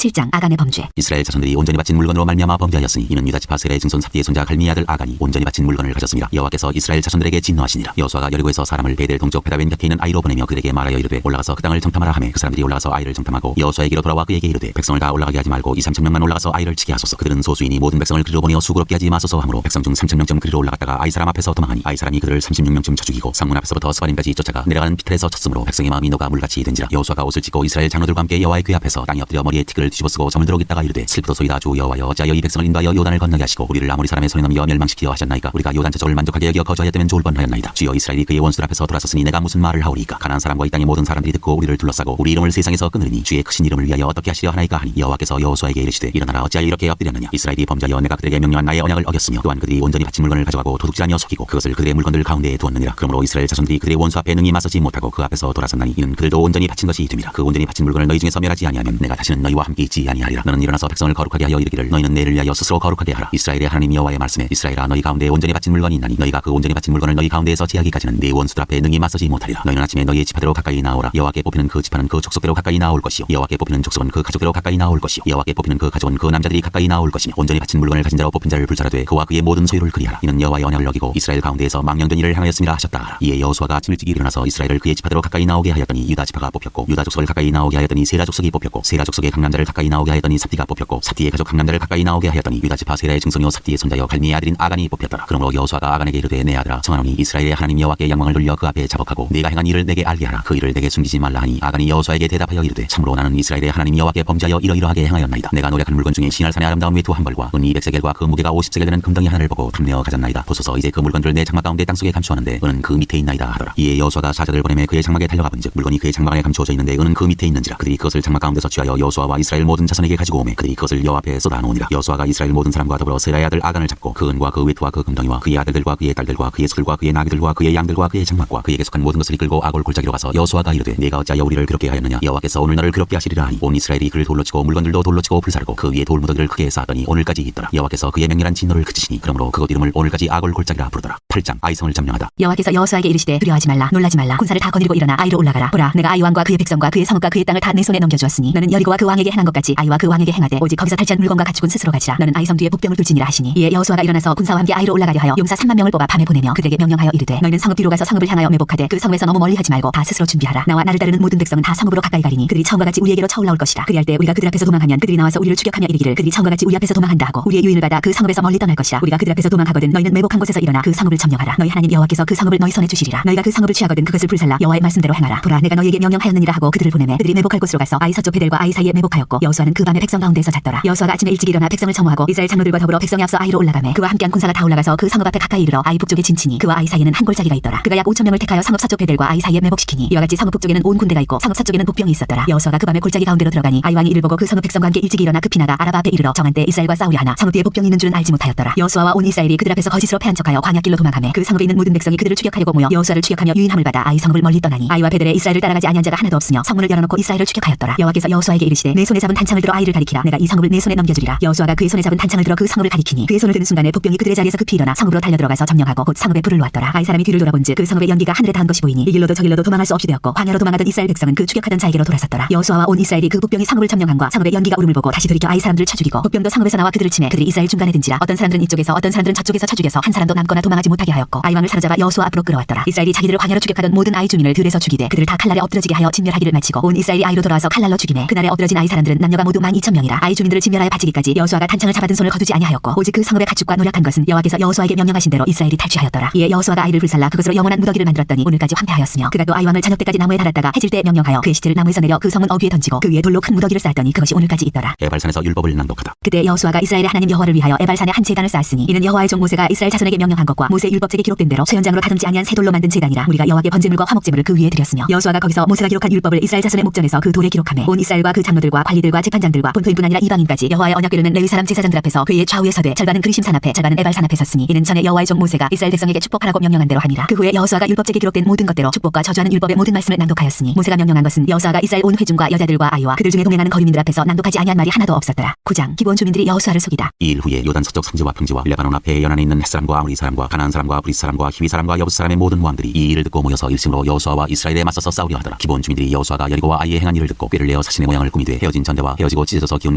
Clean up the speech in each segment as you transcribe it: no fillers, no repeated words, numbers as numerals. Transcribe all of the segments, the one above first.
7장 아간의 범죄. 이스라엘 자손들이 온전히 바친 물건으로 말미암아 범죄하였으니 이는 유다 지파 셀의 증손 삽디의 손자 갈미의 아들 아간이 온전히 바친 물건을 가졌습니다. 여호와께서 이스라엘 자손들에게 진노하시니라. 여호수아가 여리고에서 사람을 베델 동쪽 베다웬 곁에 있는 아이로 보내며 그들에게 말하여 이르되 올라가서 그 땅을 정탐하라 하매 그 사람들이 올라가서 아이를 정탐하고 여호수아에게로 돌아와 그에게 이르되 백성을 다 올라가게 하지 말고 2-3천명만 올라가서 아이를 치게 하소서. 그들은 소수이니 모든 백성을 그리로 보내어 수고롭게 하지 마소서 하므로 백성 중 3천명쯤 그리로 올라갔다가 아이 사람 앞에서 도망하니 아이 사람이 그들을 36명쯤 쳐 죽이고 성문 앞에서부터 스바림까지 쫓아가 내려가는 피틀에서 쳤으므로 백성의 마음이 녹아 물같이 된지라. 여호수아가 옷을 찢고 이스라엘 장로들과 함께 여호와의 궤 앞에서 땅에 엎드려 머리에 티끌을 뒤집어 쓰고 점을 들어 오겠다가 이르되 슬프도소이다. 주 여호와여 어찌하여 이 백성을 인도하여 요단을 건너게 하시고 우리를 아모리 사람의 손에 넘겨 멸망시키려 하셨나이까. 우리가 요단 저쪽을 만족하게 여겨 거주하였다면 좋을 뻔하였나이다. 주여 이스라엘이 그의 원수들 앞에서 돌아섰으니 내가 무슨 말을 하오리이까. 가나안 사람과 이 땅의 모든 사람들이 듣고 우리를 둘러싸고 우리 이름을 세상에서 끊으리니 주의 크신 이름을 위하여 어떻게 하시려 하나이까 하니 여호와께서 여호수아에게 이르시되 일어나라 어찌하여 이렇게 엎드렸느냐. 이스라엘이 범죄하여 내가 그들에게 명령한 나의 언약을 어겼으며 또한 그들이 온전히 바친 물건을 가져가고 도둑질하며 속이고 그것을 그들의 물건들 가운데에 두었느니라. 그러므로 이스라엘 자손들이 그들의 원수 앞에 능히 맞서지 못하고 그 앞에서 돌아섰나니 이는 그들도 온전히 바친 것이 됨이라. 그 온전히 바친 물건을 너희 중에서 멸하지 아니하면 내가 다시는 너희와 함께 있지 아니하리라. 너는 일어나서 백성을 거룩하게 하여 이르기를 너희는 내를 위하여 스스로 거룩하게 하라. 이스라엘의 하나님 여호와의 말씀에 이스라엘아 너희 가운데 온전히 바친 물건이 있나니 너희가 그 온전히 바친 물건을 너희 가운데에서 제하기까지는 네 원수들 앞에 능히 맞서지 못하리라. 너희는 아침에 너희의 지파대로 가까이 나오라. 여호와께 뽑히는 그 지파는 그 족속대로 가까이 나올 것이요 여호와께 뽑히는 족속은 그 가족대로 가까이 나올 것이요 여호와께 뽑히는 그 가족은 그 남자들이 가까이 나올 것이며 온전히 바친 물건을 가진 자로 뽑힌 자를 불사라되 그와 그의 모든 소유를 그리하라. 이는 여호와의 언약을 어기고 이스라엘 가운데에서 망령된 일을 행하였음이라 하셨다. 이에 여호수아가 아침 일찍 일어나서 이스라엘을 그의 지파대로 가까이 나오게 하였더니 유다 지파가 뽑혔고 유다 족속을 가까이 나오게 하였더니 세라 족속이 뽑혔고 세라 족속의 강남자를 가까이 나오게 하였더니 삽디가 뽑혔고 삽디의 가족 강남자를 가까이 나오게 하였더니 유다 지파 세라의 증손이요 삽디의 손자여 갈미의 아들인 아간이 뽑혔더라. 그러므로 여호수아가 아간에게 이르되 내 아들아 청하노니 이스라엘의 하나님 여호와께 영광을 돌려 그 앞에 자복하고 네가 행한 일을 내게 알게 하라. 그 일을 내게 숨기지 말라 하니 아간이 여호수아에게 대답하여 이르되 참으로 나는 이스라엘의 하나님 여호와께 범죄하여 이러이러하게 행하였나이다. 내가 노력한 물건 중에 시날산의 아름다운 외투 한 벌과 은 200세겔과 그 무게가 50세겔 되는 금덩이 하나를 보고 탐내어 가졌나이다. 보소서 이제 그 물건들을 내 장막 가운데 땅속에 감추었는데 은은 그 밑에 있나이다 하더라. 이에 여호수아가 사자들 보내매 그의 장막에 달려가 본즉 물건이 그의 장막 안에 감추어져 있는데 은은 그 밑에 있는지라. 그들이 그것을 장막 가운데서 취하여 여호수아와 이스라엘 모든 자손에게 가지고 오매 그들이 그것을 여호와 앞에 쏟아놓으니라. 여호수아가 이스라엘 모든 사람과 더불어 세라의 아들 아간을 잡고 그 은과 그 외투와 그 금덩이와 그의 아들들과 그의 딸들과 그의 소들과 그의 나귀들과 그의 양들과 그의 장막과 그에게 속한 모든 것을 이끌고 아골 골짜기로 가서 여호수아가 이르되 내가 어찌하여 우리를 괴롭게 하였느냐. 여호와께서 오늘 너를 괴롭게 하시리라 하니 온 이스라엘이 그를 돌로 치고 물건들도 돌로 치고 불사르고 그 위에 돌무더기를 크게 쌓았더니 오늘까지 있더라. 여호와께서 그의 맹렬한 진노를 그치시니 그러므로 그곳 이름을 오늘까지 아골 골짜기라 부르더라. 8장 아이성을 점령하다. 여호와께서 여호수아에게 이르시되 두려워하지 말라 놀라지 말라 군사를 다 거느리고 일어나 아이로 올라가라. 보라 내가 아이 왕과 그의 백성과 그의 성읍과 그의 땅을 다 내 손에 넘겨주었으니 너는 여리고와 그 왕에게 행한 것 같이 아이와 그 왕에게 행하되 오직 거기서 탈취한 물건과 가축은 스스로 가지라. 너는 아이 섬 뒤에 복병을 둘지니라 하시니 이에 여호수아가 일어나서 군사와 함께 아이로 올라가려 하여 용사 3만 명을 뽑아 밤에 보내며 그들에게 명령하여 이르되 너희는 성읍 뒤로 가서 성읍을 향하여 매복하되 그 성읍에서 너무 멀리 하지 말고 다 스스로 준비하라. 나와 나를 따르는 모든 백성은 다 성읍으로 가까이 가리니 그들이 처음과 같이 우리에게로 쳐올라올 것이라. 그리할 때 우리가 그들 앞에서 도망하면 그들이 나와서 우리를 추격하며 이르기를 그들이 처음과 같이 우리 앞에서 도망한다 하고 우리의 유인을 받아 그 성읍에서 멀리 떠날 것이라. 우리가 그들 앞에서 도망하거든 너희는 매복한 곳에서 일어나 그 성읍을 점령하라. 너희 하나님 여호와께서 그 성읍을 너희 손에 주시리라. 너희가 그 성읍을 취하거든 그것을 불살라 여호와의 말씀대로 행하라. 보라 내가 너희에게 명령하였느니라 하고 그들을 보내매 그들이 매복할 곳으로 가서 아이 서쪽 베델과 아이 사이에 매복하였고 여호수아는 그 밤에 백성 가운데서 잤더라. 여호수아가 아침에 일찍 일어나 백성을 청호하고 이스라엘 장로들과 더불어 백성에 앞서 아이로 올라가매 그와 함께한 군사가 다 올라가서 그 성읍 앞에 가까이 이르러 아이 북쪽에 진치니 그와 아이 사이에는 한 골짜기가 있더라. 그가 약 5,000명을 택하여 성읍 서쪽 베델과 아이 사이에 매복시키니 이와 같이 성읍 북쪽에는 온 군대가 있고 성읍 서쪽에는 복병이 있었더라. 여호수아가 그 밤에 골짜기 가운데로 들어가니 아이 왕이 이를 보고 그 성읍 백성과 함께 일찍 일어나 급히 나가 아라바 앞에 이르러 정한 때 이스라엘과 싸우려 하나 성읍 뒤에 복병이 있는 줄은 알지 못하였더라. 여호수아와 온 이스라엘이 그들 앞에서 거짓으로 패한 척하여 광야길로 도망하매 그 성읍에 있는 모든 백성이 그들을 추격하려고 모여 여호수아를 추격하며 유인함을 받아 아이 성읍을 멀리 떠나니 아이와 베델에 이스라엘을 따라가지 아니한 자가 하나도 없으며 성문을 열어놓고 이스라엘을 추격하였더라. 여호와께서 여호수아에게 이르시되 내 손에 잡은 단창을 들어 아이를 가리키라. 내가 이 성읍을 내 손에 넘겨주리라. 여호수아가 그의 손에 잡은 단창을 들어 그 성읍을 가리키니 그의 손을 드는 순간에 복병이 그들의 자리에서 급히 일어나 성읍으로 달려들어가서 점령하고 곧 성읍에 불을 놓았더라. 아이 사람이 뒤를 돌아본즉 그 성읍의 연기가 하늘에 닿은 것이 보이니 이 길로도 저 길로도 도망할 수 없이 되었고 광야로 도망하던 이스라엘 백성은 그 추격하던 자에게로 돌아섰더라. 여호수아와 온 이스라엘이 그 복병이 성읍을 점령함과 성읍의 연기가 오름을 보고 다시 돌이켜 아이 사람들을 쳐 죽이고 복병도 성읍에서 나와 그들을 치매 그들이 이스라엘 중간에 든지라. 어떤 사람들은 이쪽에서 어떤 사람들은 저쪽에서 쳐 죽여서 한 사람도 남거나 도망하지 못하게 하였고 아이 왕을 사로잡아 여호수아 앞으로 끌어왔더라. 이스라엘이 자기들을 광야로 추격하던 모든 아이 주민을 들에서 죽이되 그들을 다 칼날에 엎드러지게 하여 진멸하기를 마치고 온 이스라엘이 아이로 돌아와서 칼날로 죽이매 그날에 엎드러진 아이 사람들은 남녀가 모두 12,000명이라. 아이 주민들을 진멸하여 바치기까지 여호수아가 단창을 잡아든 손을 거두지 아니하였고 오직 그 성읍의 가축과 노력한 것은 여호와께서 여호수아에게 명령하신 대로 이스라엘이 탈취하였더라. 이에 여호수아가 아이를 불살라 그것으로 영원한 무더기를 만들었더니 오늘까지 황폐하였으며 그가 또 아이 왕을 저녁 때까지 나무에 달았다가 해질 때 명령하여 그의 시체를 나무에서 내려 그 성문 어귀에 던지고 그 위에 돌로 큰 무더기를 쌓았더니 그것이 오늘까지 있더라. 에발산에서 율법을 낭독하다. 그때 여호수아가 이스라엘의 하나님 여호와를 위하여 에발산에 한 제단을 쌓았으니 이는 여호와의 종 모세가 이스라엘 자손에게 명령한 것과 모세 율법책에 기록된 대로 쇠연장으로 다듬지 아니한 새 돌로 만든 제단이라. 우리가 여호와께 번제물과 화목제물을 그 위에 드렸으며 여호수아가 거기서 모세가 기록한 율법을 이스라엘 자손의 목전에서 그 돌에 기록하매 온 이스라엘과 그 장로들과 관리들과 재판장들과 본토인뿐 아니라 이방인까지 여호와의 언약궤를 는 레위 사람 제사장들 앞에서 그의 좌우에 서되 절반은 그리심산 앞에 절반은 에발산 앞에 섰으니 이는 전에 여호와의 종 모세가 이스라엘 백성에게 축복하라고 명령한 대로 하니라. 그 후에 여호수아가 율법책에 기록된 모든 것대로 축복과 저주하는 율법의 모든 말씀을 낭독하였으니 모세가 명령한 것은 여호수아가 이스라엘 온 회중과 여자들과 아이와 그들 중에 동행하는 거류민들 앞에서 낭독하지 아니한 말이 하나도 없었더라. 9장 기브온 주민들이 여호수아를 속이다. 이 일 후에 요단 서쪽 성지와 평지와 레바논 앞에 연안에 있는 햇사람과 아모리 사람과 가나안 사람과 브리스 사람과 히위 사람과 여부스 사람의 모든 왕들이 이 일을 듣고 모여서 일심으로 여호수아와 이스라엘에 맞서서 싸우려 하더라. 기브온 주민들이 여호수아가 여리고와 아이의 행한 일을 듣고 꾀를 내어 사신의 모양을 꾸미되 헤어진 전 전대와 헤어지고 찢어져서 기운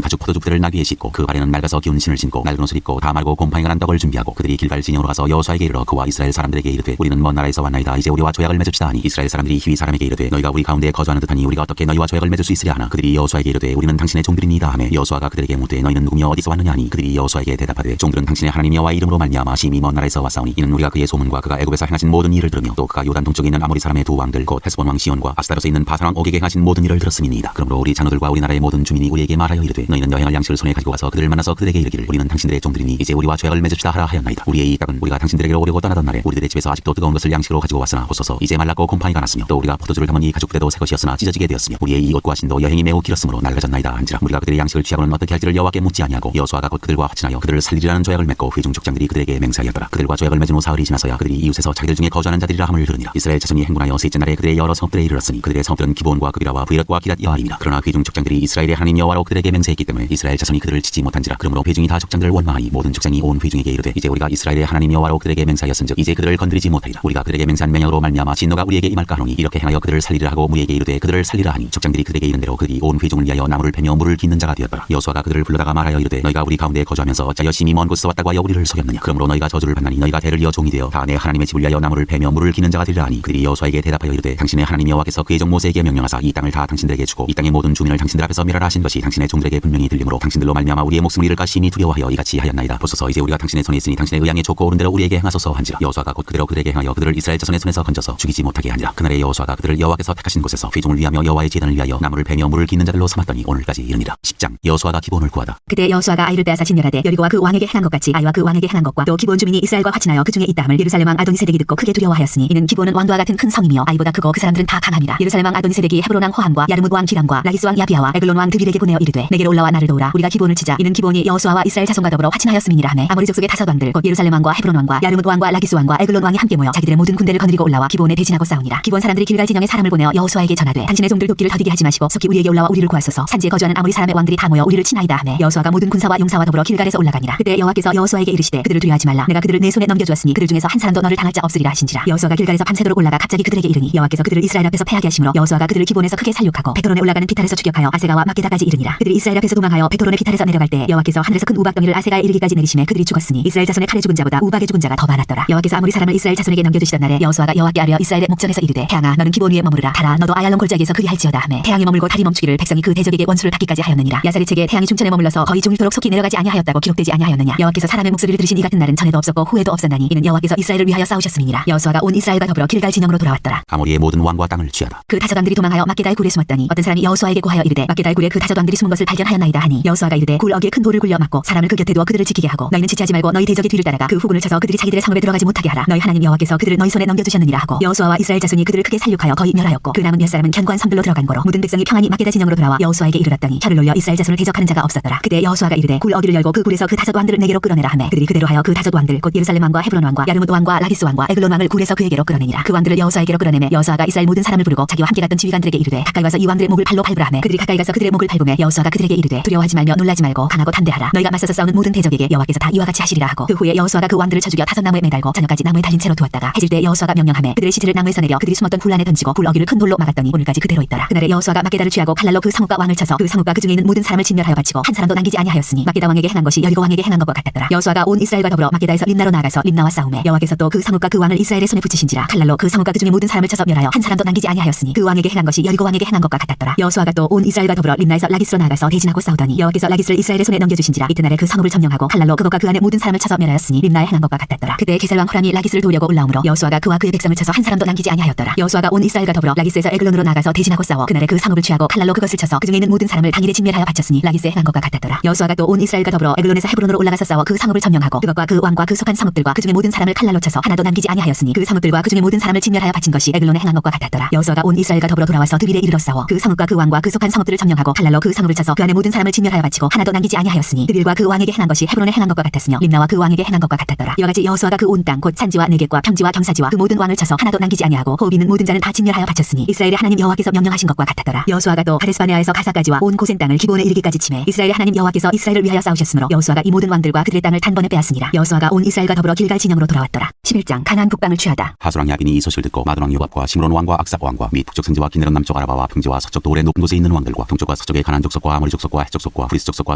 가죽 포도주 부대를 나귀에 싣고 그 발에는 낡아서 기운 신을 신고 낡은 옷을 입고 다 마르고 곰팡이가 난 떡을 준비하고 그들이 길갈 진영으로 가서 여호수아에게 이르러 그와 이스라엘 사람들에게 이르되 우리는 먼 나라에서 왔나이다. 이제 우리와 조약을 맺읍시다 하니 이스라엘 사람들이 희위 사람에게 이르되 너희가 우리 가운데 거주하는 듯하니 우리가 어떻게 너희와 조약을 맺을 수 있으랴 하나 그들이 여호수아에게 이르되 우리는 당신의 종들이니이다 하매 여호수아가 그들에게 묻되 너희는 누구며 어디서 왔느냐 하니 그들이 여호수아에게 대답하되 종들은 당신의 하나님 여호와의 이름으로 말미암아 심히 먼 나라에서 왔사오니 이는 우리가 그의 소문과 그가 애굽에서 행하신 모든 일을 들으며 또 그가 요단 동쪽에 있는 아모리 사람의 두 왕들 곧 헤스본 왕 시온과 아스타롯에 있는 바산 왕 옥에게 행하신 모든 일을 들었음이니이다. 그러므로 우리 자녀들과 우리 나라의 모든 주민이 우리에게 말하여 이르되 너희는 여행할 양식을 손에 가지고 가서 그들을 만나서 그들에게 이르기를 우리는 당신들의 종들이니 이제 우리와 조약을 맺읍시다 하라 하였나이다. 우리의 이 땅은 우리가 당신들에게로 오려고 떠나던 날에 우리들의 집에서 아직도 뜨거운 것을 양식으로 가지고 왔으나 보소서 이제 말랐고 곰팡이가 났으며 또 우리가 포도주를 담은 이 가죽 부대도 새 것이었으나 찢어지게 되었으며 우리의 이 옷과 신도 여행이 매우 길었으므로 낡아졌나이다 한지라 우리가 그들의 양식을 취하고는 어떻게 할지를 여호와께 묻지 아니하고 여호수아가 곧 그들과 화친하여 그들을 살리리라는 조약을 맺고 회중 족장들이 그들에게 맹세하였더라. 그들과 조약을 맺은 후 사흘이 지나서야 그들이 이웃에서 자기들 중에 거주하는 자들이라 함을 들으니라. 이스라엘 자손이 행군하여 셋째 날에 그들의 여러 성읍들에 이르렀으니 그들의 성읍들은 기브온과 그비라와 브이럿과 기랏 여아림이라. 그러나 회중 족장들이 이스라엘의 하나님 여호와로 그들에게 맹세했기 때문에 이스라엘 자손이 그들을 치지 못한지라. 그러므로 회중이 다 족장들을 원망하니 모든 족장이 온 회중에게 이르되 이제 우리가 이스라엘의 하나님 여호와로 그들에게 맹세하였은즉 이제 그들을 건드리지 못하리라. 우리가 그들에게 맹세한 명령으로 말미암아 진노가 우리에게 임할까 하노니 이렇게 행하여 그들을 살리라 하고 무리에게 이르되 그들을 살리라 하니 족장들이 그들에게 이른 대로 그들이 온 회중을 위하여 나무를 패며 물을 깃는 자가 되었더라. 여호수아가 그들을 불러다가 말하여 이르되 너희가 우리 가운데 거주하면서 어찌하여 심히 먼 곳에서 왔다고 하여 우리를 속였느냐. 그러므로 너희가 저주를 받나니 너희가 대를 이어 종이 되어 다 내 하나님의 집을 위하여 나무를 패며 물을 기는 자가 되리라 하니 그들이 여호수아에게 대답하여 이르되 당신의 하나님 여호와께서 그의 종 모세에게 명령하사 이 땅을 다 당신들에게 주고 이 땅의 모든 주민을 당신들 앞에서 멸하라 하신 것이 당신의 종들에게 분명히 들리므로 당신들로 말미암아 우리의 목숨을 잃을까 심히 두려워하여 이같이 하였나이다. 보소서 이제 우리가 당신의 손에 있으니 당신의 의향에 좋고 옳은 대로 우리에게 행하소서 한지라. 여호수아가 곧 그대로 그들에게 행하여 그들을 이스라엘 자손의 손에서 건져서 죽이지 못하게 하니라. 그날에 여호수아가 그들을 여호와께서 택하신 곳에서 회중을 위하며 여호와의 제단을 위하여 나무를 패며 물을 깃는 자들로 삼았더니 오늘까지 이르니라. 10장 여호수아가 기브온을 구하다. 그때 여호수아가 아이를 빼앗아 진멸하되 여리고와 그 왕에게 행한 것 같이 아이와 그 왕에게 행한 것과 또 기브온 주민이 이스라엘과 화친하여 그 중에 있다함을 예루살렘 왕 아도니세덱이 듣고 크게 두려워하였으니 이는 기브온은 왕도와 같은 큰 성이며 아이보다 크고 그 사람들은 다 강함이라. 예루살렘 왕 아도니세덱이 헤브론 왕 호함과 야르뭇 왕 기람과 라기스 왕 야비아와 에글론 왕 드빌에게 보내어 이르되 내게로 올라와 나를 도우라. 우리가 기브온을 치자. 이는 기브온이 여호수아와 이스라엘 자손과 더불어 화친하였음이니라 하매 아모리 족속의 다섯 왕들 곧 예루살렘 왕과 헤브론 왕과 야르뭇 왕과 라기스 왕과 에글론 왕이 함께 모여 자기들의 모든 군대를 거느리고 올라와 기브온에 대진하고 싸우니라. 기브온 사람들이 길갈 진영에 사람을 보내어 여호수아에게 전하되 당신의 종들 돕기를 더디게 하지 마시고 속히 우리에게 올라와 우리를 구하소서. 산지에 거주하는 아모리 사람의 왕들이 다 모여 우리를 치나이다 하매 여호수아가 모든 군사와 용사와 더불어 길갈에서 올라가니라. 그때 여호와께서 여호수아에게 이르시되 그들을 두려워하지 말라. 내가 그들을 내 손에 넘겨주었으니 그들 중에서 한 사람도 너를 당할 자 없으리라 하신지라. 여호수아가 길갈에서 밤새도록 올라가 갑자기 그들에게 이르니 여호와께서 그들을 이스라엘 앞에서 패하게 하심으로 여호수아가 그들을 기브온에서 크게 살육하고 베토론에 올라가는 비탈에서 추격하여 아세가와 막게다까지 이르니라. 그들이 이스라엘 앞에서 도망하여 베토론의 비탈에서 내려갈 때 여호와께서 하늘에서 큰 우박 덩이를 아세가에 이르기까지 내리심에 그들이 죽었으니 이스라엘 자손의 칼에 죽은 자보다 우박에 죽은 자가 더 많았더라. 여호와께서 아모리 사람을 이스라엘 자손에게 넘겨주시던 날에 여호수아가 여호와께 아뢰어 이스라엘의 목전에서 이르되 태양아 너는 기브온 위에 머무르라. 달아 너도 아얄론 골짜기에서 그리할지어다 하매 태양이 머물고 달이 멈추기를 백성이 그 대적에게 원수를 받기까지 하였느니라. 야살의 책에 태양이 중천에 머물러서 거의 종일토록 속히 내려가지 아니하였다고 기록되지 아니하였느냐. 여호와께서 사람의 목소리를 들으신 이 같은 날은 전에도 없었고 후에도 없었나니 이는 여호와께서 이스라엘을 위하여 싸우셨음이니라. 여호수아가 온 이스라엘과 더불어 길갈 진영으로 돌아왔더라. 아모리의 모든 왕과 땅을 취하다. 그 다섯 왕들이 도망하여 막게다의 굴에 숨었더니 어떤 사람이 여호수아에게 고하여 이르되 막게다의 굴에 그 다섯 왕들이 숨은 것을 발견하였나이다 하니 여호수아가 이르되 굴 어귀에 큰 돌을 굴려 막고 사람을 그 곁에 두어 그들을 지키게 하고 너희는 지체하지 말고 너희 대적의 뒤를 따라가 그 후군을 쳐서 그들이 자기들의 성읍에 들어가지 못하게 하라. 너희 하나님 여호와께서 그들을 너희 손에 넘겨주셨느니라 하고 여호수아와 이스라엘 자손이 그들을 크게 살육하여 거의 멸하였고 그 남은 몇 사람은 견고한 섬들로 들어간 거로 모든 백성이 평안히 막게다 진영으로 돌아와 여호수아에게 이르렀더니 혀를 놀려 이스라엘 자손을 대적하는 자가 없었더라. 그때 여호수아가 이르되 굴 어귀를 열고 그 굴에서 그 다섯 왕들을 내게로 끌어내라 하매 그들이 그대로 하여 그 다섯 왕들 곧 예루살렘 왕과 헤브론 왕과 야르뭇 왕과 라기스 왕과 에글론 왕을 굴에서 그에게로 끌어내니라. 그 왕들을 여호수아에게로 끌어내매 여호수아가 이스라엘 모든 사람을 부르고 자기와 함께 갔던 지휘관들에게 이르되 가까이 와서 이 왕들의 목을 팔로 밟으라 하매 그들이 가까이 가서 그들의 목을 밟으매 여호수아가 그들에게 이르되 두려워하지 말며 놀라지 말고 강하고 담대하라. 너희가 맞서서 싸우는 모든 대적에게 여호와께서 다 이와 같이 하시리라 하고 그 후에 여호수아가 그 왕들을 쳐 죽여 다섯 나무에 매달고 저녁까지 나무에 달린 채로 두었다가 해질 때 여호수아가 명령하매 그들의 시체를 나무에서 내려 그들이 숨었던 굴 안에 던지고 굴 어귀를 큰 돌로 막았더니 오늘까지 그대로 있더라. 그날에 여호수아가 막게다를 취하고 칼날로 그 성읍과 왕을 쳐서 그 성읍과 그 중에 있는 모든 사람을 진멸하여 바치고 한 사람도 남기지 아니하였으니 막게다 왕에게 행한 것이 여리고 왕에게 행한 것과 같았더라. 여호수아가 온 이스라엘과 더불어 막게다에서 림나로 나아가서 림나와 싸우매 여호와께서 또 그 성읍과 그 왕을 이스라엘의 손에 붙이신지라. 칼날로 그 성읍과 그 중에 모든 사람을 쳐서 멸하여 한 사람도 남기지 아니하였으니 그 왕에게 행한 것이 여리고 왕에게 행한 것과 같았더라. 여호수아가 또 온 이스라엘과 더불어 림나에서 라기스로 나아가서 대진하고 싸우더니 여호와께서 라기스를 이스라엘의 손에 넘겨주신지라. 이튿날에 그 성읍을 점령하고 칼날로 그것과 그 안에 모든 사람을 쳐서 멸하였으니 림나에 행한 것과 같았더라. 그때 게살 왕 호람이 라기스를 도우려고 올라오므로 여호수아가 그와 그의 백성을 쳐서 한 사람도 남기지 아니하였더라. 여호수아가 온 이스라엘과 더불어 라기스에서 에글론으로 나가서 대진하고 싸워 그날에 그 성읍을 취하고 칼날로 그것을 쳐서 그 중에 있는 모든 사람을 당일에 진멸하여 바쳤으니 라기스에 행한 것과 같았더라. 여호수아가 또 온 이스라엘과 더불어 에글론에서 헤브론으로 올라가서 싸워 그 성읍을 점령하고 그것과 그 왕과 그 속한 성읍들과 그 중에 모든 사람을 칼날로 쳐서 하나도 남기지 아니하였으니 그 성읍들과 그 중에 모든 사람을 진멸하여 바친 것이 에글론에 행한 것과 같았더라. 여호수아가 온 이스라엘과 더불어 돌아와서 드빌에 이르러 싸워 그 성읍과 그 왕과 그 속한 성읍들을 점령하고 칼날로 그 성읍을 쳐서 그 안에 모든 사람을 진멸하여 바치고 하나도 남기지 아니하였으니 드빌과 그 왕에게 행한 것이 헤브론에 행한 것과 같았으며 림나와 그 왕에게 행한 것과 같았더라. 이와 같이 여호수아가 그 온 땅 곧 산지와 내겝과 평지와 경사지와 그 모든 왕을 쳐서 하나도 남기지 아니하고 호흡 있는 모든 자는 다 진멸하여 바쳤으니 이스라엘의 하나님 여호와께서 명령하신 것과 같았더라. 여호수아가 또 가데스바네아에서 가사까지와 온 고센 땅을 기브온에 이르기까지 치매 이스라엘의 하나님 여호와께서 이스라엘을 위하여 싸우셨으므로 여호수아가 이 모든 왕들과 그들의 땅을 단번에 빼앗으니라. 여호수아가 온 이스라엘과 더불어 길갈 진영으로 돌아왔더라. 11장 가나안 북방을 취하다. 하수랑 야빈이 이 소식을 듣고 마돈 왕 요밥과 시므론 왕과 악삽 왕과 및 북쪽 산지와 기네론 남쪽 아라바와 평지와 서쪽 도울의 높은 곳에 있는 왕들과 동쪽과 서쪽 서쪽의 가나안 족속과 아모리 족속과 헷 족속과 브리스 족속과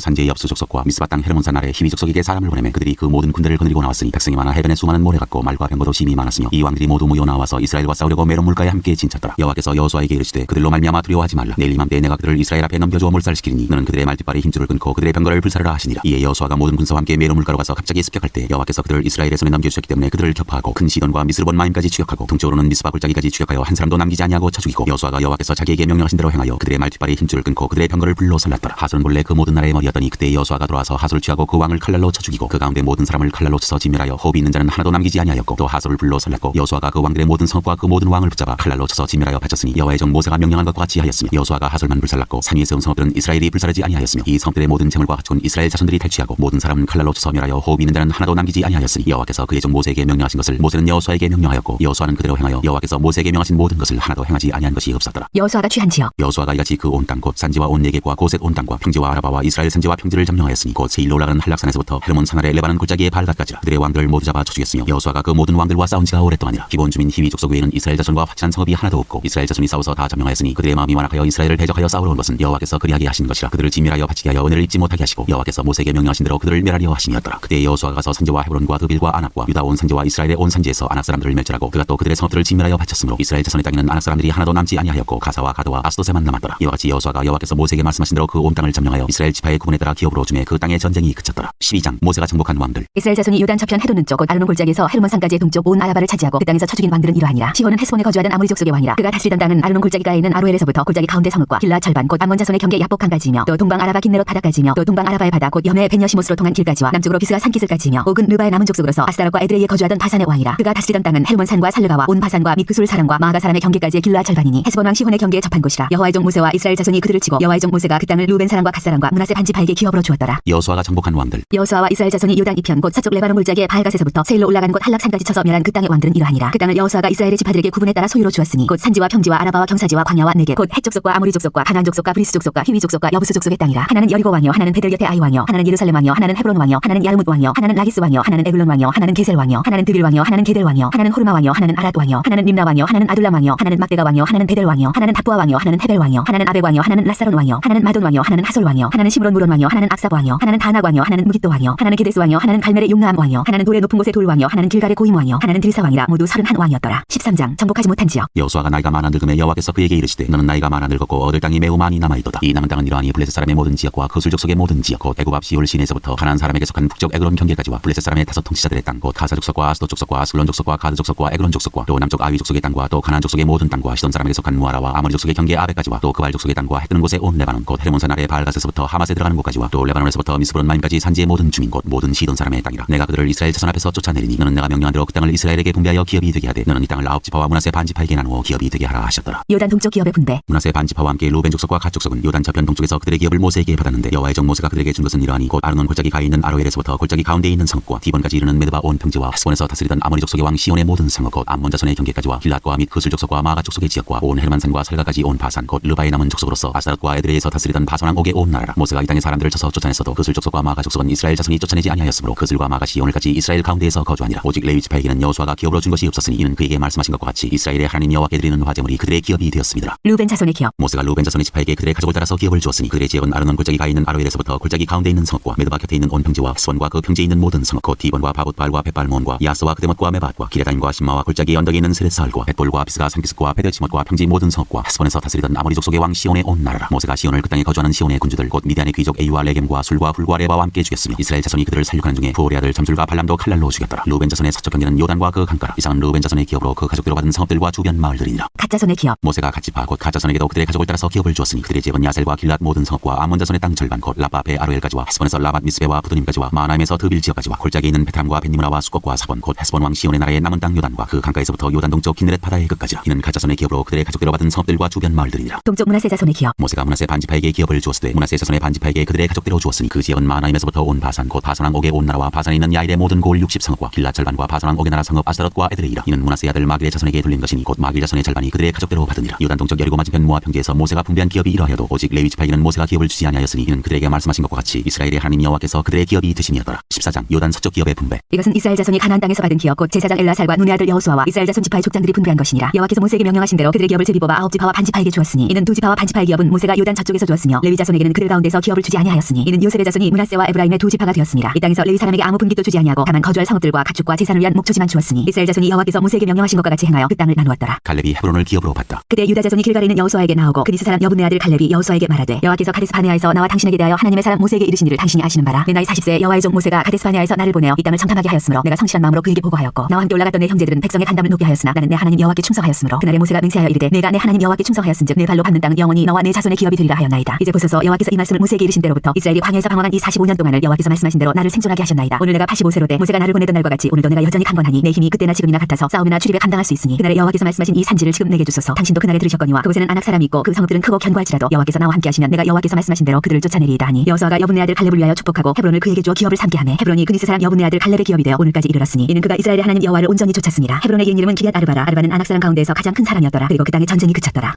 산지의 엽수 족속과 미스바 땅 헤르몬산 아래 히위 족속에게 사람을 보내매 그들이 그 모든 군대를 거느리고 나왔으니 백성이 많아 해변에 수많은 모래 같고 말과 병거도 심히 많았으며 이 왕들이 모두 모여 나와서 이스라엘과 싸우려고 메론 물가에 함께 진쳤더라. 여호와께서 여호수아에게 이르시되 그들로 말미암아 두려워하지 말라. 내일 이맘때에 내가 그들을 이스라엘 앞에 넘겨주어 몰살시키리니 너는 그들의 말뒷발에 힘줄을 끊고 그들의 병거를 불사르라 하시니라. 이에 여호수아가 모든 군사와 함께 메론 물가로 가서 갑자기 습격할 때 여호와께서 그들을 이스라엘의 손에 넘겨주셨기 때문에 그들을 격파하고 큰 시돈과 미스르본 마임까지 추격하고 동쪽으로는 미스바 골짜기까지 추격하여 한 사람도 남기지 아니하고 쳐 죽이고 여호수아가 여호와께서 자기에게 명령하신 대로 행하여 그들의 말뒷발에 힘줄을 끊고 그들의 병거를 불로 살랐더라. 하솔은 본래 그 모든 나라의 머리였더니 그때 여호수아가 돌아와서 하솔을 취하고 그 왕을 칼날로 쳐 죽이고 그 가운데 모든 사람을 칼날로 쳐서 진멸하여 호흡이 있는 자는 하나도 남기지 아니하였고 또 하솔을 불로 살랐고 여호수아가 그 왕들의 모든 성읍과 그 모든 왕을 붙잡아 칼날로 쳐서 진멸하여 바쳤으니 여호와의 종 모세가 명령한 것과 같이 하였으며 여호수아가 하솔만 불살랐고 산 위에 세운 성읍들은 이스라엘이 불사르지 아니하였으며 이 성읍들의 모든 재물과 가축은 이스라엘 자손들이 탈취하고 모든 사람은 칼날로 쳐서 멸하여 호흡이 있는 자는 하나도 남기지 아니하였으니 여호와께서 그의 종 모세에게 명령하신 것을 모세는 여호수아에게 명령하였고 여호수아는 그대로 행하여 여호와께서 모세에게 명하신 모든 것을 하나도 행하지 아니한 것이 없었더라. 여호수아가 취한 지역. 여호수아가 이같이 그 온 땅 곧 산지와 온 네겝과 고셋 온 땅과 평지와 아라바와 이스라엘 산지와 평지를 점령하였으니 곧 세일로 올라가는 한락산에서부터 헤르몬 산 아래 레바논 골짜기의 발갓까지라. 그들의 왕들을 모두 잡아 쳐 죽였으며 여호수아가 그 모든 왕들과 싸운 지가 오랫동안이라. 기본 주민 히위 족속 외에는 이스라엘 자손과 확실한 성읍이 하나도 없고 이스라엘 자손이 싸워서 다 점령하였으니 그들의 마음이 완악하여 이스라엘을 대적하여 싸우러 온 것은 여호와께서 그리하게 하신 것이라. 그들을 진멸하여 바치게 하여 은혜를 잊지 못하게 하시고 여호와께서 모세에게 명령하신 대로 그들을 멸하려 하심이었더라. 그때 여호수아가 가서 산지와 헤브론과 드빌과 아낙과 유다 온 산지와 이스라엘의 온 산지에서 아낙 사람들을 멸절하고 그가 또 그들의 성읍들을 진멸하여 바쳤으므로 이스라엘 자손의 땅에는 아낙 사람들이 하나도 남지 아니하였고 가사와 가드와 아스도세만 남았더라. 이와 같이 여호수아가 여호와께서 모세에게 말씀하신 대로 그 온 땅을 점령하여 이스라엘 지파의 구분에 따라 기업으로 주매 그 땅의 전쟁이 그쳤더라. 12장 모세가 정복한 왕들. 이스라엘 자손이 요단 저편 해돋는 쪽 곧 아르논 골짜기에서 헤르몬 산까지의 동쪽 온 아라바를 차지하고 그 땅에서 쳐 죽인 왕들은 이러하니라. 시온은 헤스본에 거주하던 아모리 족속의 왕이라. 그가 다스리던 땅은 아르논 골짜기가에 있는 아로엘에서부터 골짜기 가운데 성읍과 길라 절반 곧 암몬 자손의 경계 야복강까지이며 또 동방 아라바 긴네롯 바다까지이며 또 동방 아라바의 바다 곧 염해 벤여시못으로 통한 길까지와 남쪽으로 비스가 산기슭까지이며 옥은 르바의 남은 족속으로서 아스타롯과 에드레이에 거주하던 바산의 왕이라. 그가 다스리던 땅은 헬몬 산과 살르바와 온 바산과 및 그술 사람과 마아가 사람의 경계까지의 길라 절반이니 헤스본 왕 시혼의 경계에 접한 곳이라. 여호와의 종 모세와 이스라엘 자손이 그들을 치고 여호와의 종 모세가 그 땅을 루벤 사람과 갓 사람과 므낫세 반지파에게 기업으로 주었더라. 여호수아가 정복한 왕들. 여호수아와 이스라엘 자손이 요단 이편 곧 서쪽 레바논 골짜기의 바알갓에서부터 세일로 올라가는 곳 한락산까지 쳐서 멸한 그 땅의 왕들은 이러하니라. 그 땅을 여호수아가 이스라엘의 지파들에게 구분에 따라 소유로 주었으니 곧 산지와 평지와 아라바와 경사지와 광야와 네겝 곧 헷 족속과 아모리 족속과 가나안 족속과 브리스 족속과 히위 족속과 여부스 족속의 땅이라. 하나는 여리고 왕이요 하나는 베델 곁의 아이 왕이요 하나는 예루살렘 왕이요 하나는 헤브론 왕이요 하나는 야르뭇 왕이요 하나는 라기스 왕이요 하나는 에글론 왕이요 하나는 게셀 왕이요 하나는 드빌 왕이요 하나는 게델 왕이요 하나는 호르마 왕이요 하나는 아랏 왕이요 하나는 림나 왕이요 하나는 아둘람 왕이요 하나는 막대가 왕이요 하나는 베델 왕이요 하나는 답부아 왕이요 하나는 헤벨 왕이요 하나는 아벡 왕이요 하나는 라사론 왕이요 하나는 마돈 왕이요 하나는 하솔 왕이요 하나는 시므론 무론 왕이요 하나는 악사 왕이요 하나는 다낙 왕이요 하나는 무깃도 왕이요 하나는 게데스 왕이요 하나는 갈멜의 용나암 왕이요 하나는 돌의 높은 곳의 돌 왕이요 하나는 길갈의 고임 왕이요 하나는 드리사 왕이라. 모두 31왕이었더라. 13장 정복하지 못한 지역. 여호수아가 나이가 많아 늙음에 여호와께서 그에게 이르시되 너는 나이가 많아 늙었고 얻을 땅이 매우 많이 남아있도다. 이 남은 땅은 이러하니 블레셋 사람의 모든 지역과 그술 족속의 모든 지역 곧 애굽 앞 시올 시내에서부터 가나안 사람에게 속한 북쪽 에그론 경계까지와 블레셋 사람의 다섯 통치자들의 땅 곧 가사 족속과 아스도 족속과 아스글론 족속과 가드 족속과 에그론 족속과 또 남쪽 아위 족속의 땅과 또 가나안 족속의 모든 땅과 시돈 사람에게 속한 무아라와 아모리 족속의 경계 아베까지와 또 그발 족속의 땅과 해 뜨는 곳에 온 레바논 곧 헤르몬산 아래 바알갓에서부터 하맛에 들어가는 곳까지와 또 레바논에서부터 미스브론 마임까지 산지의 모든 주민 곧 모든 시돈 사람의 땅이라. 내가 그들을 이스라엘 자손 앞에서 쫓아내리니 너는 내가 명령한 대로 그 땅을 이스라엘에게 분배하여 기업이 되게 하되 너는 이 땅을 아홉 지파와 므낫세 반지파에게 나누어 기업이 되게 하라 하셨더라. 요단 동쪽 기업의 분배. 므낫세 반지파와 함께 루벤 족속과 갓 족속은 요단 저편 동쪽에서 그들의 기업을 모세에게 받았는데 여호와의 종 모세가 그들에게 준 것은 이러하니 곧 아르논 골짜기 가에 있는 아로엘에서부터 골짜기 가운데에 있는 성읍과 디본까지 이르는 메드바 온 평지와 헤스본에서 다스리던 아모리 족속의 왕 시온의 모든 성읍 곧 암몬 자손의 경계까지와 길랏과 및 그술 족속과 마가 족속의 지역과 온 헤르만산과 살가까지 온 바산 곧 르바의 남은 족속으로서 아스타롯과 에드레이에서 다스리던 바산 왕 옥의 온 나라라. 모세가 이 땅의 사람들을 쳐서 쫓아냈어도 그술 족속과 마가 족속은 이스라엘 자손이 쫓아내지 아니하였으므로 그술과 마가 시온을까지 이스라엘 가운데에서 거주하니라. 오직 레위 지파에게는 여호수아가 기업으로 준 것이 없었으니 이는 그에게 말씀하신 것과 같이 이스라엘의 하나님 여호와께 드리는 화제물이 그들의 기업이 되었습니다. 루벤 자손의 기업. 모세가 루벤 자손의 지파에게 그들의 가족을 따라서 기업을 주었으니 그들의 지역은 아르논 골짜기 가에 있는 아로엘에서부터 골짜기 가운데 있는 성읍과 메드바 곁에 있는 온 평지와 스원과 그 평지에 있는 모든 성읍 곧 디본과 바봇발과 벳발몬과 야스와 그데못과 메밧과 기레다임과 심마와 골짜기 언덕에 있는 스레스할과 벳볼과 비스가 산기슭과 베델치못과 평지 모든 성읍과 헤스본에서 다스리던 아모리 족속의 왕 시온의 온 나라라. 모세가 시온을 그 땅에 거주하는 시온의 군주들 곧 미디안의 귀족 에이와 레겜과 술과 훌과 레바와 함께 죽였으며 이스라엘 자손이 그들을 살육하는 중에 부올의 아들 잠술과 발람도 칼날로 죽였더라. 루벤 자손의 서쪽 경계는 요단과 그 강가라. 이상은 루벤 자손의 기업으로 그 가족대로 받은 성읍들과 주변 마을들이니라. 갓 자손의 기업. 모세가 갓지파 곧 갓 자손에게도 그들의 가족을 따라서 기업을 주었으니 그들의 지역은 야셀과 길랏 모든 성읍과 암몬 자손의 땅 절반 곧 라바 베 아로엘까지와 헤스본에서 라밧 미스베와 부드님까지와 마하나임에서 드빌 지역까지와 골짜기에 있는 베탐과 벳니므라와 수꽃과 사본 곧 헤스본 왕 시온의 나라의 남은 땅 요단과 그 강가에서부터 요단 동쪽 긴네렛 바다의 끝까지라. 이는 갓 자손의 기업으로 그들의 가족대로 받은 성읍들과 주변 마을들이니라. 동쪽 므낫세 자손의 기업. 모세가 므낫세 반지파에게 기업을 주었으되 므낫세 자손의 반지파에게 그들의 가족대로 주었으니 그 지역은 마하나임에서부터 온 바산 곧 바산 왕 옥의 온 나라와 바산에 있는 야일의 모든 고을 60성읍과 길랏 절반과 바산 왕 옥의 나라 성읍 아스타롯과 에드레이라. 이는 므낫세 아들 마길의 자손에게 돌린 것이니 곧 마길 자손의 절반이 그들의 가족대로 받으니라. 요단 동쪽 여리고 맞은편 모압 평지에서 모세가 분배한 기업이 이러하여도 오직 레위 지파에게는 모세가 기업을 주지 아니하였으니 이는 그들에게 말씀하신 것과 같이 이스라엘의 하나님 여호와께서 그들의 기업이 되심이었더라. 14장 요단 서쪽 기업의 분배. 이것은 이스라엘 자손이 가나안 땅에서 받은 기업 곧 제사장 엘라살과 눈의 아들 여호수아와 이스라엘 자손 지파의 족장들이 분배한 것이니라. 여호와께서 모세에게 명령하신 대로 그들의 기업을 제비 뽑아 아홉 지파와 반지파에게 주었으니 이는 두 지파와 반지파의 기업은 모세가 모세가 요단 저쪽에서 주었으며 레위 자손에게는 그들 가운데서 기업을 주지 아니하였으니 이는 요셉의 자손이 므낫세와 에브라임의 두 지파가 되었습니다. 이 땅에서 레위 사람에게 아무 분깃도 주지 아니하고 다만 거주할 성읍들과 가축과 제산을 위한 목초지만 주었으니 이스라엘 자손이 여호와께서 모세에게 명령하신 것과 같이 행하여 그 땅을 나누었더라. 갈렙이 헤브론을 기업으로 받다. 그때 유다 자손이 길갈에 있는 여호수아에게 나오고 그니스 사람 여분네 아들 갈렙이 여호수아에게 말하되 여호와께서 가데스 바네아에서 나와 당신에게 대하여 하나님의 사람 모세에게 이르신 일을 당신이 아시는 바라. 내 나이 40세에 여호와의 종 모세가 가데스 바네아에서 나를 보내어 이 땅을 정탐하게 하였으므로 내가 성실한 마음으로 그에게 보고하였고 나와 함께 올라갔던 내 형제들은 백성의 간담을 높게 하였으나 나는 내 하나님 여호와께 충성하였으므로 그날에 모세가 맹세하여 이르되 내가 내 하나님 여호와께 충성하였은즉 내 발로 밟는 땅은 영원히 너와 내 자손의 기업이 되리라 하였나이다. 이제 보소서 여호와께서 이 말씀을 모세에게 이르신 대로부터 이스라엘이 광야에서 방황한 이 45년 동안을 여호와께서 말씀하신 대로 나를 생존하게 하셨나이다. 오늘 내가 85세로 돼 모세가 나를 보내던 날과 같이 오늘도 내가 여전히 강건하니 내 힘이 그때나 지금이나 같아서 싸움이나 출입에 감당할 수 있으니 그날에 여호와께서 말씀하신 이 산지를 지금 내게 주소서. 당신도 그날에 들으셨거니와 그곳에는 아낙 사람이 있고 그 성읍들은 크고 견고할지라도 여호와께서 나와 함께 하시면 내가 여호와께서 말씀하신 대로 그들을 쫓아내리이다 하니 여호수아가 여분네 아들 갈렙을 위하여 축복하고 헤브론을 그에게 주어 기업을 삼게 하매 헤브론이 그니스 사람 여분네 아들 갈렙의 기업이 되어 오늘까지 이르렀으니 이는 그가 이스라엘의 하나님 여호와를 온전히 쫓았습니다. 헤브론의 옛 이름은 기럇 아르바라. 아르바는 아낙 사람 가운데서 가장 큰 사람이었더라. 그리고 그 땅에 전쟁이 그쳤더라.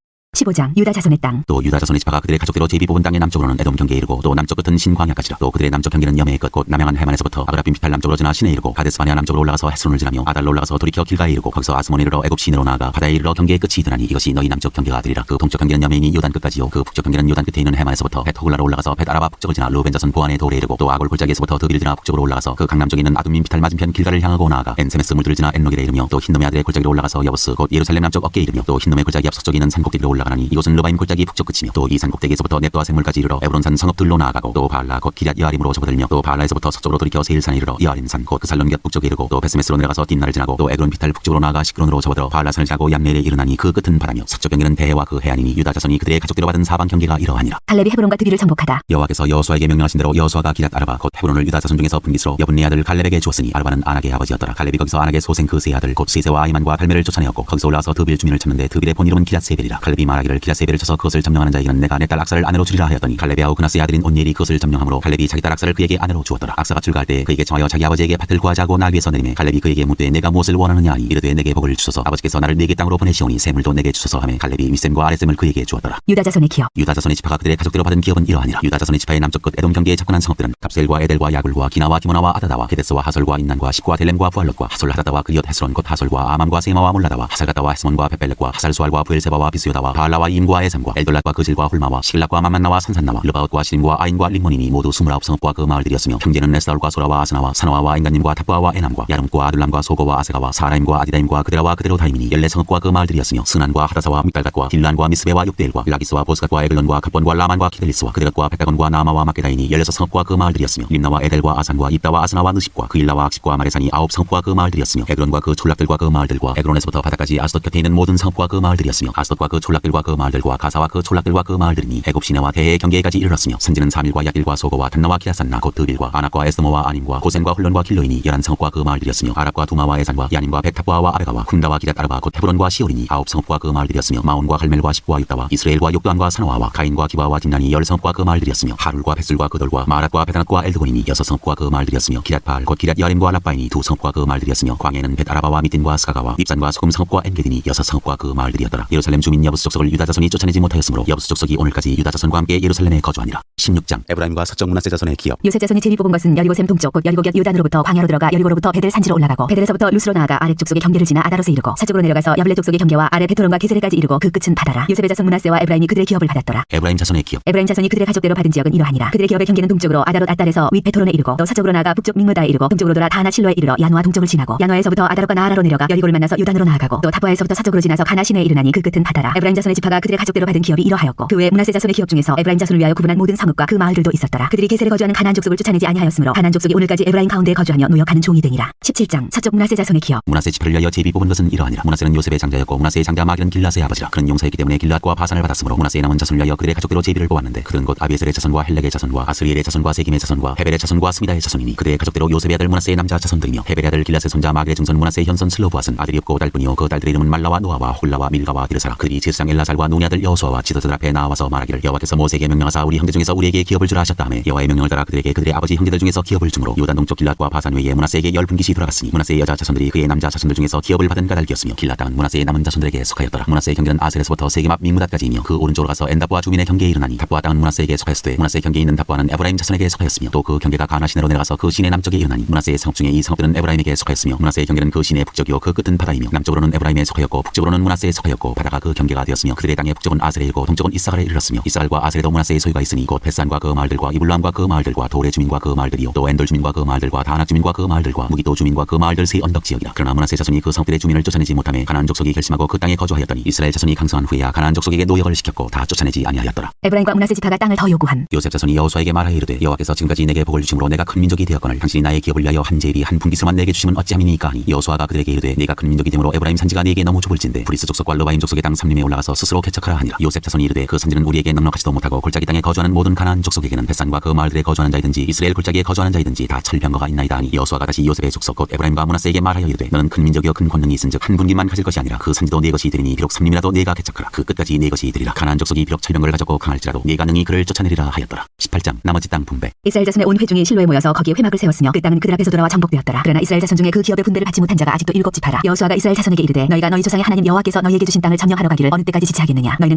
15장 유다 자손의 땅. 또 유다 자손의 지파가 그들의 가족대로 제비 뽑은 땅의 남쪽으로는 에돔 경계에 이르고 또 남쪽 끝은 신광야까지라. 또 그들의 남쪽 경계는 여매의 끝 곧 남양한 해만에서부터 아브라빔 피탈 남쪽으로 지나 신에 이르고 가데스 바네아 남쪽으로 올라가서 헤스론을 지나며 아달로 올라가서 돌이켜 길가에 이르고 거기서 아스몬에 이르러 애굽 시내로 나아가 바다에 이르러 경계의 끝이 이르나니 이것이 너희 남쪽 경계가 되리라. 그 동쪽 경계는 여매이니 요단 끝까지요. 그 북쪽 경계는 요단 끝에 있는 해만에서부터 벳호글라로 올라가서 벳아라바 북쪽을 지나 루벤 자손 보안의 돌에 이르고 또 아골 골짜기에서부터 드빌 지나 북쪽으로 올라가서 그 강남쪽에 있는 아둠민 피탈 맞은편 길가를 향하고 나아가 엔세메스 물들을 지나 엔로겔에 이르며 또 흰놈의 아들의 골짜기로 올라가서 여부스 곧 예루살렘 남쪽 어깨에 이르며 또 흰놈의 골짜기 앞서쪽에 있는 산꼭대기로 올라가나니 이곳은 르바임 골짜기 북쪽 끝이며 또 이 산꼭대기에서부터 넵도아 샘물까지 이르러 에브론산 성읍들로 나아가고 또 바알라 곧 기럇 여아림으로 접어들며 또 바알라에서부터 서쪽으로 돌이켜 세일산에 이르러 여아림산 곧 그 살론 곁 북쪽에 이르고 또 베스메스로 내려가서 딘나를 지나고 또 에그론 피탈 북쪽으로 나아가 시크론으로 접어들어 바알라산을 지나고 얀네에 이르나니 그 끝은 바다며 서쪽 경계는 대해와 그 해안이니 유다 자손이 그들의 가족대로 받은 사방 경계가 이러하니라. 갈렙이 헤브론과 드빌을 정복하다. 여호와께서 여호수아에게 명령하신 대로 여호수아가 기럇 아르바 곧 헤브론을 유다 자손 중에서 분깃으로 여분네 아들 갈렙에게 주었으니 아르바는 아낙의 아버지였더라. 갈렙이 거기서 아낙의 소생 그 세 아들 곧 세세와 아이만과 달메를 쫓아내었고 거기서 올라와서 드빌 주민을 찾는데 드빌의 본 이름은 기럇세벨이라. 갈렙이 말하기를 기럇세벨을 쳐서 그것을 점령하는 자에게는 내가 내 딸 악사를 아내로 주리라 하였더니 갈렙의 아우 그나스의 아들인 온니엘이 그것을 점령함으로 갈렙이 자기 딸 악사를 그에게 아내로 주었더라. 악사가 출가할 때 그에게 청하여 자기 아버지에게 밭을 구하자고 나 위에서 내리매 갈렙이 그에게 묻되 내가 무엇을 원하느냐 하니 이르되 내게 복을 주소서. 아버지께서 나를 네게 땅으로 보내시오니 샘물도 내게 주소서 하매 갈렙이 윗샘과 아랫샘을 그에게 주었더라. 유다 자손의 기업. 유다 자손의 지파가 그들의 가족대로 받은 기업은 이러하니라. 유다 자손의 지파의 남쪽 끝 에돔 경계에 접근한 성읍들은 갑셀과 에델과 야굴과 기나와 디모나와 아다다와 게데스와 하솔과 인난과 십과 델렘과 부알롯과 하솔 하다다와 그리엇 헤스론 곧 하솔과 아맘과 세마와 몰라다와 하살가다와 헤스몬과 베벨렉과 하살수알과 부엘세바와 비스요다와 바알라와 임과 에삼과 엘돌락과 그질과 훌마와 시글락과 만만나와 산산나와 르바웃과 시림과 아인과 림몬이니 모두 29성읍과 그 마을들이었으며 형제는 에스다올과 소라와 아스나와 사나와와 인간님과 탑바와 에남과 야름과 아둘람과 소고와 아세가와 사라임과 아디다임과 그데라와 그데로다임이니 14성읍과 그 마을들이었으며 스난과 하다사와 mik달갓과 딜란과 미스베와 육데엘과 라기스와 보스갓과 에글론과 갑본과 라만과 키델리스와 그데gat과 백다곤과 나마와 마게다이니 16성읍과 그 마을들이었으며 림나와 에델과 아산과 입다와 아스나와 느십과 그 일라와 악십과 마레산이 9성읍과 그 마을들이었으며 에그론과 그 촌락들과 그 마을들과 에그론에서부터 바다까지 아스돗 곁에 있는 모든 성읍과 그 마을들이었으며 아스돗과 그 촌락들과 그 마을들과 가사와 그 촌락들과 그 마을들이니 애굽 시내와 대해 경계에까지 이르렀으며 산지는 사밀과 야길과 소고와 단나와 기라산나 곧 드빌과 아낙과 에스모와 아님과 고센과 훌론과 길로이니 11성읍과 그 마을들이었으며 아랍과 두마와 에산과 야님과 백탑바와 아베가와 쿰다와 기럇 아르바 곧 헤브론과 시오리니 9성읍과 그 마을들이었으며 마온과 갈멜과 십과 육다와 이스라엘과 욕도안과 사노아와 가인과 기바와 딘난이 10성읍과 그 마을들이었으며 하룰과 벳술과 그돌과 마랏과 베다낫과 엘드곤이니 6성읍과 그 마을들이었으며 기럇바알 곧 기럇 여림과 라빠이니 2성읍과 그 마을들이었으며 광야는 벳아라바와 미딘과 스가가와 닙산과 소금 성읍과 엔게딘이 6성읍과 그 마을들이었더라. 예루살렘 주민 여부스 족속을 유다 자손이 쫓아내지 못하였으므로 여부스 족속이 오늘까지 유다 자손과 함께 예루살렘에 거주하니라. 16장 에브라임과 서쪽 므낫세 자손의 기업. 요셉 자손이 제비 뽑은 것은 여리고샘 동쪽 곧 여리고 곁 요단으로부터 광야로 들어가 여리고로부터 베델 산지로 올라가고 베델에서부터 루스로 나아가 아랫 족속의 경계를 지나 아다롯에 이르고 서쪽으로 내려가서 여블레 족속의 경계와 아래 베토론과 게세레까지 이르고 그 끝은 바다라. 요셉의 자손 므낫세와 에브라임이 그들의 기업을 받았더라. 에브라임 자손의 기업. 에브라임 자손이 그들의 가족대로 받은 지역은 이러하니라. 그들의 기업의 경계는 동쪽으로 아다롯 아달에서 윗 베토론에 이르고 또 서쪽으로 나아가 북쪽 믹무다에 이르고 동쪽으로 돌아 다나 실로에 이르러 야노아 동쪽을 지나고 야노아에서부터 아다롯과 나아라로 내려가 여리고를 만나서 유단으로 나아가고 또 타보아에서부터 서쪽으로 지나서 가나 시내에 이르나니 그 끝은 바다라. 에브라임 자손의 지파가 그들의 가족대로 받은 기업이 이러하였고 그 외 므낫세 자손의 기업 중에서 에브라임 자손을 위하여 구분한 모든 성읍과 그 마을들도 있었더라. 그들이 게셀에 거주하는 가나안 족속을 쫓아내지 아니하였으므로 가나안 족속이 오늘까지 에브라임 가운데에 거주하며 노역하는 종이 되니라. 17장 서쪽 므낫세 자손의 기업. 므낫세 지파를 위하여 제비 뽑은 것은 이러하니라. 므낫세는 요셉의 장자였고 므낫세의 장자 마길은 길라스의 아버지라. 그는 용사였기 때문에 길앗과 바산을 받았으므로 므낫세의 남은 자손을 위하여 그들의 가족대로 제비를 뽑았는데 그들은 곧 아비에셀의 자손과 헬렉의 자손과 아스리엘의 자손과 세김의 자손과 헤벨의 자손과 스미다의 자손이니 그들의 가족대로 요셉의 아들 므낫세의 남자 자손들이며 헤벨의 아들 길라스의 손자 마길의 증손 므낫세의 현손 슬로브앗은 아들이 없고 딸뿐이요 그 딸들의 이름은 말라와 노아와 홀라와 밀가와 디르사라. 그들이 제사장 엘라살과 눈의 아들 여호수아와 지도자들 앞에 나와서 말하기를 여호와께서 모세에게 명령하사 우리 형제 중에서 우리에게 기업을 주라 하셨다 하며 여호와의 명령을 따라 그들에게 그들의 아버지 형제들 중에서 기업을 주므로 요단 동쪽 길앗과 바산 외에 므낫세에게 10분깃이 돌아갔으니 므낫세의 여자 자손들이 그의 남자 자손들 중에서 기업을 받은 까닭이었으며 길앗 땅은 므낫세의 남은 자손들에게 속하였더라. 므낫세의 경계는 아셀에서부터 세겜 앞 믹무닷까지이며 그 오른쪽으로 가서 엔답과 주민의 경계에 이르나니 탑과 땅은 므낫세에게 속하였으되 므낫세의 경계에 있는 탑과는 에브라임 자손에게 속하였으며 또 그 경계가 가나 시내로 내려가서 그 시내 남쪽에 이르나니 므낫세의 성읍 중에 이 성읍들은 에브라임에게 속하였으며 므낫세의 경계는 그 시내 북쪽이요 그 끝은 바다이며 남쪽으로는 에브라임에 속하였고 북쪽으로는 므낫세에 속하였고 바다가 그 경계가 되었으니 이르렀으며 그들의 땅의 북쪽은 아셀에 이르고 동쪽은 이사갈에 이르렀으며 이사갈과 아셀에도 므낫세의 소유가 있으니 곧 벳산과 그 마을들과 이블람과 그 마을들과 돌의 주민과 그 마을들이요 또 엔돌 주민과 그 마을들과 다낙 주민과 그 마을들과 무기도 주민과 그 마을들 세 언덕 지역이라. 그러나 므낫세 자손이 그 성들의 주민을 쫓아내지 못하며 가나안 족속이 결심하고 그 땅에 거주하였더니 이스라엘 자손이 강성한 후에야 가나안 족속에게 노역을 시켰고 다 쫓아내지 아니하였더라. 에브라임과 므낫세 지파가 땅을 더 요구한 요셉 자손이 여호수아에게 말하여 이르되 여호와께서 지금까지 내게 복을 주심으로 내가 큰 민족이 되었거늘 당신이 나의 기업을 위하여 한 제비 한 분깃으로만 내게 주시면 어찌함이니까 하니 여호수아가 그들에게 이르되 내가 큰 민족이 되므로 에브라임 산지가 네게 너무 좁을진데 브리스 족속과 르바임 족속의 땅 삼림에 올라가서 스스로 개척하라 하니라. 요셉 자손이 이르되 그 산지는 우리에게 넉넉하지도 못하고 골짜기 땅에 거주하는 모든 가나안 족속에게는 벳산과 그 마을들에 거주하는 자이든지 이스라엘 골짜기에 거주하는 자이든지 다 철병거가 있나이다 하니 여호수아가 다시 요셉의 족속 곧 에브라임과 므낫세에게 말하여 이르되 너는 큰 민족이여 큰 권능이 있은즉 한 분기만 가질 것이 아니라 그 산지도 네 것이 되리니 비록 삼림이라도 네가 개척하라. 그 끝까지 네 것이 되리라. 가나안 족속이 비록 철병거를 가졌고 강할지라도 네가 능히 그를 쫓아내리라 하였더라. 18장 나머지 땅 분배. 이스라엘 자손의 온 회중이 실로에 모여서 거기에 회막을 세웠으며 그 땅은 그들 앞에서 돌아와 정복되었더라. 그러나 이스라엘 자손 중에 그 기업의 분배를 받지 못한 자가 아직도 7지파라. 여호수아가 이스라엘 자손에게 이르되 너희가 너희 조상의 하나님 여호와께서 너희에게 주신 땅을 점령하러 가기를 어느 때까지 지체하겠느냐. 너희는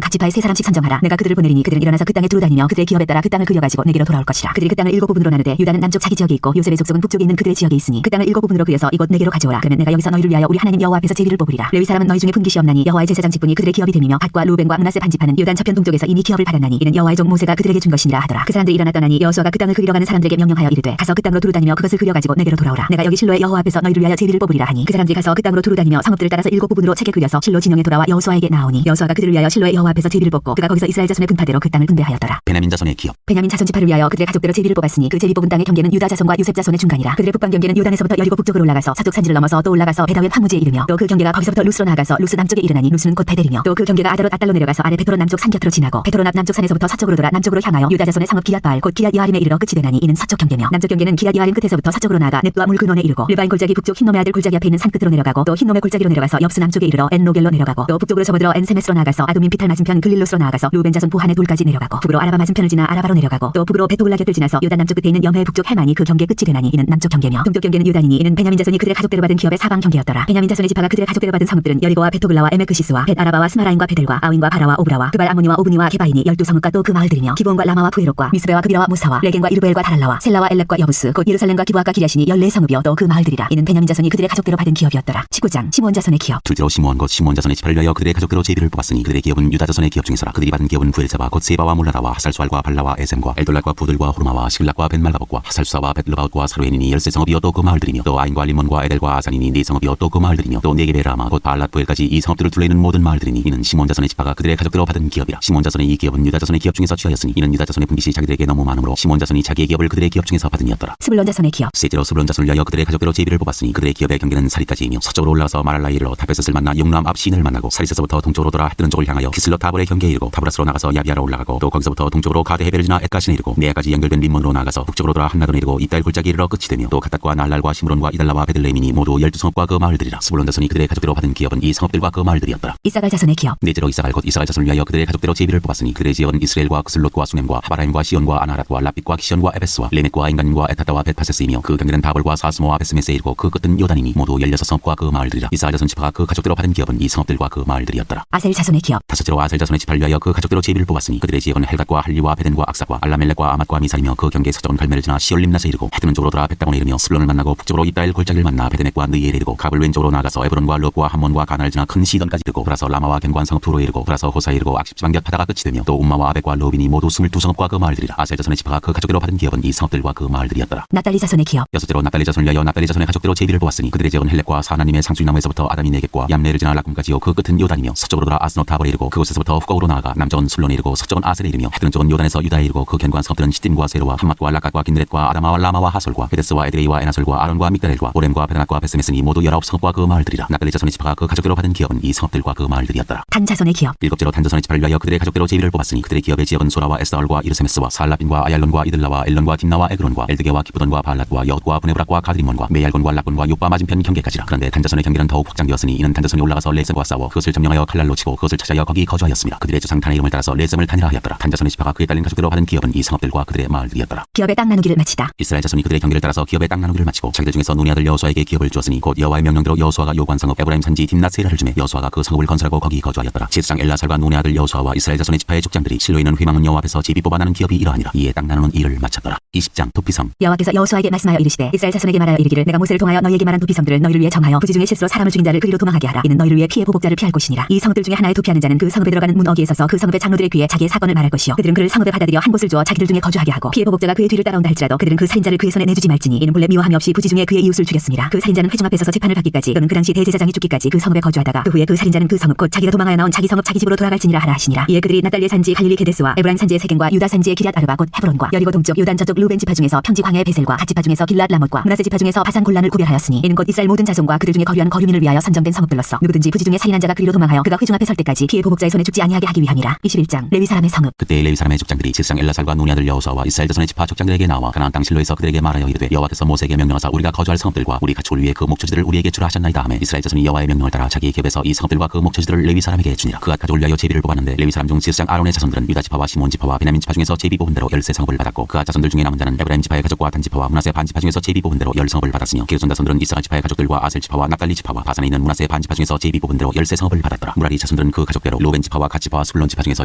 각 지파에 3사람씩 선정하라. 내가 그들을 보내리니 그들은 일어나서 그 땅에 두루 다니며 그들의 기업에 따라 그 땅을 그려가지고 내게로 돌아올 것이라. 그들이 그 땅을 7부분으로 나누되 유다는 남쪽 자기 지역에 있고 요셉의 족속은 북쪽에 있는 그들의 지역에 있으니 그 땅을 7부분으로 그려서 이곳 내게로 가져오라. 그는 내가 여기서 너희를 위하여 우리 하나님 여호와 앞에서 제비를 뽑으리라. 레위 사람은 너희 중에 분깃이 없나니 여호와의 제사장 직분이 그들의 기업이 됨이며 갓과 루벤과 므낫세 반지파는 요단 저편 동쪽에서 이미 기업을 받았나니 이는 여호와의 종 모세가 그들에게 준 것이니라 하더라. 그 사람들이 일어나 떠나니 여호수아가 그 땅을 그리러 가는 사람들에게 명령하여 이르되 가서 그 땅으로 두루 다니며 그것을 그려가지고 내게로 돌아오라. 내가 여기 실로의 여호와 앞에서 너희를 위하여 제비를 뽑으리라 하니 그 사람들이 가서 그 땅으로 두루 다니며 성읍들을 따라서 7부분으로 책에 그려서 실로 진영에 돌아와 여호수아에게 나오니 여호수아가 그들을 위하여 실로의 여호와 앞에서 제비를 뽑고 그가 거기서 이스라엘 자손의 분파대로 그 땅을 분배하였더라. 베냐민 자손의 기업. 베냐민 자손 지파를 위하여 그들의 가족대로 제비를 뽑았으니 그 제비 뽑은 땅의 경계는 유다 자손과 요셉 자손의 중간이라. 그들의 북방 경계는 요단에서부터 여리고 북쪽으로 올라가서 서쪽 산지를 넘어서 또 올라가서 베다웬 황무지에 이르며 또 그 경계가 거기서부터 루스로 나아가서 루스 남쪽에 이르나니 루스는 곧 베델이며 또 그 경계가 아다롯 아달로 내려가서 아래 베토로 남쪽 산 곁으로 지나고 베토로 남쪽 산에서부터 서쪽으로 돌아 남쪽으로 향하여 유다 자손의 성읍 기얏바알 곧 기얏 여아림에 이르러 끝이 되나니 이는 서쪽 경계며 남쪽 경계는 기얏 여아림 끝에서부터 서쪽으로 나아가 넵두와 물 근원에 이르고 르바인 골짜기 북쪽 흰놈의 아들 골짜기 앞에 있는 산 끝으로 내려가고 또 흰놈의 골짜기로 내려가서 엽스 남쪽에 이르러 엔로겔로 내려가고 또 북쪽으로 접어들어 엔세메스로 나아가서 아두민 피탈 맞은편 글릴로스로 나아가서 루벤 자손 부한의 돌까지 내려가고 북으로 아라바 맞은편을 지나 아라바로 내려가고 또 북으로 베토글라 곁을 지나서 요단 남쪽 끝에 있는 염해 북쪽 해만이 그 경계 끝이 되나니 이는 남쪽 경계며 동쪽 경계는 유단이니 이는 베냐민 자손이 그들의 가족대로 받은 기업의 사방 경계였더라. 베냐민 자손의 지파가 그들의 가족대로 받은 성읍들은 여리고와 베토글라와 에메크시스와 벳 아라바와 스마라인과 베델과 아윈과 바라와 오브라와 그발 아모니와 오브니와 게바인이 12성읍과 또 그 마을들이며 기브온과 라마와 부에롯과 미스베와 그비라와 무사와 레겐과 이르벨과 다랄라와 셀라와 엘렙과 여부스 곧 예루살렘과 기브아과 기랴신이 14성읍이요 또 그 마을들이라. 이는 베냐민 자손이 그들의 가족대로 받은 기업이었더라. 19장 시므온 자손의 기업. 둘째로 시므온 곧 시므온 자손의 지파를 위하여 그들의 가족대로 제비를 뽑았으니 그들의 기업은 유다 자손의 기업 중에서라. 그들이 받은 기업은 부엘세바 곧 세바와 몰라다와 하살수알과 발라와 에셈과 엘돌락과 부들과 호르마와 시글락과 벤말가복과 하살수사와 벳르바웃과 사루엔이니 13성읍이요 또 그 마을들이며 또 아인과 리몬과 에델과 아산이니 4성읍이요 또 그 마을들이며 또 네게베라마 곧 바알랏 부엘까지 이 성읍들을 둘러있는 모든 마을들이니 이는 시므온 자손의 지파가 그들의 가족대로 받은 기업이라. 시므온 자손의 이 기업은 유다 자손의 기업 중에서 취하였으니 이는 유다 자손의 분깃이 자기들에게 너무 많으므로 시므온 자손이 자기의 기업을 그들의 기업 중에서 받음이었더라. 스불론 자손의 기업. 셋째로 스불론 자손을 위하여 그들의 가족대로 제비를 뽑았으니 그들의 기업의 경계는 사리까지이며 서쪽으로 올라가서 마랄라에 이르러 다베셋을 만나 용람 앞 시인을 만나고 사리세서부터 동쪽으로 돌아 해뜨는 쪽을 향하여 기슬롯 다볼의 경계에 이르고 다브라스로 나가서 야비아로 올라가고 또 거기서부터 동쪽으로 가데헤벨을 지나 에까신에 이르고 네아까지 연결된 림몬으로 나가서 북쪽으로 돌아 한나돈에 이르고 이따일 골짜기 이르러 끝이 되며 또 갓닷과 날랄과 시므론과 이달라와 베들레헴이니 모두 12성읍과 그 마을들이라. 스불론 자손이 그들의 가족대로 받은 기업은 이 성읍들과 그 마을들이었더라. 이사갈 자손의 기업. 넷째로 이사갈 곧 이사갈 자손을 위하여 그들의 가족대로 제비를 뽑았으니 그들의 지역은 이스라엘과 그슬롯과 수넴과 하바라임과 시온과 아나랏과 라빛과 기션과 에베스와 레멕과 인간과 에타다와 벳파세스이며 그 경계는 다볼과 사스모와 베스메스에 이르고 그 끝은 요단이니 모두 16성읍과 그 마을들이라. 이사갈 자손 지파가 그 가족대로 받은 기업은 이 성읍들과 그 마을들이었더라. 아셀 자손의 기업. 다섯째로 아셀 자손의 지파를 위하여 그 가족대로 제비를 뽑았으니 그들의 지역은 헬갓과 할리와 베덴과 악삭과 알라멜렉과 아맛과 미살이며 그 경계 서쪽은 갈멜을 지나 시올림낫에 이르고 해뜨는 쪽으로 돌아 벳다곤에 이르며 스불론을 만나고 북쪽으로 이따일 골짜기를 만나 베데멕과 느이엘에 이르고 갑을 왼쪽으로 나가서 에브론과 롯과 함몬과 가나를 지나 큰 시돈까지 이르고 돌아서 라마와 겐관 성읍 투로에 이르고 돌아서 호사에 이르고 악십 지방 곁 바다가 끝이 되며 또 um마와 아벡과 로빈이 모두 22성읍과 그 마을들이라. 아셀 자손의 지파가 그 가족대로 받은 기업은 이 성읍들과 그 마을들이었더라. 납달리 자손의 기업. 여섯째로 납달리 자손을 위하여 납달리 자손의 가족대로 제비를 뽑았으니 그들의 지역은 헬렉과 사나님의 상수리나무에서부터 아담이 네겝과 얌레를 지나 라꿈까지요 그 끝은 요단이며 서쪽으로 돌아 아스노 타볼에 이르고 그곳에서부터 후곡으로 나아가 남쪽은 술론에 이르고 서쪽은 아셀에 이르며 해뜨는 쪽은 요단에서 유다에 이르고 그 견관 성읍들은 시딤과 세로와 함맛과 락갓과 긴드렛과 아다마와 라마와 하솔과 베데스와 에드레이와 에나솔과 아론과 믹다렐과 오렘과 베다낙과 베스메스니 모두 19성읍과 그 마을들이라. 납달리 자손의 지파가 그 가족대로 받은 기업은 이 성읍들과 그 마을들이었더라. 단 자손의 기업. 일곱째로 단 자손의 지파를 위하여 그들의 가족대로 제비를 뽑았으니 그들의 기업의 지역은 소라와 에스다올과 이르세메스와 살라빈과 아얄론과 이들라와 엘론과 딥나와 에그론과 엘드게와 기브돈과 발랏과 여웃과 브네브락과 가드리몬과 메얄곤과 락곤과 요빠 맞은편 경계까지라. 그런데 단 자손의 경계는 더욱 확장되었으니 이는 단 자손이 올라가서 레셈과 싸워 그것을 점령하여 칼날로 치고 그것을 찾아여 거기 거주하였습니다. 그들의 조상 단의 이름을 따라서 레셈을 단이라 하였더라. 단 자손의 지파가 그에 딸린 가족대로 받은 기업은 이 성읍들과 그들의 마을들이었더라. 기업의 땅 나누기를 마치다. 이스라엘 자손이 그들의 경계를 따라서 기업의 땅 나누기를 마치고 자기들 중에서 눈의 아들 여호수아에게 기업을 주었으니 곧 여호와의 명령대로 여호수아가 요구한 성읍 에브라임 산지 딥낫세라를 주매 여호수아가 그 성읍을 건설하고 거기 거주하였더라. 제사장 엘라살과 눈의 아들 여호수아와 이스라엘 자손의 지파의 족장들이 실로에 있는 회막문 여호와 앞에서 제비 뽑아나는 기업이 이러하니라. 이에 땅 나누는 일을 마쳤더라. 20장 도피성. 여호와께서 여호수아에게 말씀하여 이르시되 이스라엘 자손에게 말하여 이르기를 내가 모세를 통하여 너희에게 말한 도피성들을 너희를 위해 정하여 부지 중에 실수로 사람을 죽인 자를 그리로 도망하게 하라. 이는 너희를 위해 피해 보복자를 피할 곳이니라. 이 성들 중에 하나에 도피하는 자는 그 성읍에 들어가는 문 어귀에 서서 그 성읍의 장로들의 귀에 자기의 사건을 말할 것이요 그들은 그를 성읍에 받아들여 한 곳을 주어 자기들 중에 거주하게 하고 피해 보복자가 그의 뒤를 따라온다 할지라도 그들은 그 살인자를 그의 손에 내주지 말지니 이는 본래 미워함이 없이 부지 중에 그의 이웃을 죽였습니다. 그 살인자는 회중 앞에 서서 재판을 받기까지 또는 그 당시 대제사장이 죽기까지 그 성읍에 거주하다가 그 후에 그 살인자는 그 성읍 곧 자기가 도망하여 나온 자기 성읍 자기 집으로 돌아갈지니라 하라 하시니라. 이에 그들이 납달리의 산지 갈릴리 게데스와 에브라임 산지의 세겜과 유다 산지의 기럇 아르바 곧 헤브론과 여리고 동쪽 요단 저쪽 루벤 지파 중에서 평지 광야의 베셀과 갓 지파 중에서 길랏 라못과 므낫세 지파 중에서 바산 골란을 구별하였으니 이는 곧 이스라엘 모든 자손과 그들 중에 거류한 거류민을 위하여 선정된 성읍들로서 누구든지 부지 중에 살인한 자가 그리로 도망하여 그가 회중 앞에 설 때까지 피해 보복자의 손에 죽지 아니하게 하기 위함이라. 21장 레위 사람의 성읍. 그때 레위 사람의 족장들이 칠상 엘라살과 눈의 아들 여호수아와 이스라엘 자손의 지파 족장들에게 나와 가나안 땅 실로에서 그들에게 말하여 이르되 여호와께서 모세에게 명령하사 우리가 거주할 성읍들과 우리 가축을 위해 그 목초지들을 우리에게 주라 하셨나이다 하매 이스라엘 자손이 여호와의 명령을 따라 자기 기업에서 이 성읍들과 그 목초지들을 레위 사람에게 주니라. 그가 가족을 위하여 제비를 뽑았는데 레위 사람 중 지스장 아론의 자손들은 유다 지파와 시몬 지파와 베냐민 지파 중에서 제비 뽑은 대로 13성읍을 받았고 그가 자손들 중에 남은 자는 에브라임 지파의 가족과 단 지파와 므낫세 반 지파 중에서 제비 뽑은 대로 10성읍을 받았으며 게르손 자손들은 이스라엘 지파의 가족들과 아셀 지파와 납달리 지파와 바산에 있는 므낫세 반 지파 중에서 제비 뽑은 대로 13성읍을 받았더라. 무라리 자손들은 그 가족대로 로벤 지파와 갓 지파와 술론 지파 중에서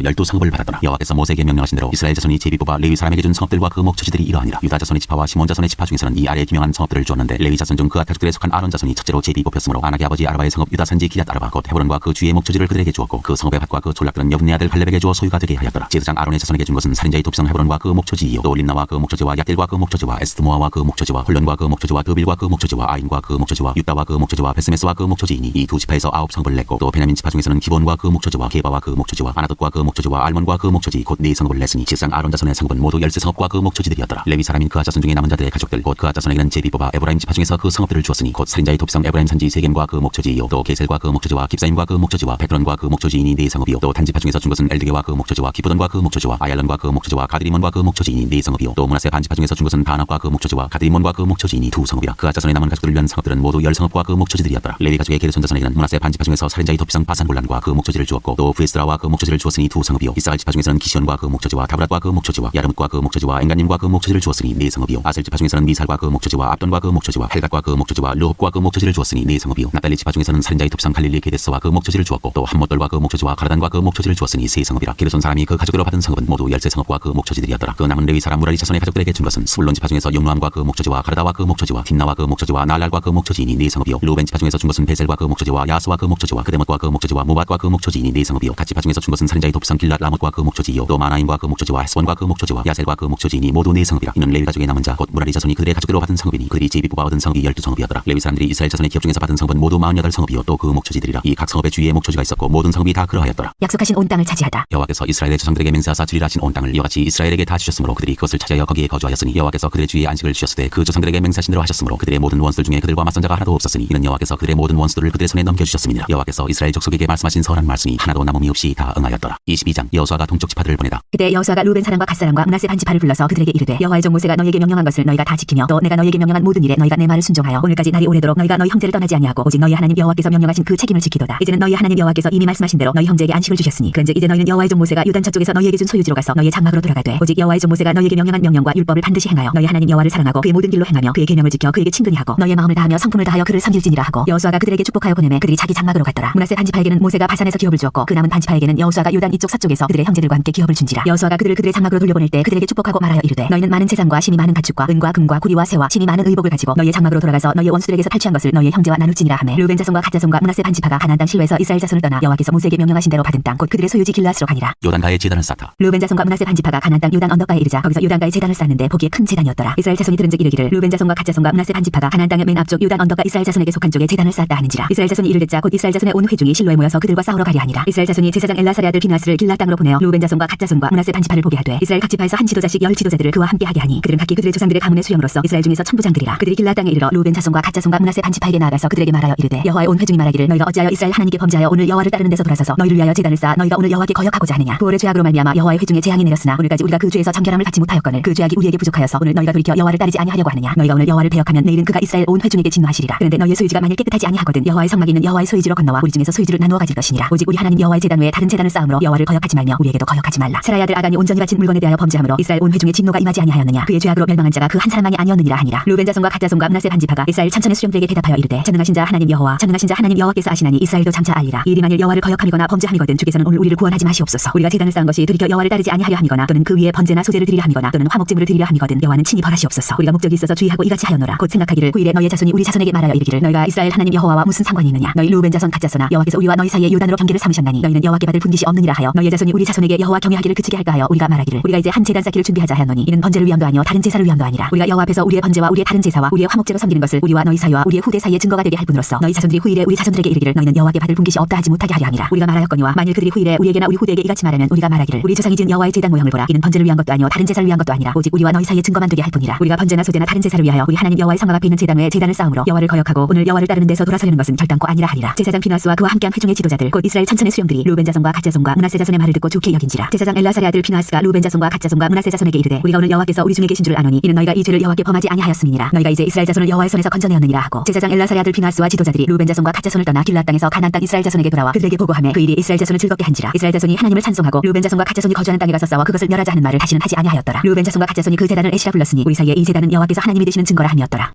12성읍을 받았더라. 여호와께서 모세에게 명령하신 대로 이스라엘 자손이 제비 뽑아 레위 사람에게 준 성읍들과 그 목초지들이 이러하니라. 유다 자손의 지파와 시몬 자손의 지파 중에서는 이 아래에 기명한 성읍들을 주었는데 레위 자손 중 그앗 가족들에 속한 아론 자손이 첫째로 제비 뽑혔으므로 아낙의 아버지 아르바의 성읍 유다 산지 기럇 아르바 곧 헤브론과 그 주의 목초지를 그들에게 주었고 그 성읍의 밭과 그 졸락들은 여분네 아들 갈렙에게 주어 소유가 되게 하였더라. 제사장 아론의 자손에게 준 것은 살인자의 도피성 헤브론과 그 목초지이요 또 림나와 그 목초지와 얍딜과 그 목초지와 에스드모아와 그 목초지와 홀론과 그 목초지와 드빌과 그 목초지와 아인과 그 목초지와 유다와 그 목초지와 베스메스와 그 목초지이니 이 두 지파에서 9성읍을 냈고 또 베냐민 지파 중에서는 기본과 그 목초지와 게바와 그 목초지와 아나돗과 그 목초지와 알몬과 그 목초지 곧 4성읍을 냈으니 제사장 아론 자손의 성읍은 모두 13성읍과 그 목초지들이었더라. 레위 사람인 그앗 자손 중에 남은 자들의 가족들 곧 그앗 자손에게는 제비 뽑아 에브라임 지파 중에서 그 성읍들을 주었으니 곧 살인자의 도피성 에브라임 산지 세겜과 그 목초지이요 또 게셀과 그 목초지와 깁사임과 그 목초지와 베트론과 그 목초지이니 4성읍이요 또 단지파 중에서 준 것은 엘드게와 그 목초지와 기브돈과 그 목초지와 아얄론과 그 목초지와 가드리몬과 그 목초지이니 4성읍이요 또 므낫세 반지파 중에서 준 것은 바낙과 그 목초지와 가드리몬과 그 목초지이니 2성읍이라. 그앗 자손의 남은 가족들을 위한 성읍들은 모두 10성읍과 그 목초지들이었더라. 레위 가족의 게르손 자손에게는 므낫세 반지파 중에서 살인자의 도피성 바산 골란과 그 목초지를 주었고 또 브에스라와 그 목초지를 주었으니 2성읍이요 이스라엘 지파 중에서는 기시온과 그 목초지와 다브랏과 그 목초지와 야르뭇과 그 목초지와 엔간님과 그 목초지를 주었으니 4성읍이요 아셀 지파 중에서는 미살과 그 목초지와 압돈과 그 목초지와 헬갓과 그 목초지와 르홉과 그 목초지를 주었으니 4성읍이요 납달리 지파 중에서는 살인자의 도피성 갈릴리 게데스와 그 목초지를 주었고 또 함못돌과 그 목초지와 가르단과 그 목초지를 주었으니 3성읍이라. 게르손 사람이 그 가족으로 받은 성읍은 모두 13성읍과 그 목초지들이었더라. 그 남은 레위 사람 무라리 자손의 가족들에게 준 것은 스불론 지파 중에서 용노함과 그 목초지와 가르다와 그 목초지와 딥나와 그 목초지와 날랄과 그 목초지이니 4성읍이요 루벤 지파 중에서 준 것은 베셀과 그 목초지와 야스와 그 목초지와 그데못과 그 목초지와 무밧과 그 목초지이니 4성읍이요 갓 지파 중에서 준 것은 살인자의 도피성 길랏 라못과 그 목초지이요 또 마나임과 그 목초지와 헤스원과 그 목초지와 야셀과 그 목초지이니 모두 4성읍이라. 이는 레위 가족의 남은 자 곧 무라리 자손이 그들의 가족대로 받은 성읍이니 그들이 제비 뽑아 얻은 성읍이 12성읍이었더라. 레위 사람들이 이스라엘 자손의 기업 중에서 받은 성읍은 모두 48성읍이요 또 그 목초지들이라. 이 각 성읍의 주위에 목초지가 있었고 모든 성읍이 다 그러하였더라. 약속하신 온 땅을 차지하다. 여호와께서 이스라엘의 조상들에게 맹세하사 주리라 하신 온 땅을 이와같이 이스라엘에게 다 주셨으므로 그들이 그것을 차지하여 거기에 거주하였으니 여호와께서 그들의 주위에 안식을 주셨으되 그 조상들에게 맹세하신 대로 하셨으므로 그들의 모든 원수들 중에 그들과 맞선 자가 하나도 없었으니 이는 여호와께서 그들의 모든 원수들을 그들의 손에 넘겨주셨음이니라. 여호와께서 이스라엘 족속에게 말씀하신 선한 말씀이 하나도 남음이 없이 다 응하였더라. 22장 여호수아가 동쪽 지파들을 보내다. 그때 여호수아가 루벤 사람과 갓 사람과 므낫세 반 지파를 불러서 그들에게 이르되 여호와의 종 모세가 너희에게 명령한 것을 너희가 다 지키며 또 내가 너희에게 명령한 모든 일에 너희가 내 말을 순종하여 오늘까지 날이 오래도록 너희가 너희 형제를 떠나지 아니하고 오직 너희 하나님 여호와께서 명령하신 그 책임을 지키도다. 이제는 너희 하나님 여호와께서 이미 말씀하신 대로 너희 형제에게 안식을 주셨으니 그런즉 이제 너희는 여호와의 종 모세가 유단 저쪽에서 너희에게 준 소유지로 가서 너희의 장막으로 돌아가되 오직 여호와의 종 모세가 너희에게 명령한 명령과 율법을 반드시 행하여 너희 하나님 여호와를 사랑하고 그의 모든 길로 행하며 그의 계명을 지켜 그에게 친근히 하고 너희의 마음을 다하며 성품을 다하여 그를 섬길지니라 하고 여호수아가 그들에게 축복하여 보내매 그들이 자기 장막으로 갔더라. 므낫세 반지파에게는 모세가 바산에서 기업을 주었고 그 남은 반지파에게는 여호수아가 요단 이쪽 서쪽에서 그들의 형제들과 함께 기업을 준지라. 여호수아가 그들을 그들의 장막으로 돌려보낼 때 그들에게 축복하고 말하여 이르되 너희는 많은 재산과 심이 많은 가축과 은과 금과 구리와 새와 심이 많은 의복을 가지고 너희의 장막으로 돌아가서 너희의 원수들에게서 탈취한 것을 너희의 형제와 나눌지니라 하매 루벤 자손과 갓 자손과 므낫세 반지파가 가나안 땅 실로에서 이스라엘 자손을 떠나 여호와께서 모세에게 명령하신 대로 받은 땅 곧 그들의 소유지 길앗으로 가니라. 요단가에 제단을 쌓다. 루벤 자손과 므낫세 반지파가 가나안 땅 요단 언덕가에 이르자 거기서 요단가에 제단을 쌓는데 보기에 큰 제단이었더라. 이스라엘 자손이 들은즉 이르기를 루벤 자손과 갓 자손과 므낫세 반지파가 가나안 땅의 맨 앞쪽 요단 언덕가 이스라엘 자손에게 속한 쪽에 제단을 쌓았다 하는지라. 이스라엘 자손이 이를 듣자 곧 이스라엘 자손의 온 회중이 실로에 모여서 그들과 싸우러 가려 하니라. 이스라엘 자손이 제사장 엘라사의 아들 비나스를 길랏 땅으로 보내어 루벤 자손과 갓 자손과 므낫세 반지파를 보게 하되 이스라엘 각 지파에서 한 지도자씩 10지도자들을 그와 함께 하게 하니 그들은 각기 그들의 조상들의 가문의 수령으로서 이스라엘 중에서 천부장들이라. 그들이 길랏 땅에 이르러 루벤 자손과 갓 자손과 므낫세 반지파에게 나아가서 그들에게 말하여 이르되 여호와의 온 회중이 말하기를 너희가 어찌하여 이스라엘 하나님께 범죄하여 오늘 여호와를 따르는 데서 돌아서서 너희를 위하여 제단을 쌓아 너희가 오늘 여호와께 거역하고자 하느냐. 부월의 죄악으로 말미암아 여호와의 회중에 재앙이 내렸으나 오늘까지 우리가 그 죄에서 정결함을 받지 못하였거늘 그 죄악이 우리에게 부족하여서 오늘 너희가 돌이켜 여호와를 따르지 아니하려고 하느냐. 너희가 오늘 여호와를 배역하면 내일은 그가 이스라엘 온 회중에게 진노하시리라. 그런데 너희의 소유지가 만일 깨끗하지 아니하거든 여호와의 성막이 있는 여호와의 소유지로 건너와 우리 중에서 소유지를 나누어 가질 것이니라. 오직 우리 하나님 여호와의 제단 외에 다른 제단을 쌓음으로 여호와를 거역하지 말며 우리에게도 거역하지 말라. 사라의 아들 아간이 온전히 바친 물건에 대하여 범죄함으로 이스라엘 온 회중의 진노가 임하지 아니하였느냐. 그의 죄악으로 멸망한 자가 그 한 사람만이 아니었느니라 하니라. 루벤 자손과 갓 자손과 므낫세 반지파가 이스라엘 천천의 수령들에게 대답하여 이르되 전능하신 자 하나님 여호와 전능하신 자 하나님 여호와께서 아시나니 이스라엘도 장차 알리라. 이 일이 만일 여호와를 거역함이거나 범죄함이거든 주께서는 오늘 우리를 구원하지 마시옵소서. 우리가 제단을 쌓은 것이 돌이켜 여호와를 따르지 아니하려 함이거나 또는 그 위에 번제나 소제를 드리려 함이거나 또는 화목제물을 드리려 함이거든 여호와는 친히 벌하시옵소서. 우리가 목적이 있어서 주의하고 이같이 하였노라. 곧 생각하기를 9일에 너희의 자손이 우리 자손에게 말하여 이르기를 너희가 이스라엘 하나님 여호와와 무슨 상관이 있느냐. 너희 루벤 자손 갓 자손아 여호와께서 우리와 너희 사이에 요단으로 경계를 삼으셨나니 너희는 여호와께 받을 분깃이 없느니라 하여 너희의 자손이 우리 자손에게 여호와 경외하기를 그치게 할까 하여 우리가 말하기를 우리가 이제 한 제단 쌓기를 준비하자 하였노니 이는 번제를 위함도 아니요 다른 제사를 위함도 아니라 우리가 여호와 앞에서 우리의 번제와 우리의 다른 제사와 우리의 화목제로 섬기는 것을 우리와 너희 사이와 우리의 후대 사이에 증거가 되게 할 뿐으로써 너희 자손들이 후일에 우리 자손들에게 이르기를 너희는 여호와께 받을 분깃이 없다 하지 못하게 하려 함이라. 우리가 말하였거니와 만일 그들이 후일에 우리에게나 우리 후대에게 이같이 말하면 우리가 말하기를 우리 조상이 지은 여호와의 제단 모형을 보라. 이는 번제를 위한 것도 아니요 다른 제사를 위한 것도 아니라 오직 우리와 너희 사이에 증거만 되게 할 뿐이라. 우리가 번제나 소제나 다른 제사를 위하여 우리 하나님 여호와의 성막 앞에 있는 제단 외에 제단을 쌓음으로 여호와를 거역하고 오늘 여호와를 따르는 데서 돌아서려는 것은 결단코 아니라 하리라. 제사장 비나스와 그와 함께한 회중의 지도자들 곧 이스라엘 천천의 수령들이 루벤 자손과 갓 자손과 므낫세 자손의 말을 듣고 좋게 여긴지라. 제사장 엘라살의 아들 비나스가 루벤 자손과 갓 자손과 므낫세 자손에게 이르되 우리가 오늘 여호와께서 우리 중에 계신 줄 아노니 이는 너희가 이 죄를 여호와께 범하지 아니하였음이니라. 너희가 이제 이스라엘 자손을 여호와의 손에서 건져내었느니라 하고 제사장 엘라살의 아들 비나스와 지도자들이 루벤 자손과 갓 자손을 떠나 길앗 땅에서 가나안 땅 이스라엘 자손에게 돌아와 그들에게 보고하매 그 일이 이스라엘 자손을 즐겁게 한지라. 이스라엘 자손이 하나님을 찬송하고 루벤 자손과 갓 자손이 거주하는 땅에 가서 싸워 그것을 멸하자 하는 말을 다시는 하지 아니하였더라. 루벤 자손과 갓 자손이 그 제단을 에시라 불렀으니 우리 사이에 이 제단은 여호와께서 하나님이 되시는 증거라 함이었더라.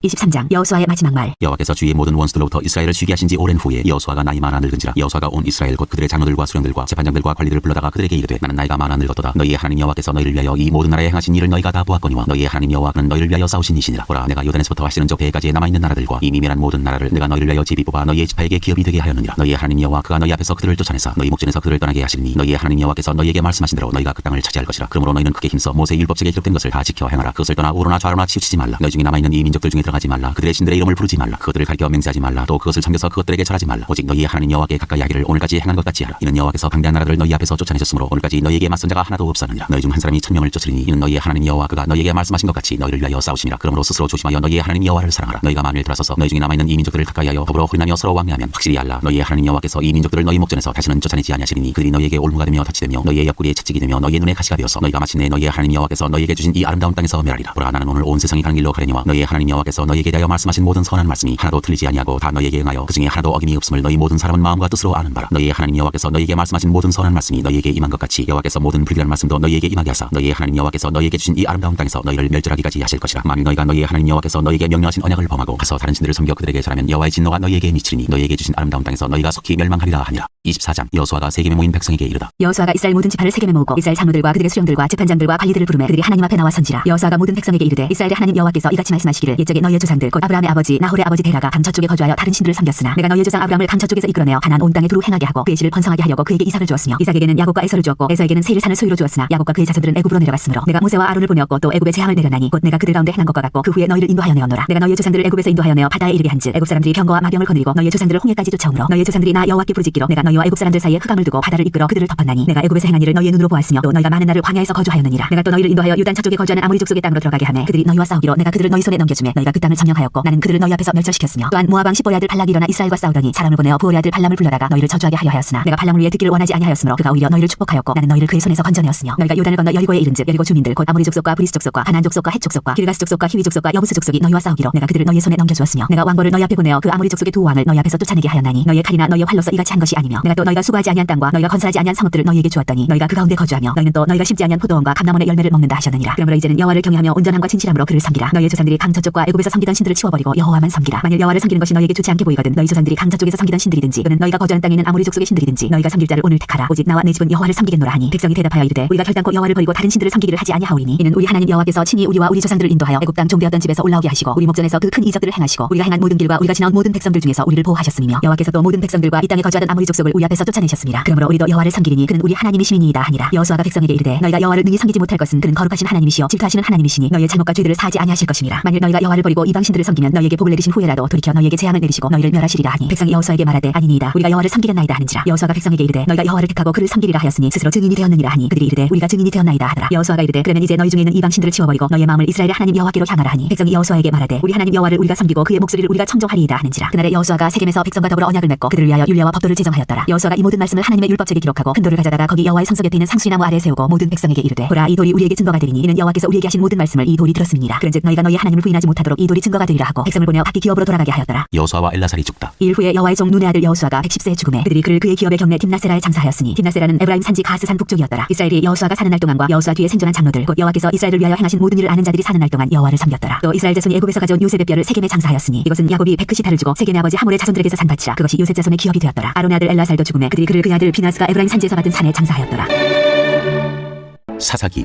23장 여호수아의 마지막 말. 여호와께서 주의 모든 원수들로부터 이스라엘을 쉬게 하신 지 오랜 후에 여호수아가 나이 많아 늙은지라. 여호수아가 온 이스라엘 곧 그들의 장로들과 수령들과 재판장들과 관리들을 불러다가 그들에게 이르되 나는 나이가 많아 늙었도다. 너희의 하나님 여호와께서 너희를 위하여 이 모든 나라에 행하신 일을 너희가 다 보았거니와 너희의 하나님 여호와는 너희를 위하여 싸우신 이시니라. 보라 내가 요단에서부터 하시는 저 배까지에 남아있는 나라들과 이 미면한 모든 나라를 내가 너희를 위하여 제비 뽑아 너희의 지파에게 기업이 되게 하였느니라. 너희의 하나님 여호와 그가 너희 앞에서 그들을 쫓아내사 너희 목전에서 그들을 떠나게 하시니 너희의 하나님 여호와께서 너희에게 말씀하신 대로 너희가 그 땅을 차지할 것이라. 그러므로 너희는 크게 힘써 모세의 율법책에 기록된 것을 다 지켜 행하라. 그것을 떠나 우로나 좌로나 치우치지 말라. 너희 중에 남아있는 이 민족들 중에 들어가지 말라. 그들의 신들의 이름을 부르지 말라. 그것들을 가리켜 맹세하지 말라. 또 그것을 섬겨서 그것들에게 절하지 말라. 오직 너희의 하나님 여호와께 가까이 하기를 오늘까지 행한 것 같이 하라. 이는 여호와께서 강대한 나라들을 너희 앞에서 쫓아내셨으므로 오늘까지 너희에게 맞선 자가 하나도 없었느니라. 너희 중 한 사람이 1000명을 쫓으리니 이는 너희의 하나님 여호와 그가 너희에게 말씀하신 것 같이 너희를 위하여 싸우시니라. 그러므로 스스로 조심하여 너희의 하나님 여호와를 사랑하라. 너희가 만일 돌아서서 너희 중에 남아있는 이 민족들을 가까이하여 더불어 혼인하며 서로 왕래하면 확실히 알라. 너희의 하나님 여호와께서 이 민족들을 너희 목전에서 다시는 쫓아내지 아니하시리니 그들이 너희에게 올무가 되며 덫이 되며 너희의 옆구리에 채찍이 되며 너희의 눈에 가시가 되어서 너희가 마침내 너희의 하나님 여호와께서 너희에게 주신 이 아름다운 땅에서 멸하리라. 보라 나는 오늘 온 세상이 가는 길로 가려니와 너희의 하나님 여호와께서 너희에게 대하여 말씀하신 모든 선한 말씀이 하나도 틀리지 아니하고 다 너희에게 응하여 그 중에 하나도 어김이 없음을 너희 모든 사람은 마음과 뜻으로 아는 바라. 너희의 하나님 여호와께서 너희에게 말씀하신 모든 선한 말씀이 너희에게 임한 것 같이 여호와께서 모든 불길한 말씀도 너희에게 임하게 하사 너희의 하나님 여호와께서 너희에게 주신 이 아름다운 땅에서 너희를 멸절하기까지 하실 것이라. 만일 너희가 너희의 하나님 여호와께서 너희에게 명령하신 언약을 범하고 가서 다른 신들을 섬겨 그들에게 절하면 여호와의 진노가 너희에게 미치리니 너희에게 주신 아름다운 땅에서 너희가 속히 멸망하리라 하니라. 24장 여호수아가 세겜에 모인 백성에게 이르다. 여호수아가 이스라엘 모든 지파를 세겜에 모으고 이스라엘 장로들과 그들의 수령들과 재판장들과 관리들을 부르매 그들이 하나님 앞에 나와 선지라. 여호수아가 모든 백성에게 이르되 이스라엘의 하나님 여호와께서 이같이 말씀하시기를 옛적에 너희의 조상들 곧 아브라함의 아버지 나홀의 아버지 데라가 강 저쪽에 거주하여 다른 신들을 섬겼으나 내가 너희의 조상 아브라함을 강 저쪽에서 이끌어내어 가나안 온 땅에 두루 행하게 하고 그의 씨를 번성하게 하려고 그에게 이삭을 주었으며 이삭에게는 야곱과 에서를 주었고 에서에게는 세일 산을 소유로 주었으나 야곱과 그의 자손들은 애굽으로 내려갔으므로 내가 모세와 아론을 보내었고 또 애굽에 재앙을 내렸나니 곧 내가 그들 가운데 행한 것과 같고 그 후에 너희를 인도하여 내었노라. 내가 너희의 조상들을 애굽에서 인도하여 내어 바다에 이르게 한즉 애굽 사람들이 병거와 마병을 거느리고 너희의 조상들을 홍해까지 쫓아오므로 너희의 조상들이 나 여호와께 부르짖기로 내가 너희와 애굽 사람들 사이에 흑암을 두고 바다를 이끌어 그들을 덮었나니 내가 애굽에서 행한 일을 너희의 눈으로 보았으며 또 너희가 많은 날을 광야에서 거주하였느니라. 내가 또 너희를 인도하여 유단 저쪽에 거주하는 아모리 족속의 땅으로 들어가게 하매 그들이 너희와 싸우기로 내가 그들을 너희 손에 넘겨주매 너희가 그 땅을 점령하였고 나는 그들을 너희 앞에서 멸절시켰으며 또한 모압 왕 시보의 아들 발락이 일어나 이스라엘과 싸우더니 사람을 보내어 부올의 아들 발람을 불러다가 너희를 저주하게 하려 하였으나 내가 발람을 위해 듣기를 원하지 아니하였으므로 그가 오히려 너희를 축복하였고 나는 너희를 그의 손에서 건져내었으며 너희가 요단을 건너 여리고에 이른즉 여리고 주민들 곧 아모리 족속과 브리스 족속과 하난 족속과 헷 족속과 기르가스 족속과 히위 족속과 여부스 족속이 너희와 싸우기로 내가 그들을 너희의 손에 넘겨주었으며 내가 왕벌을 너희 앞에 보내어 그 아모리 족속의 두 왕을 너희 앞에서 쫓아내게 하였나니 너희의 칼이나 너희의 활로서 이같이 한 것이 아니며 내가 또 너희가 수고하지 아니한 땅과 너희가 건설하지 아니한 성읍들을 너희에게 주었더니 너희가 그 가운데 거주하며 너희는 또 너희가 심지 아니한 포도원과 감람원의 열매를 먹는다 하셨느니라. 그러므로 이제는 여호와를 경외하며 온전함과 진실함으로 그를 섬기라. 너희의 조상들이 강 저쪽과 애굽에서 섬기던 신들을 치워버리고 여호와만 섬기라. 만일 여호와를 섬기는 것이 너희에게 좋지 않게 보이거든 너희 조상들이 강 저쪽에서 섬기던 신들이든지 또는 너희가 거주하는 땅에 있는 아모리 족속의 신들이든지 너희가 섬길 자를 오늘 택하라. 오직 나와 내 집은 여호와를 섬기겠노라 하니 백성이 대답하여 이르되 우리가 결단코 여호와를 버리고 다른 신들을 섬기기를 하지 아니하오이니 이는 우리 하나님 여호와께서 친히 우리와 우리 조상들을 인도하여 애굽 땅 종되었던 집에서 올라오게 하시고 우리 목전에서 그 큰 이적들을 행하시고 우리가 행한 모든 길과 우리가 지나온 모든 백성들 중에서 우리를 보호하셨음이며 여호와께서 또 모든 백성들과 이 땅에 거주하던 아모리 족속을 우리 앞에서 쫓아내셨습니다. 그러므로 우리도 여호와를 섬기리니 그는 우리 하나님이시니이다 하니라. 여호수아가 백성에게 이르되 너희가 여호와를 능히 섬기지 못할 것은 그는 거룩하신 하나님이시여 질투하시는 하나님이시니 너희의 잘못과 죄들을 사하지 아니하실 것임이라. 만일 너희가 여호와를 버리고 이방 신들을 섬기면 너희에게 복을 내리신 후에라도 돌이켜 너희에게 재앙을 내리시고 너희를 멸하시리라 하니 백성이 여호수아에게 말하되 아니니이다 우리가 여호와를 섬기겠나이다 하는지라. 여호수아가 백성에게 이르되 너희가 여호와를 택하고 그를 섬기리라 하였으니 스스로 증인이 되었느니라 하니 그들이 이르되 우리가 증인이 되었나이다 하더라. 여호수아가 이르되 그러면 이제 너희 중에 있는 이방 신들을 치워버리고 너희의 마음을 이스라엘의 하나님 여호와께로 향하라 하니 백성이 여호수아에게 말하되 우리 하나님 여호와를 우리가 섬기고 그의 목소리를 우리가 청종하리이다 하는지라. 그날에 여호수아가 세겜에서 백성과 더불어 언약을 맺고 그들을 위하여 율례와 법도를 제정하였더라. 여호수아가 이 모든 말씀을 하나님의 율법책에 기록하고 큰 돌을 가져다가 거기 여호와의 성소 곁에 있는 상수리나무 아래에 세우고 모든 백성에게 이르되 보라 이 돌이 우리에게 증거가 되리니 이는 여호와께서 우리에게 하신 모든 말씀을 이 돌이 들었음이니라. 그런즉 너희가 너희 하나님을 부인하지 못하도록 이 돌이 증거가 되리라 하고 백성을 보내어 각기 기업으로 돌아가게 하였더라. 여호수아와 엘라살이 죽다. 이 일 후에 여호와의 종 눈의 아들 여호수아가 110세에 죽음에 그들이 그를 그의 기업의 경내 딥나세라에 장사하였으니 딥나세라는 에브라임 산지 가스산 북쪽이었더라. 이스라엘이 여호수아가 사는 날 동안과 여호수아 뒤에 생존한 장로들 곧 여호와께서 이스라엘을 위하여 행하신 모든 일을 아는 자들이 사는 날 동안 여호와를 섬겼더라. 또 이스라엘 자손이 애굽에서 가져온 요셉의 뼈를 세겜에 장사하였으니 이것은 야곱이 베크시타를 주고 세겜의 아버지 하몰의 자손들에게서 산 밭이라 그것이 요셉 자손의 기업이 되었더라. 아론의 아들 엘라살도 죽음에 그들이 그를 그의 아들 비나스가 에브라임 산지에서 받은 산에 장사하였더라. 사사기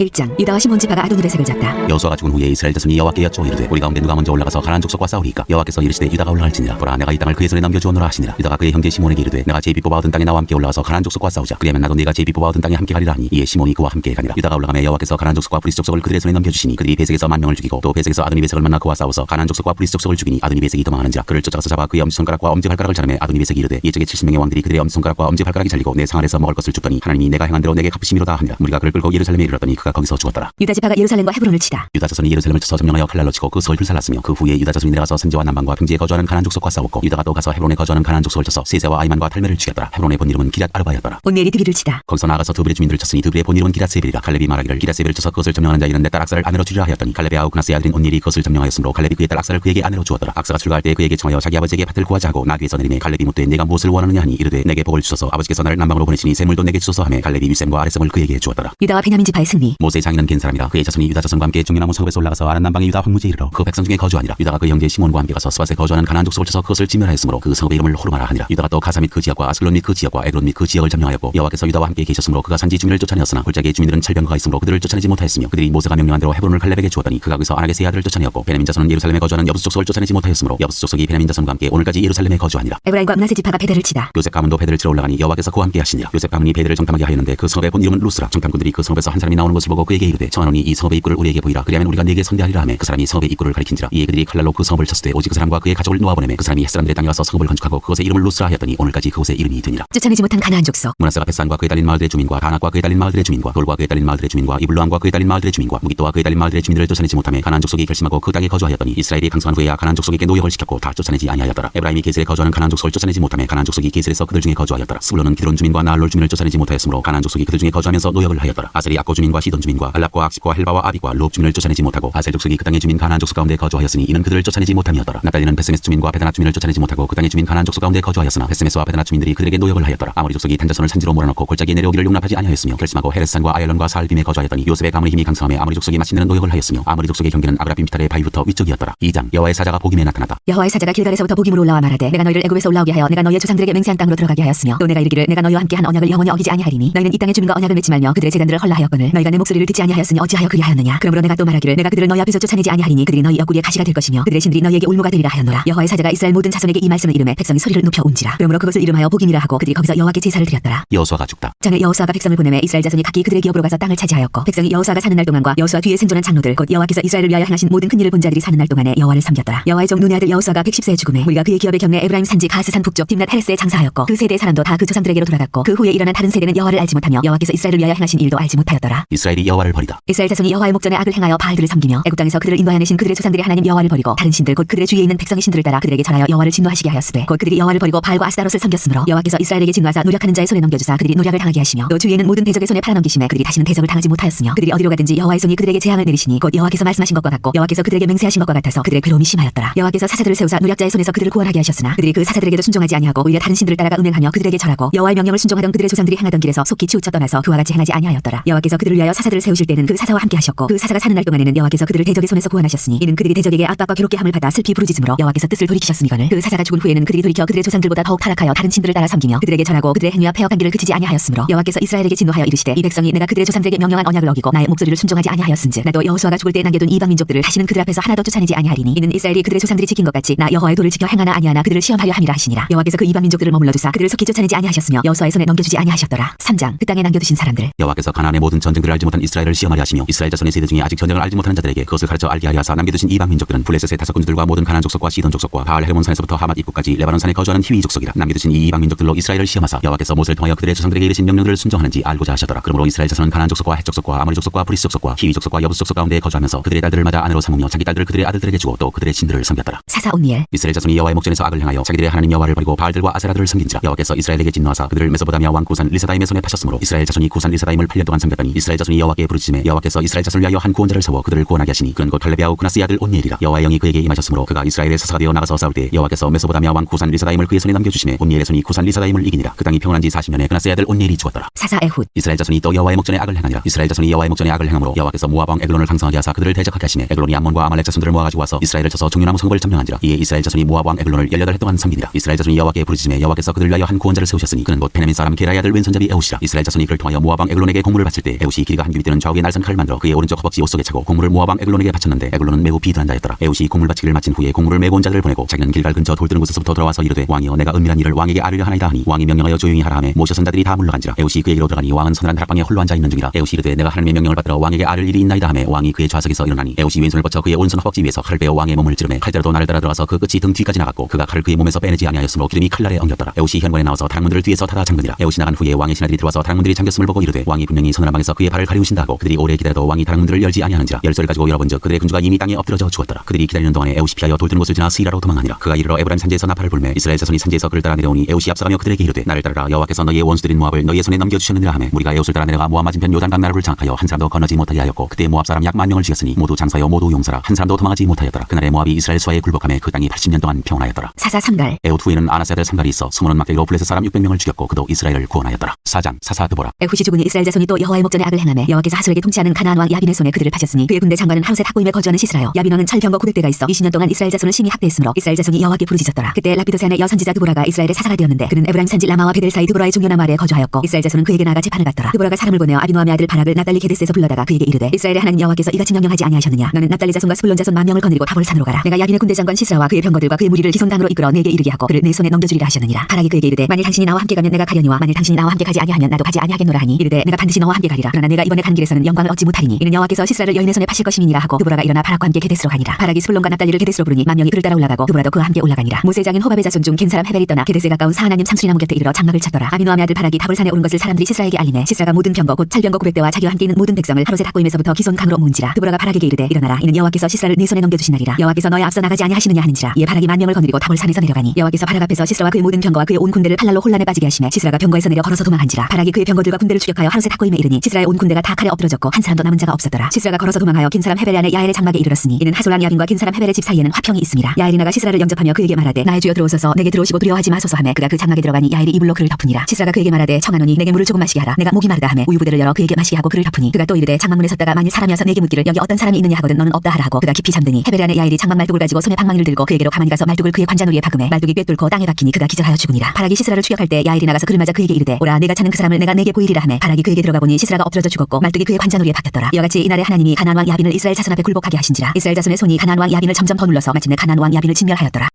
1장 유다와 시몬 지파가 아도니베 색을 졌다. 여호수아가 죽은 후에 이스라엘 자손이 여호와께 여쭈어 이르되 우리 가운데 누가 먼저 올라가서 가나안 족속과 싸우리까? 여호와께서 이르시되 유다가 올라갈지니라. 보라 내가 이 땅을 그의 손에 넘겨주었노라 하시니라. 유다가 그의 형제 시몬에게 이르되 내가 제비 뽑아 얻은 땅에 나와 함께 올라가서 가나안 족속과 싸우자. 그리하면 나도 네가 제비 뽑아 얻은 땅에 함께 가리라 하니 이에 시몬이 그와 함께 가니라. 유다가 올라가며 여호와께서 가나안 족속과 브리스 족속을 그들의 손에 넘겨주시니 그들이 베색에서 10,000명을 죽이고 또 베색에서 아도니베색을 만나 그와 싸워서 가나안 족속과 브리스 족속을 죽이니 아도니베색이 더 망하는지라. 그를 쫓아가서 잡아 그의 엄지손가락과 엄지발가락을 자르매 아도니베색이 이르되 예적의 70명의 왕들이 그들의 엄지손가락과 엄지발가락이 잘리고 내 상 안에서 먹을 것을 줍더니 하나님이 내가 행한 대로 내게 갚으심이로다 하니라. 무리가 그를 끌고 예루살렘에 이르렀더니 그가 거기서 죽었더라. 유다 지파가 예루살렘과 헤브론을 치다. 유다 자손이 예루살렘을 쳐서 점령하여 칼날로 치고 그 서을 불살랐으며 그 후에 유다 자손이 내려가서 산지와 남방과 평지에 거주하는 가나안 족속과 싸웠고 유다가 또 가서 헤브론에 거주하는 가나안 족속을 쳐서 세세와 아이만과 탈메를 죽였더라. 헤브론의 본 이름은 기럇 아르바였더라. 온니엘이 드비를 치다. 거기서 나아가서 드블의 주민들을 쳤으니 드블의 본 이름은 기럇세벨이라. 갈렙이 말하기를 기럇세벨을 쳐서 그것을 점령하는 자에는 내 딸 악사를 아내로 주리라 하였더니 갈렙의 아우 그나스의 아들인 온니엘이 그것을 점령하였으므로 갈렙이 그의 딸 악사를 그에게 아내로 주었더라. 악사가 출가할 때 그에게 청하여 자기 아버지에게 밭을 구하자 하고 나귀에서 내리매 갈렙이 묻되 내가 무엇을 원하느냐 하니 이르되 내게 복을 주소서 아버지께서 나를 남방으로 보내시니 샘물도 내게 주소서 하매 갈렙이 윗샘과 아랫샘을 그에게 주었더라. 유다와 베냐민 지파의 승리. 모세의 장인은 겐 사람이라. 그의 자손이 유다 자손과 함께 중요나무 성읍에서 올라가서 아란 남방의 유다 황무지에 이르러 그 백성 중에 거주하니라. 유다가 그 형제 시몬과 함께 가서 스밧에 거주하는 가나안 족속을 쳐서 그것을 진멸하였으므로 그 성읍의 이름을 호르마라 하니라. 유다가 또 가사 및 그 지역과 아스클론 및 그 지역과 에그론 및 그 지역을 점령하였고 여호와께서 유다와 함께 계셨으므로 그가 산지 주민을 쫓아내었으나 골짜기의 주민들은 철병거가 있으므로 그들을 쫓아내지 못하였으며 그들이 모세가 명령한 대로 헤브론을 갈렙에게 주었더니 그가 거기서 아낙의 세 아들을 쫓아내었고 베냐민 자손은 예루살렘에 거주하는 여부스 족속을 쫓아내지 못하였으므로 여부스 족속이 베냐민 자손과 함께 오늘까지 예루살렘에 거주하니라. 에브라임과 므낫세 지파가 베델을 치다. 요셉 가문도 베델을 치러 올라가니 여호와께서 그와 함께 하시니라. 요셉 가문이 베델을 정탐하게 하였는데 그 성읍의 본 이름은 루스라. 정탐꾼들이 그 성읍에서 한 사람이 나오는 것을 보고 그에게 이르되 청하노니 이 성읍의 입구를 우리에게 보이라. 그리하면 우리가 네게 선대하리라 하매 그 사람이 성읍의 입구를 가리킨지라. 이에 그들이 칼날로 그 성읍을 쳤으되 오직 그 사람과 그의 가족을 놓아보내매 그 사람이 햇사람들의 땅에 와서 성읍을 건축하고 그곳의 이름을 루스라 하였더니 오늘까지 그곳의 이름이 되니라. 쫓아내지 못한 가나안 족속. 므낫세가 벳산과 그에 달린 마을들의 주민과 다낙과 그에 달린 마을들의 주민과 돌과 그에 달린 마을들의 주민과 이블로암과 그에 달린 마을들의 주민과 무기또와 그에 달린 마을들의 주민들을 쫓아내지 못하며 가나안 족속이 결심하고 그 땅에 거주하였더니 이스라엘이 강성한 후에야 가나안 족속에게 노역을 시켰고 다 쫓아내지 아니하였더라. 에브라임이 게셀에 거주하는 가나안 족속을 쫓아내지 못하며 가나안 족속이 게셀에서 그들 중에 거주하였더라. 스불론은 기드론 주민과 나알롤 주민을 쫓아내지 못하였으므로 가나안 족속이 그들 중에 거주하면서 노역을 하였더라. 아셀이 악고 주민과 시돈 주민과 알랍과 악십과 헬바와 아비과 롭 주민을 쫓아내지 못하고 아셀 족속이 그 땅의 주민 가나안 족속 가운데 거주하였으니 이는 그들을 쫓아내지 못함이었더라. 납달리는 베세메스 주민과 베다낫 주민을 쫓아내지 못하고 그 땅의 주민 가나안 족속 가운데 거주하였으나 베세메스와 베다낫 주민들이 그들에게 노역을 하였더라. 아모리 족속이 단자손을 산지로 몰아넣고 골짜기에 내려오기를 용납하지 아니하였으며 결심하고 헤레스산과 아얄론과 사알빔에 거주하였더니 요셉의 가문의 힘이 강성함에 아모리 족속이 마침내는 노역을 하였으며 아모리 족속의 경계는 아브라빔 피탈의 바위부터 위쪽이었더라. 2장 여호와의 사자가 복임에 나타났다. 여호와의 사자가 길갈에서부터 복임으로 올라와 말하되 내가 너희를 애굽에서 올라오게 하여 내가 너희의 조상들에게 맹세한 땅으로 들어가게 하였으며 또 내가 이르기를 내가 너희와 함께 한 언약을 영원히 어기지 아니하리니 너희는 이 땅의 주민과 언약을 맺지 말며 그들의 제단들을 헐라하였거늘 너희가 내 목소리를 듣지 아니하였으니 어찌하여 그리하였느냐. 그러므로 내가 또 말하기를 내가 그들을 너희 앞에서 쫓아내지 아니하리니 그들이 너희 옆구리의 가시가 될 것이며 그들의 신들이 너희에게 올무가 되리라 하였노라. 여호와의 사자가 이스라엘 모든 자손에게 이 말씀을 이르매 백성이 소리를 높여 온지라. 그러므로 그것을 이름하여 복임이라 하고 그들이 거기서 여호와께 제사를 드렸더라. 여호수아가 죽다. 장에 여호수아가 백성을 보내매 이스라엘 자손이 각기 그들의 기업으로 가서 땅을 차지하였고 백성이 여호수아가 사는 날 동안과 여호수아 뒤에 생존한 장로들 곧 여호와께서 이스라엘을 위하여 행하신 모든 큰 일을 본 자들이 사는 날 동안에 여호와를 섬겼더라. 여호와의 종 눈의 아들 여호수아가 110세에 죽음에 우리가 그의 기업의 경내 에브라임 산지 가스산 북쪽 딥낫 헤레스에 장사하였고 그 세대의 사람도 다 그 조상들에게로 돌아갔고 그 후에 일어난 다른 세대는 여호와를 알지 못하며 여호와께서 이스라엘을 위하여 행하신 일도 알지 못하였더라. 이스라엘이 여호와를 버리다. 이스라엘 자손이 여호와의 목전에 악을 행하여 바알들을 섬기며 애굽 땅에서 그들을 인도하여 내신 그들의 조상들이 하나님 여호와를 버리고 다른 신들 곧 그들의 주위에 있는 백성의 신들을 따라 그들에게 절하여 여호와를 진노하시게 하였으되 곧 그들이 여호와를 버리고 바알과 아스타롯을 섬겼으므로 여호와께서 이스라엘에게 진노하사 노력하는 자의 손에 넘겨주사 그들이 노력을 당하게 하시며 또 주위에 있는 모든 대적의 손에 팔아넘기심에 그들이 다시는 대적을 당하지 못하였으며 그들이 어디로 가든지 여호와의 손이 그들에게 재앙을 내리시니 곧 여호와께서 말씀하신 것과 같고 여호와께서 그들에게 맹세하신 것과 같아서 그들의 괴로움이 심하였더라. 여호와께서 사사들을 세우사 노략자의 손에서 그들을 구원하게 하셨으나 그들이 그 사사들에게도 순종하지 아니하고 오히려 다른 신들을 따라가 음행하며 그들에게 절하고 여호와의 명령을 순종하던 그들의 조상들이 행하던 길에서 속히 치우쳐 떠나서 그와 같이 행하지 아니하였더라. 여호와께서 그들을 위하여 사사들을 세우실 때는 그 사사와 함께 하셨고 그 사사가 사는 날 동안에는 여호와께서 그들을 대적의 손에서 구원하셨으니 이는 그들이 대적에게 압박과 괴롭게 함을 받아 슬피 부르짖음으로 여호와께서 뜻을 돌이키셨음이거늘 그 사사가 죽은 후에는 그들이 돌이켜 그들의 조상들보다 더욱 타락하여 다른 신들을 따라 섬기며 그들에게 절하고 그들의 행위와 폐역한 길을 그치지 아니하였으므로 여호와께서 이스라엘에게 진노하여 이르시되 이 백성이 내가 그들의 조상들에게 명령한 언약을 어기고 나의 목소리를 순종하지 아니하였은즉 나도 여호수아가 죽을 때 남겨둔 이방 민족들을 다시는 그들 앞에서 하나도 쫓아내지 아니하리니 이는 이스라엘이 그들의 조상들이 지킨 것 같이 나 여호와의 도를 지켜 행하나 아니하나 그들을 시험하려 함이라 하시니라. 여호와께서 그 이방 민족들을 머물러 두사 그들을 속히 쫓아내지 아니하셨으며 여호수아의 손에 넘겨주지 아니하셨더라. 3장 그 땅에 남겨두신 사람들. 여호와께서 가나안의 모든 전쟁들을 알지 못한 이스라엘을 시험하려 하시며 이스라엘 자손의 세대 중에 아직 전쟁을 알지 못하는 자들에게 그것을 가르쳐 알게 하려 하사 남겨두신 이방 민족들은 블레셋의 다섯 군주들과 모든 가나안 족속과 시돈 족속과 바알 헤르몬 산에서부터 하맛 입구까지 레바논 산에 거주하는 히위 족속이라. 남겨두신 이 이방 민족들로 이스라엘을 시험하사 여호와께서 모세를 통하여 그들의 조상들에게 이르신 명령들을 순종하는지 알고자 하셨더라. 그러므로 이스라엘 자손은 가나안 족속과 헷 족속과 아모리 족속과 브리스 족속과 히위 족속과 여부스 족속 가운데 거주하면서 그들의 딸들을 맞아 아내로 삼으며 자기 딸들을 그들의 아들들에게 주고 또 그들의 신들을 섬겼더라. 사사 온니엘. 이스라엘 자손이 여호와의 목전에서 악을 행하여 자기들의 하나님 여호와를 버리고 바알들과 아세라들을 섬긴지라. 여호와께서 이스라엘에게 진노하사 그들을 메소포타미아 왕 구산 리사다임의 손에 파셨으므로 이스라엘 자손이 구산 리사다임을 8년 동안 섬겼더니 이스라엘 자손이 여호와께 부르짖음에 여호와께서 이스라엘 자손을 위하여 한 구원자를 세워 그들을 구원하게 하시니 그는 곧 갈렙의 아우 그나스의 아들 온니엘이라. 여호와의 영이 그에게 임하셨으므로 그가 이스라엘의 사사가 되어 나가서 싸울 때 여호와께서 메소포타미아 왕 구산 리사다임을 그의 손에 넘겨주시매 온니엘의 손이 구산 리사다임을 이기니라. 그 땅이 평온한 지 40년에 그나스의 아들 온니엘이 죽었더라. 사사 에훗. 이스라엘 자손이 또 여호와의 목전에 악을 행하니라. 이스라엘 자손이 여호와의 목전에 악을 행함으로 여호와께서 모압 왕 에글론을 강성하게 하사 그들을 대적하게 하시매 에글론이 암몬과 아말렉 자손들을 모아가지고 와서 이스라엘을 쳐서 종려나무 성읍을 점령한지라. 이에 이스라엘 자손이 모압 왕 에글론을 18해 동안 섬기니라. 이스라엘 자손이 여호와께 부르짖음에 여호와께서 그들을 위하여 한 구원자를 세우셨으니 그는 곧 베냐민 사람 게라의 아들 왼손잡이 에훗이라. 이스라엘 자손이 그를 통하여 모압 왕 에글론에게 공물을 바칠 때 에훗이 길이가 한 한규비 때는 좌우에 날선 칼을 만들어 그의 오른쪽 허벅지 옷 속에 차고 공물을 모압 왕 에글론에게 바쳤는데 에글론은 매우 비둔한 자였더라. 에웃이 공물 바치기를 마친 후에 공물을 메고 온 자들을 보내고 자기는 길갈 근처 돌 뜨는 곳에서부터 돌아와서 이르되 왕이여 내가 은밀한 일을 왕에게 아뢰려 하나이다 하니 왕이 명령하여 조용히 하라 하매 모셔선 자들이 다 물러간지라. 에웃이 그에게로 들어가니 왕은 서늘한 다락방에 홀로 앉아 있는 중이라. 에웃이 이르되 내가 하나님의 명령을 받들어 왕에게 아뢰 일이 있나이다 하매 왕이 그의 좌석에서 일어나니 에웃이 왼손을 뻗쳐 그의 오른손 허벅지 위에서 칼을 빼어 왕의 몸을 찌르매 칼자루도 날을 따라 들어가서 그 끝이 등 뒤까지 나갔고 그가 칼을 그의 몸에서 빼내지 아니하였으므로 기름이 칼날에 엉겼더라. 에웃이 현관에 나와서 다락문들을 뒤에서 닫아 잠그니라. 에웃이 나간 후에 왕의 신하들이 들어와서 다락문들이 잠겼음을 보고 이르되 왕이 분명히 서늘한 방에서 그의 발을 가리우신다 하고 그들이 오래 기다려도 왕이 다락문들을 열지 아니하는지라. 열쇠를 가지고 열어본즉 그들의 군주가 이미 땅에 엎드러져 죽었더라. 그들이 기다리는 동안에 에웃이 피하여 돌 뜨는 곳을 지나 스이라로 도망하니라. 그가 이르러 에브라임 산지에서 나팔을 불매 이스라엘 자손이 산지에서 그를 따라 내려오니 에웃이 앞서가며 그들에게 이르되 나를 따르라. 여호와께서 너희의 원수들인 모압을 너희의 손에 넘겨주셨느니라 하매 무리가 에웃을 따라 내려가 모압 맞은편 요단강 나루를 장악하여 한 사람도 건너지 못하게 하였고 그때 모압 사람 약 10,000명을 죽였으니 모두 장사여 모두 용사라. 한 사람도 도망하지 못하였더라. 그날에 모압이 이스라엘 수하에 굴복하며 그 땅이 80년 동안 평온하였더라. 사사 삼갈. 에웃 후에는 아나스 아들 삼갈이 있어 수모는 막대기로 블레셋 사람 600명을 죽였고 그도 이스라엘을 구원하였더라. 4장 사사 드보라. 에훗이 죽으니 이스라엘 자손이 또 여호와의 목전에 악을 행하매 여호와께서 하솔에게 통치하는 가나안 왕 야빈의 손에 그들을 파셨으니 그의 군대 장관은 하루셋 학고임에 거주하는 시스라요. 야빈왕은 철병거 900대가 있어 20년 동안 이스라엘 자손을 심히 학대했으므로 이스라엘 자손이 여호와께 부르짖었더라. 그때 라피도세안의 여선지자 드보라가 이스라엘의 사사가 되었는데 그는 에브라임 산지 라마와 베델 사이 드보라의 중요한 마을에 거주하였고 이스라엘 자손은 그에게 나아가 재판을 받더라. 드보라가 사람을 보내어 아비노함의 아들 바락을 납달리 게데스에서 불러다가 그에게 이르되 이스라엘의 하나님 여호와께서 이같이 명령하지 아니하셨느냐. 너는 납달리 자손과 스불론 자손 10,000명을 거느리고 다볼 산으로 가라. 내가 야빈의 군대 장관 시스라와 그의 병거들과 그의 무리를 기손당으로 이끌어 내게 이르게 하고 그를 내 손에 넘겨주리라 하셨느니라. 바락이 그에게 이르되 만일 당신이 나와 함께 가면 내가 가려니와 만일 당신이 나와 함께 가지 아니하면 나도 가지 아니하겠노라 하니 이르되 내가 반드시 너와 함께 가리라. 그러나 내가 이번에 간 길에서는 영광을 얻지 못하리니 이는 여호와께서 시스라를 여인의 손에 파실 것임이니라 하고 드보라가 일어나 바락과 함께 게데스로 가니라. 바락이 스불론과 납달리를 게데스로 부르니 10,000명이 그를 따라 올라가고 드보라도 그와 함께 올라가니라. 모세 장인 호밥의 자손 중 겐 사람 헤벨이 떠나 게데스에 가까운 사하나님 상수리 나무 곁에 이르러 장막을 쳤더라. 아비노함의 아들 바락이 다볼산에 오른 것을 사람들이 시스라에게 알리매 시스라가 모든 병거 곧 찰병거 900대와 자기와 함께 있는 모든 백성을 하루셋 학고임에서부터 기손 강으로 모은지라. 드보라가 바락에게 이르되 일어나라. 이는 여호와께서 시스라를 네 손에 넘겨주시나리라. 여호와께서 너의 앞서 나가지 아니하시느냐 하는지라. 이에 바락이 10,000명을 거느리고 다볼산에서 내려가니 여호와께서 바락 앞에서 시스라와 그의 모든 병거와 그의 온 군대를 팔랄로 혼란에 빠지게 하시매 시스라가 병거에서 내려 걸어서 도망한지라. 바락이 그의 병거들과 군대를 추격하여 하루셋 학고임에 이르니 시스라의 온 군대가 다 칼에 엎드러졌고 한 사람도 남은 자가 없었더라. 시스라가 걸어서 도망하여 긴 사람 헤벨 안에 야엘의 장막에 이르렀으니 이는 하솔왕 야빈과 긴 사람 헤벨의 집 사이에는 화평이 있음이라. 야엘이 나가 시스라를 영접하며 그에게 말하되 나의 주여 들어오소서. 내게 들어오시고 두려워하지 마소서 하매 그가 그 장막에 들어가니 야엘이 이불로 그를 덮으니라. 시스라가 그에게 말하되 청하노니 내게 물을 조금 마시게 하라. 내가 목이 마르다 하매 우유 부대를 열어 그에게 마시게 하고 그를 덮으니 그가 또 이르되 장막문에 섰다가 만일 사람이어서 내게 묻기를 여기 어떤 사람이 있느냐 하거든 너는 없다 하라 하고 그가 깊이 잠드니 헤벨 안에 야엘이 장막 말뚝을 가지고 손에 방망이를 들고 그에게로 가만히 가서 말뚝을 그의 관자놀이에 박음에 말뚝이 꿰뚫고 땅에 박히니 그가 기절하여 죽으니라. 바락이 시스라를 추격할 때 야엘이 나가서 그를 맞아 그에게 이르되 오라 내가 찾는 그 사람을 내가 내게 보이리라 하매 바락이 그에게 들어가 보니 시스라가 엎드러져 죽었고 말뚝이 그의 관자놀이에 박혔더라. 이와 같이 이날에 하나님이 가나안 왕 야빈을 이스라엘 자손 앞에 굴복하게 하신지라. 이스라엘 자손의 손이 가나안 왕 야빈을 점점 더 눌러서 마침내 가나안 왕 야빈을 진멸하였더라.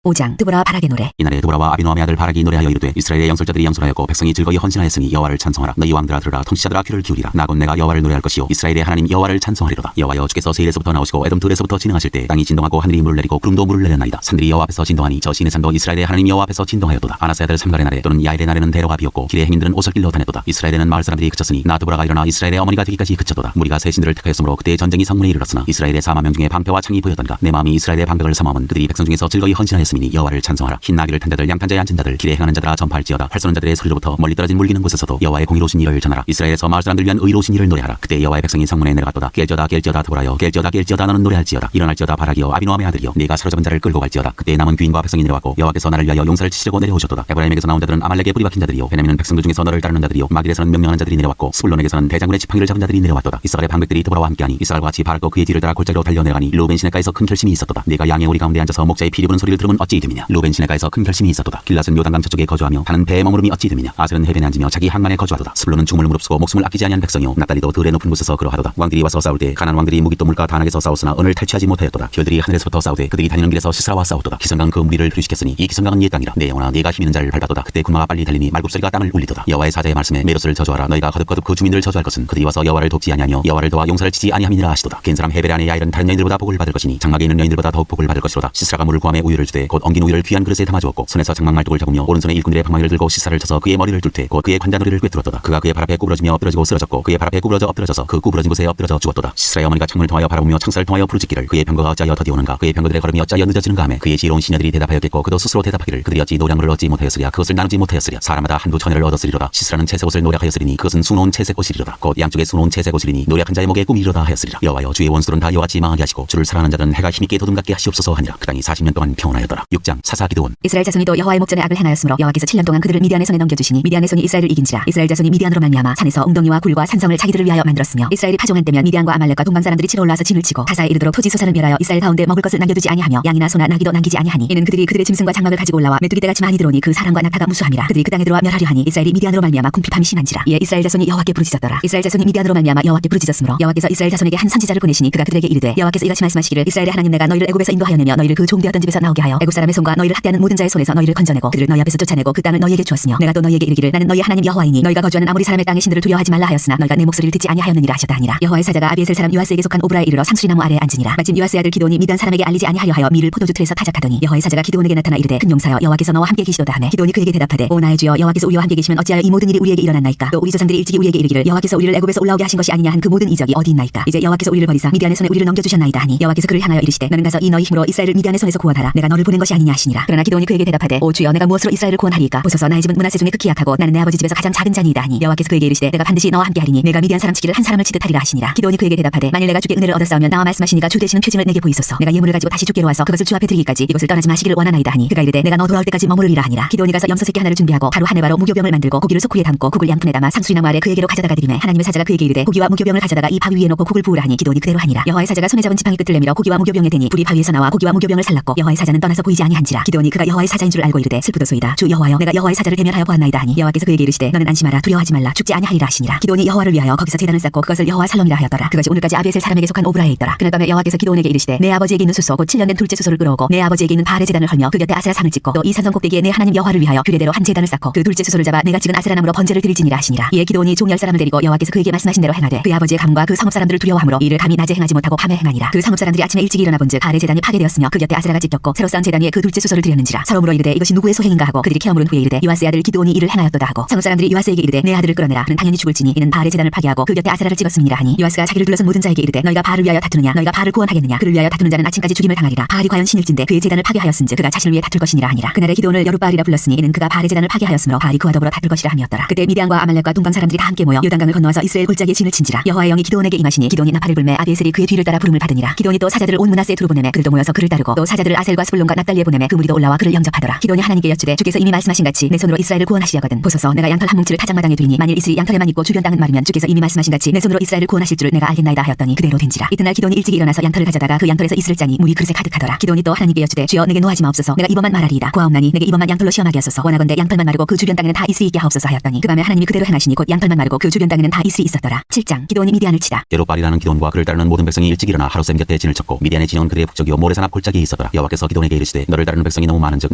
5장 드보라와 바락의 노래. 이날에 드보라와 아비노함의 아들 바락이 노래하여 이르되 이스라엘의 영설자들이 영설하였고 백성이 즐거이 헌신하였으니 여호와를 찬송하라. 너희 왕들아 들으라. 통치자들아 귀를 기울이라. 나 곧 내가 여호와를 노래할 것이요 이스라엘의 하나님 여호와를 찬송하리로다. 여호와여 주께서 세일에서부터 나오시고 에돔 들에서부터 진행하실 때 땅이 진동하고 하늘이 물을 내리고 구름도 물을 내렸나이다. 산들이 여호와 앞에서 진동하니 저 시내 산도 이스라엘의 하나님 여호와 앞에서 진동하였도다. 아나스의 아들 삼갈의 날에 또는 야엘의 날에는 대로가 비었고 길의 행인들은 오솔길로 다녔도다. 이스라엘에는 마을 사람들이 그쳤으니 나 드보라가 일어나 이스라엘의 어머니가 되기까지 그쳤도다. 무리가 새 신들을 택하였으므로 그때 전쟁이 성문에 이르렀으나 이스라엘의 40,000명 중에 방패와 창이 보였던가. 내 마음이 이스라엘의 방백을 삼아온 그들이 백성 중에서 즐거이 헌신하였으니 여호와를 찬송하라. 흰 나귀를 탄 자들 양탄자에 앉은 자들 길에 행하는 자들아 전파할지어다. 활 쏘는 자들의 소리로부터 멀리 떨어진 물기는 곳에서도 여호와의 공의로우신 일을 전하라. 이스라엘에서 마을 사람들 위한 의로우신 일을 노래하라. 그때 여호와의 백성이 성문에 내려갔도다. 깰지어다 깰지어다 드보라여 깰지어다 깰지어다 너는 노래할지어다. 일어날지어다 바락이여 아비노함의 아들이여 네가 사로잡은 자를 끌고 갈지어다. 그때 남은 귀인과 백성이 내려왔고 여호와께서 나를 위하여 용사를 치시려고 내려오셨도다. 에브라임에게서 나온 자들은 아말렉의 뿌리 박힌 자들이요 베냐민은 백성들 중에서 너를 따르는 자들이요 마길에서는 명령하는 자들이 내려왔고 스불론에게서는 대장군의 지팡이를 잡은 자들이 내려왔도다. 이스라엘의 방백들이 드보라와 함께하니 이스라엘과 같이 바락도 그의 뒤를 따라 골짜기로 달려내려가니 루벤 시내가에서 큰 결심이 있었도다. 네가 양의 오리 가운데 앉아서 목자의 피리 부는 소리를 들으면 어찌 이듬이냐. 루벤 시내가에서 큰 결심이 있었도다. 길랏은 요단강 저쪽에 거주하며 다는 배에 머무름이 어찌 이듬이냐. 아셀은 해변에 앉으며 자기 항만에 거주하도다. 스불론은 중을 무릅쓰고 목숨을 아끼지 아니한 백성이요 납달리도 들의 높은 곳에서 그러하도다. 왕들이 와서 싸울 때 가나안 왕들이 무기 또 물과 다낙에서 싸웠으나 은을 탈취하지 못하였도다. 별들이 하늘에서부터 싸우되 그들이 다니는 길에서 시스라와 싸웠도다. 기성강 그 무리를 들이시켰으니 이 기성강은 옛 땅이라. 내 영혼아 네가 힘 있는 자를 밟았도다. 그때 군마가 빨리 달리니 말굽소리가 땅을 울리도다. 여호와의 사자의 말씀에 메로스를 저주하라. 너희가 거듭거듭 그 주민들을 저주할 것은 그들이 와서 여호와를 돕지 아니하며 여호와를 도와 용사를 치지 아니함이니라 하시도다. 겐 사람 헤벨 안에 야일은 다른 여인들보다 복을 받을 것이니 장막에 있는 여인들보다 더욱 복을 받을 것이로다. 시스라가 물을 구함에 우유를 주되 곧 엉긴 우유를 귀한 그릇에 담아주었고 손에서 장막 말뚝을 잡으며 오른손에 일꾼들의 방망이를 들고 시사를 쳐서 그의 머리를 뚫되 곧 그의 관자놀이를 꿰뚫었도다. 그가 그의 발 앞에 구부러지며 엎드러지고 쓰러졌고 그의 발 앞에 구부러져 엎드러져서 그 구부러진 곳에 엎드러져 죽었도다. 시스라의 어머니가 창문을 통하여 바라보며 창살을 통하여 부르짖기를 그의 병거가 어찌하여 더디 오는가. 그의 병거들의 걸음이 어찌하여 늦어지는가 하며 그의 지혜로운 시녀들이 대답하였겠고 그도 스스로 대답하기를 그들이 어찌 노량물을 얻지 못하였으랴. 그것을 나누지 못하였으랴. 사람마다 한두 처녀를 얻었으리로다. 시스라는 채색 옷을 노략하였으리니 그것은 수놓은 채색 옷이리로다. 곧 양쪽에 수놓은 채색 옷이리니 노략한 자의 목에 꿈이리로다 하였으리라. 여호와여 주의 원수들은 다 여호와같이 망하게 하시고 주를 사랑하는 자들은 해가 힘있게 도둠같게 하시옵소서 하니라. 그 땅이 40년 동안 평온하였더라. 있었더라. 6장 사사 기드온. 이스라엘 자손이 또 여호와의 목전에 악을 행하였으므로 여호와께서 7년 동안 그들을 미디안의 손에 넘겨주시니 미디안의 손이 이스라엘을 이긴지라. 이스라엘 자손이 미디안으로 말미암아 산에서 웅덩이와 굴과 산성을 자기들을 위하여 만들었으며 이스라엘이 파종한 때면 미디안과 아말렉과 동방 사람들이 치러 올라와서 진을 치고 가사에 이르도록 토지 소산을 멸하여 이스라엘 가운데 먹을 것을 남겨두지 아니하며 양이나 소나 나귀도 남기지 아니하니 이는 그들이 그들의 짐승과 장막을 가지고 올라와 메뚜기 떼같이 많이 들어오니 그 사람과 낙타가 무수함이라. 그들이 그 땅에 들어와 멸하려 하니 이스라엘이 미디안으로 말미암아 궁핍함이 심한지라. 이에 이스라엘 자손이 여호와께 부르짖었더라. 이스라엘 자손이 미디안으로 말미암아 여호와께 부르짖었으므로 여호와께서 이스라엘 자손에게 한 선지자를 보내시니 그가 그들에게 이르되 여호와께서 이같이 말씀하시기를 이스라엘의 하나님 내가 너희를 애굽에서 인도하였느며 너희를 그 종되었던 집에서 나오게 하여 애굽 사람의 손과 너희를 학대하는 모든 자의 손에서 너희를 건져내고 그들을 너희 앞에서 쫓아내고 그 땅을 너희에게 주었으며 내가 또 너희에게 이르기를 나는 너희 하나님 여호와이니 너희가 거주하는 아모리 사람의 땅의 신들을 두려워하지 말라 하였으나 너희가 내 목소리를 듣지 아니하였느니라 하셨다 하니라. 여호와의 사자가 아비에셀 사람 요아스에게 속한 오브라에 이르러 상수리나무 아래에 앉으니라. 마침 요아스의 아들 기드온이 미디안 사람에게 알리지 아니하려 하여 밀을 포도주 틀에서 타작하더니 여호와의 사자가 기드온에게 나타나 이르되 큰 용사여 여호와께서 너와 함께 계시도다 하매 기드온이 그에게 대답하되 오 나의 주여 여호와께서 우리와 함께 계시면 어찌하여 이 모든 일이 우리에게 일어났나이까. 또 우리 조상들이 일찍이 우리에게 이르기를 여호와께서 우리를 애굽에서 올라오게 하신 것이 아니냐 한 그 모든 이적이 어디 있나이까. 이제 여호와께서 우리를 버리사 미디안의 손에 우리를 넘겨주셨나이다 하니 여호와께서 그를 향하여 이르시되 너는 가서 이 너희 힘으로 이스라엘을 미디안의 손에서 구원하라. 내가 너를 보낸 것이 아니냐 하시니라. 그러나 기드온이 그에게 대답하되 오 주여 내가 무엇으로 이스라엘을 구원하리이까. 보소서 나의 집은 므낫세 중에 극히 약하고 나는 내 아버지 집에서 가장 작은 자니이다 하니 여호와께서 그에게 이르시되 내가 반드시 너와 함께 하리니 내가 미디안 사람 치기를 한 사람을 치듯 하리라 하시니라. 기드온이 그에게 대답하되 만일 내가 주께 은혜를 얻었사오면 나와 말씀하시니가 주 되시는 표징을 내게 보이소서. 내가 예물을 가지고 다시 주께로 와서 그것을 주 앞에 드리기까지 이곳을 떠나지 마시기를 원하나이다 하니 그가 이르되 내가 너 돌아올 때까지 머무르리라 하니라. 기드온이 가서 염소 새끼 하나를 준비하고 바로 하네바로 무교병을 만들고 고기를 솥구이에 담고 국을 양푼에 담아 상수리나무 아래 그에게로 가져다가 드리매 하나님의 사자가 그에게 이르되 고기와 무교병을 가져다가 이 바위 위에 놓고 국을 부으라 하니 기드온이 그대로 하니라. 여호와의 사자가 손에 잡은 지팡이 끝을 내밀어 고기와 무교병에 대니 불이 바위에서 나와 고기와 무교병을 살랐고 여호와의 사자는 떠나서 보이지 아니한지라. 기드온이 그가 여호와의 사자인 줄 알고 이르되 슬프도소이다. 주 여호와여 내가 여호와의 사자를 대면하여 보았나이다 하니 여호와께서 그에게 이르시되 너는 안심하라 두려워하지 말라 죽지 아니하리라 하시니라. 기드온이 여호와를 위하여 거기서 제단을 쌓고 그것을 여호와 살롬이라 하였더라. 그것이 오늘까지 아비에셀 사람에게 속한 오브라에 있더라. 그날 밤에 여호와께서 기드온에게 이르시되 내 아버지에게 있는 수소 곧 7년 된 둘째 수소를 끌어오고 내 아버지에게 있는 바알의 제단을 헐며 그 곁에 아세라 상을 찍고 또 이 산성 꼭대기에 내 하나님 여호와를 위하여 규례대로 한 제단을 쌓고 그 둘째 수소를 잡아 내가 찍은 아세라 나무로 번제를 드릴지니라 하시니라. 이에 기드온이 종 10사람을 데리고 여호와께서 그에게 말씀하신 대로 행하되 그의 아버지의 감과 그 성읍 사람들을 두려워하므로 이를 감히 낮에 행하지 못하고 밤에 행하니라. 그 성읍 사람들이 아침에 일찍 일어나 본즉 바알의 제단이 파괴되었으며 그 곁에 아세라가 찢겼고 새로 쌓은 제단 위에 그 둘째 수소를 드렸는지라. 서러움으로 이르되 이것이 누구의 소행인가 하고 그들이 케어 물은 후에 이르되 요아스의 아들 기드온이 이를 행하였도다 하고 성읍 사람들이 요아스에게 이르되 내 아들을 끌어내라. 그는 당연히 죽을지니 이는 바알의 제단을 파괴하고 그 곁에 아세라를 찍었음이니라 하니 요아스가 자기를 둘러선 모든 자에게 이르되 너희가 바알을 위하여 다투느냐 너희가 바알을 구원하겠느냐. 그를 위하여 다투는 자는 아침까지 죽임을 당하리라. 바알이 과연 신일진데 그의 제단을 파괴하였은즉 그가 자신을 위해 다툴 것이니라 하니라. 그날에 기드온을 여룻바알이라 불렀으니 이는 그가 바알의 제단을 파괴하였으므로 바알이 그와 더불어 다툴 것이라 함이었더라. 그때 미디안과 아말렉과 동방 사람들이 다 함께 모여 요단강을 건너와서 이스라엘 골짜기에 진을 친지라. 여호와의 영이 기드온에게 임하시니 기드온이 나팔을 불매 아비에셀이 그의 뒤를 따라 부름을 받으니라. 기드온이 또 사자들을 온 므낫세에 두루 보내매 그들도 모여서 그를 따르고 또 사자들을 아셀과 스불론과 납달리에 보내매 그 무리도 올라와 그를 영접하더라. 기드온이 하나님께 여쭈되 주께서 이미 말씀하신 같이 내 손으로 이스라엘을 구원하시려거든 보소서 내가 양털 한 뭉치를 타작마당에 두리니 만일 이슬이 양털에만 있고 주변 땅은 마르면 주께서 이미 말씀하신 같이 내 손으로 이스라엘을 구원하실 줄 내가 알겠나이다 하였더니 그대로 된지라. 이튿날 기드온이 일찍 일어나서 양털을 가져다가 그 양털에서 이슬을 짜니 물이 그릇에 가득하더라. 기드온이 또 하나님께 여쭈되 주여 내게 노하지 마옵소서 내가 이번만 말하리이다. 구하옵나니 내게 이번만 양털로 시험하게 하소서. 원하건대 양털만 마르고 그 주변 땅에는 다 이슬이 있게 하옵소서 하였더니 그 밤에 하나님이 그대로 행하시니 곧 양털만 마르고 그 주변 땅에는 다 이슬이 있었더라. 7장 기드온이 미디안을 치다. 여룻바알이라는 기드온과 그를 따르는 모든 백성이 일찍 일어나 하루샘 곁에 진을 쳤고 미디안의 진영은 그들의 북쪽이요 모레산 앞 골짜기에 있었더라. 여호와께서 기드온에게 이르시되 너를 따르는 백성이 너무 많은즉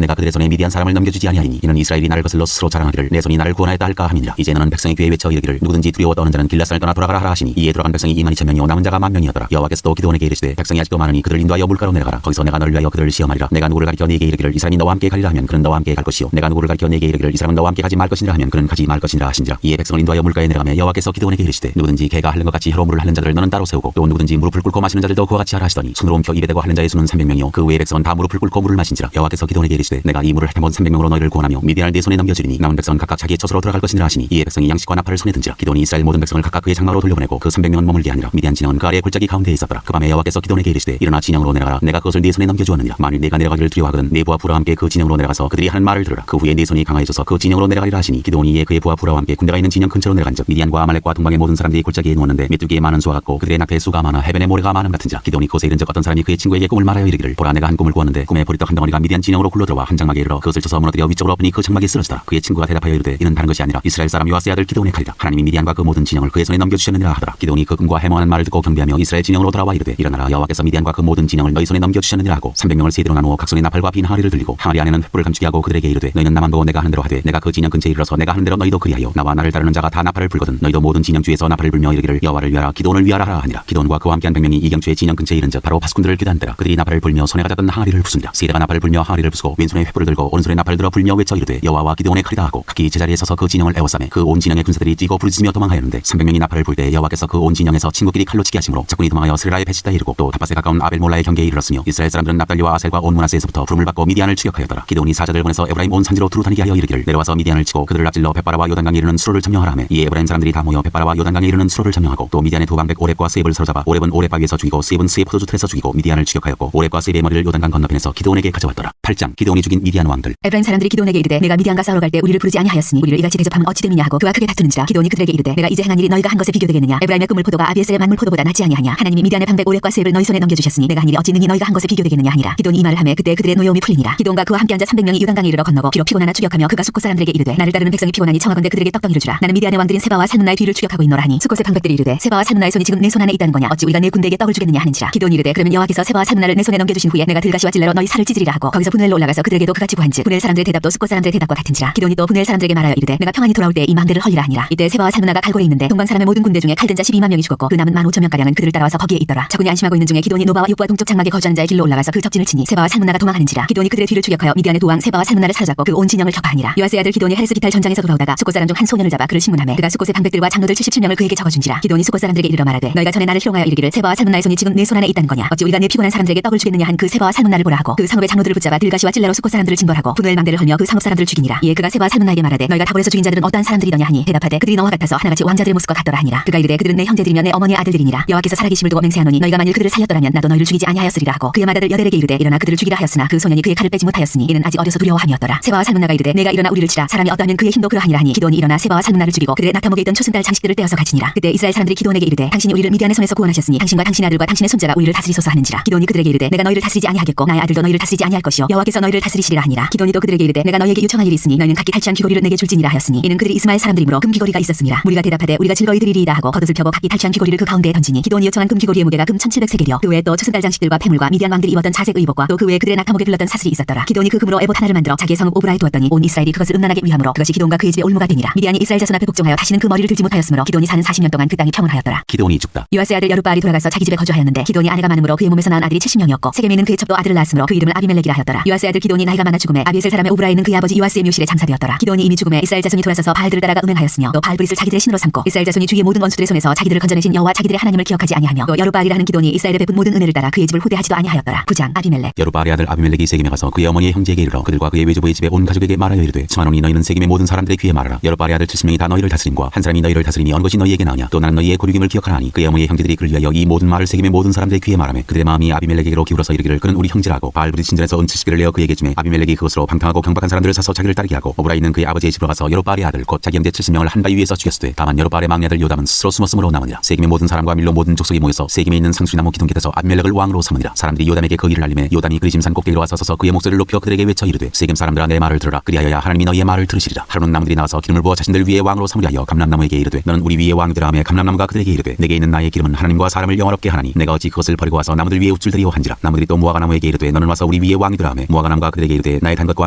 내가 그들의 손에 미디안 사람을 넘겨주지 아니하리니 이는 이스라엘이 나를 거슬러 스스로 자랑하기를 내 손이 나를 구원하였다 할까 함이니라. 이제 너는 백성의 귀에 외쳐 이르기를 누구든지 두려워 떠는 자는 길앗산을 떠나 돌아가라 하라 하시니 이에 돌아간 백성이 22,000명이요 남은 자가 10,000명이었더라. 여호와께서 또 기드온에게 이르시되 백성이 아직도 많으니 그들을 인도하여 물가로 내려가라. 거기서 내가 너를 위하여 그들을 시험하리라. 내가 누구를 가리켜 네게 이르기를 이 사람이 너와 함께 가리라 하면 그는 너와 함께 갈 것이요 내가 누구를 가리켜 네게 이르기를 이 사람은 너와 함께 가지 말 것이니라 하면 그는 가지 말 것이니라 하신지라. 이에 백성을 인도하여 물가에 내려가며 여호와께서 기드온에게 이르시되 누구든지 개가 핥는 것 같이 혀로 물을 핥는 자들을 너는 따로 세우고 또 누구든지 무릎을 꿇고 마시는 자들도 그와 같이 하라 하시더니 손으로 옮겨 입에 대고 핥는 자의 수는 300명이요 그 외의 백성은 다 무릎을 꿇고 물을 마신지라. 여호와께서 기드온에게 이르시되 내가 이 물을 핥아본 300명으로 너희를 구원하며 미디안을 네 손에 넘겨주리니 남은 백성은 각각 자기의 처소로 들어갈 것이니라 하시니 이에 백성이 양식과 나팔을 손에 든지라. 기드온이 이스라엘 모든 백성을 각각 그의 장막으로 돌려보내고 그 300명은 머물게 하니라. 미디안 진영은 그 아래 골짜기 가운데에 있었더라. 그 밤에 여호와께서 기드온에게 이르시되 일어나 진영으로 내려가라. 내가 그것을 네 손에 넘겨주었느니라. 만일 내가 내려가기를 두려워하거든 네 부하 부라와 함께 그 진영으로 내려가서 그들이 하는 말을 들으라. 그 후에 네 손이 강하여져서 그 진영으로 내려가리라 하시니 기드온이 이에 그의 부하 부라와 함께 군대가 있는 진영 근처로 내려간즉 미디안과 아말렉과 동방의 모든 사람들이 골짜기에 누웠는데 메뚜기의 많은 수와 같고 그들의 낙타의 수가 많아 해변의 모래가 많음 같은지라. 기드온이 그곳에 이른즉 어떤 사람이 그의 친구에게 꿈을 말하여 이르기를 보라 내가 한 꿈을 꾸었는데 꿈에 보리떡 한 덩어리가 미디안 진영으로 굴러들어와 한 장막에 이르러 그것을 쳐서 무너뜨려 위쪽으로 엎으니 그 장막이 쓰러지더라. 그의 친구가 대답하여 이르되 이는 다른 것이 아니라 이스라엘 사람 요아스의 아들 기드온의 칼이라. 하나님이 미디안과 그 모든 진영을 그의 손에 넘겨주셨느니라 하더라. 기드온이 그 꿈과 해몽하는 말을 듣고 경배하며 이스라엘 진영으로 돌아와 이르되 일어나라 여호와께서 미디안과 그 모든 진영을 너희 손에 넘겨주셨느니라 하고 300명을 세대로 나누어 각 손에 나팔과 빈 항아리를 들리고 항아리 안에는 횃불을 감추게 하고 그들에게 이르되 너희는 나만 보고 내가 하는 대로 하되 내가 그 진영 근처에 이르러서 내가 하는 대로 너희도 그리하여 나와 나를 따르는 자가 다 나팔을 불거든 너희도 모든 진영 주에서 나팔을 불며 이르기를 여호와를 위하라 기드온을 위하라 하라 하니라. 기드온과 그와 함께한 100명이 이경초의 진영 근처에 이른즉 바로 파수꾼들을 기다한대라. 그들이 나팔을 불며 손에 가졌던 항아리를 부순다. 세대가 나팔을 불며 항아리를 부수고 왼손에 횃불을 들고 오른손에 나팔을 들어 불며 외쳐 이르되 여호와와 기드온의 칼이다 하고 각기 제자리에 서서 그 진영을 에워싸매 그 온 진영의 군사들이 뛰고 부르짖으며 도망하였는데 300명이 나팔을 불 때 여호와께서 그 온 진영에서 친구끼리 칼로 치게 하심으로 적군이 도망하여 스레라의 배치다 이르고 또 다팟에 가까운 아벨몰라의 경계에 이르렀으며 이스라엘 사람들은 납달리와 아셀과 온 므낫세에서부터 부름을 받고 미디안을 추격하였더라. 기드온이 사자들 보내서 에브라임 온 산지로 두루 다니게 하여 이르기를 내려와서 미디안을 치고 그들을 앞질러 벳바라와 요단강에 이르는 수로를 점령하라 하매 이에 에브라임 사람들이 다 모여 벳바라와 요단강에 이르는 수로를 점령하고 또 미디안의 두 방백 오렙과 스엡을 사로잡아 오렙은 오렙 바위에서 죽이고 스엡은 스엡 포도주 틀에서 죽이고 미디안을 추격하였고 오렙과 스엡의 머리를 요단강 건너편에서 기드온의 기드온에게 가져왔더라. 8장 기드온이 죽인 미디안 왕들. 에브라임 사람들이 기드온에게 이르되 내가 미디안과 싸우러 갈 때 우리를 부르지 아니하였으니 우리를 이같이 대접하면 어찌 됨이냐 하고 그와 크게 다투는지라. 기드온이 그들에게 이르되 내가 이제 행한 일이 너희가 한 것에 비교되겠느냐. 에브라임의 그물 포도가 아비에셀의 만물 포도보다 낫지 아니하냐. 하나님이 미디안의 방백 오랫과 세입을 너희 손에 넘겨주셨으니 내가 한 일이 어찌 능히 너희가 한 것에 비교되겠느냐 하니라. 기드온이 이 말을 하매 그때 그들의 노여움이 풀리니라. 기드온과 그와 함께 앉아 300명이 요단강에 이르러 건너고 비록 피곤하나 추격하며 그가 숫곳 사람들에게 이르되 나를 따르는 백성이 피곤하니 청하건대 그들에게 떡덩이를 주라. 나는 미디안의 왕들인 세바와 살문나의 뒤를 추격하고 있노라 하니 숫곳의 방백들이 이르되 세바와 살문나의 손이 지금 내 손 안에 있다는 거냐. 어찌 우리가 내 군대에게 떡을 주겠느냐 하는지라. 기드온이 이르되 그러면 여호와께서 세바와 살문나를 내 손에 넘겨주신 후에 내가 들가시와 찔레로 너희 살을 찢으리라 하고 거기서 분엘로 올라가서 그들에게도 그같이 구한즉 분엘 사람들의 대답도 숫곳 사람들의 대답과 같은지라. 기드온이 또 분엘 사람들에게 말하여 이르되 내가 평안히 돌아올 때 이 마음대로 헐리라 하니라. 이때 세바와 살문나가 갈골에 있는데 동방 사람의 모든 군대 중에 칼든 자 12만 명이 죽었고 그 남은 15,000명가량은 그들을 따라와서 거기에 있더라. 적군이 안심하고 있는 중에 기드온이 노바와 육부와 동쪽 장막에 거주하는 자의 길로 올라가서 그 적진을 치니 세바와 살문나가 도망하는지라. 기드온이 그들의 뒤를 추격하여 미디안의 도왕 세바와 살문나를 사로잡고 그 온 진영을 격파하니라. 요아스의 아들 기드온이 헤레스 기탈 전장에서 돌아오다가 숫곳 사람 중 한 소년을 잡아 그를 신문하매 그가 숫곳의 방백들과 장로들 77명을 그에게 적어준지라. 기드온이 숫곳 사람들에게 이르러 말하되 너희가 전에 나를 희롱하여 이르기를 세바와 살문나의 손이 지금 내 손 안에 있다는 거냐. 어찌 우리가 내 피곤한 사람들에게 떡을 주겠느냐 한 그 세바와 살문나를 보라 하고 그 상읍의 장로들을 붙잡아 들가시와 찔레로 숫곳 사람들을 징벌하고 분노의 망대를 헐며 그 상읍 사람들을 죽이니라. 이에 그가 세바와 살문나에게 말하되 너희가 다볼에서 죽인 자들은 어떠한 사람들이더냐 하니 대답하되 그들이 너와 같아서 하나같이 왕자들의 모습과 같더라 하니라. 그가 이르되 그들은 내 형제들이며 내 어머니의 아들들이니라. 여호와께서 살아계심을 두고 맹세하노니 너희가 만일 그들을 살렸더라면 나도 너희를 죽이지 아니하였으리라 하고 그의 맏아들 여델에게 이르되 일어나 그들을 죽이라 하였으나 그 소년이 그의 칼을 빼지 못하였으니 이는 아직 어려서 두려워함이었더라. 세바와 살문나가 이르되 내가 일어나 우리를 치라. 사람이 어떠하면 그의 힘도 그러하니라 하니 기드온이 일어나 세바와 살문나를 죽이고 그들의 낙타목에 있던 초승달 장식들을 떼어서 가지니라. 그때 이스라엘 사람들이 기드온에게 이르되 당신이 우리를 미디안의 손에서 구원하셨으니 당신과 당신의 아들과 당신의 손자가 우리를 다스리소서 하는지라. 기드온이 그들에게 이르되 내가 너희를 다스리지 아니하겠고 나의 아들도 너희를 다스리지 아니할 것이요 여호와께서 너희를 다스리시리라 하니라. 기드온이 또 그들에게 이르되 내가 너희에게 요청할 일이 있으니 너희는 각기 탈취한 귀고리를 내게 줄지니라 하였으니 이는 그들이 이스마엘 사람들이므로 금 귀고리가 있었습니다. 무리가 대답하되 우리가 즐거이 드리리이다 하고 겉옷을 펴고 각기 탈취한 귀고리를 그 가운데에 던지니 기드온이 요청한 금 귀고리의 무게가 금 1700세겔이요 그 외에 또 초승달 장식들과 폐물과 미디안 왕들이 입었던 자색 의복과 또 그 외에 그들의 낙타목에 둘렀던 사슬이 있었더라. 기드온이 그 금으로 에봇 하나를 만들어 자기의 성읍 오브라에 두었더니 온 이스라엘이 그것을 음란하게 위함으로 그것이 기드온과 그의 집에 올무가 되니라. 미디안이 이스라엘 자손 앞에 복종하여 다시는 그 머리를 들지 못하였으므로 기드온이 사는 40년 동안 그 땅이 평온하였더라. 기드온이 죽다. 요아스의 아들 여룻바알이 돌아가서 자기 집에 거주하였는데 기드온이 아내가 많음으로 그의 몸에서 낳은 아들이 70명이었고 세겜에 있는 그의 첩도 아들을 낳았으므로 그 이름을 아비멜렉이라 하였더라. 요아스의 아들 기드온이 나이가 많아 죽음에 아비에셀 사람의 오브라에 있는 그의 아버지 요아스의 묘실에 장사되었더라. 기드온이 이미 죽음에 이스라엘 자손이 돌아서서 바알들을 따라가 음행하였으며 또 바알브릿을 자기들의 신으로 삼고 이스라엘 자손이 주위의 모든 원수들의 손에서 자기들을 건져내신 여호와 자기들의 하나님을 기억하지 아니하며 또 여룻바알이라는 기드온이 이스라엘에 베푼 모든 은혜를 따라 그의 집을 후대하지도 아니하였더라. 부장 아비멜렉. 여룻바알의 아들 아비멜렉이 세겜에 가서 그의 어머니의 형제에게 이르러 그들과 그의 외조부의 집에 온 가족에게 말하여 이르되 청하노니 너희는 세겜의 모든 사람들의 귀에 말하라. 여룻바알의 아들 70명이 다 너희를 다스림과 한 사람이 너희를 다스림이 어느 것이 너희에게 나으냐. 또 나는 너희의 고륙임을 기억하라니. 그의 어머니의 형제들이 그를 위하여 이 모든 말을 세겜의 모든 사람들의 귀에 말하며 그들의 마음이 아비멜렉에게로 기울어서 이르기를 그는 우리 형제라고 바알브릿 신전에서 은 70개를 내어 그에게 주매 아비멜렉이 그것으로 방탕하고 경박한 사람들을 사서 자기를 따르게 하고 오브라에 있는 그의 아버지의 집으로 가서 여룻바알의 아들 곧 자기 형제 70명을 한 바위 위에서 죽였으되 다만 여룻바알의 막내 아들 요담은 스스로 숨었으므로 남으니라. 세겜의 모든 사람과 밀로 모든 족속이 모여서 세겜에 있는 상수리나무 기둥 곁에서 아비멜렉을 왕으로 삼으니라. 사람들이 요담에게 그 일을 알림해 요담이 그리심산 꼭대기로 와서 서서 그의 목소리를 높여 그들에게 외쳐 이르되 세겜 사람들아 내 말을 들으라. 그리하여야 하나님이 너희의 말을 들으시리라. 하루는 나무들이 나와서 기름을 부어 자신들 위에 왕으로 삼으려 하여 감람나무에게 이르되 너는 우리 위에 왕이되라 하며 감람나무가 그들에게 이르되 내게 있는 나의 기름은 하나님과 사람을 영화롭게 하나니 내가 어찌 그것을 버리고 와서 나무들 위에 우쭐대리오 한지라. 나무들이 또 무화과나무에게 이르되 너는 와서 우리 위에 왕이되라 하며 무화과나무가 그들에게 이르되 나의 단 것과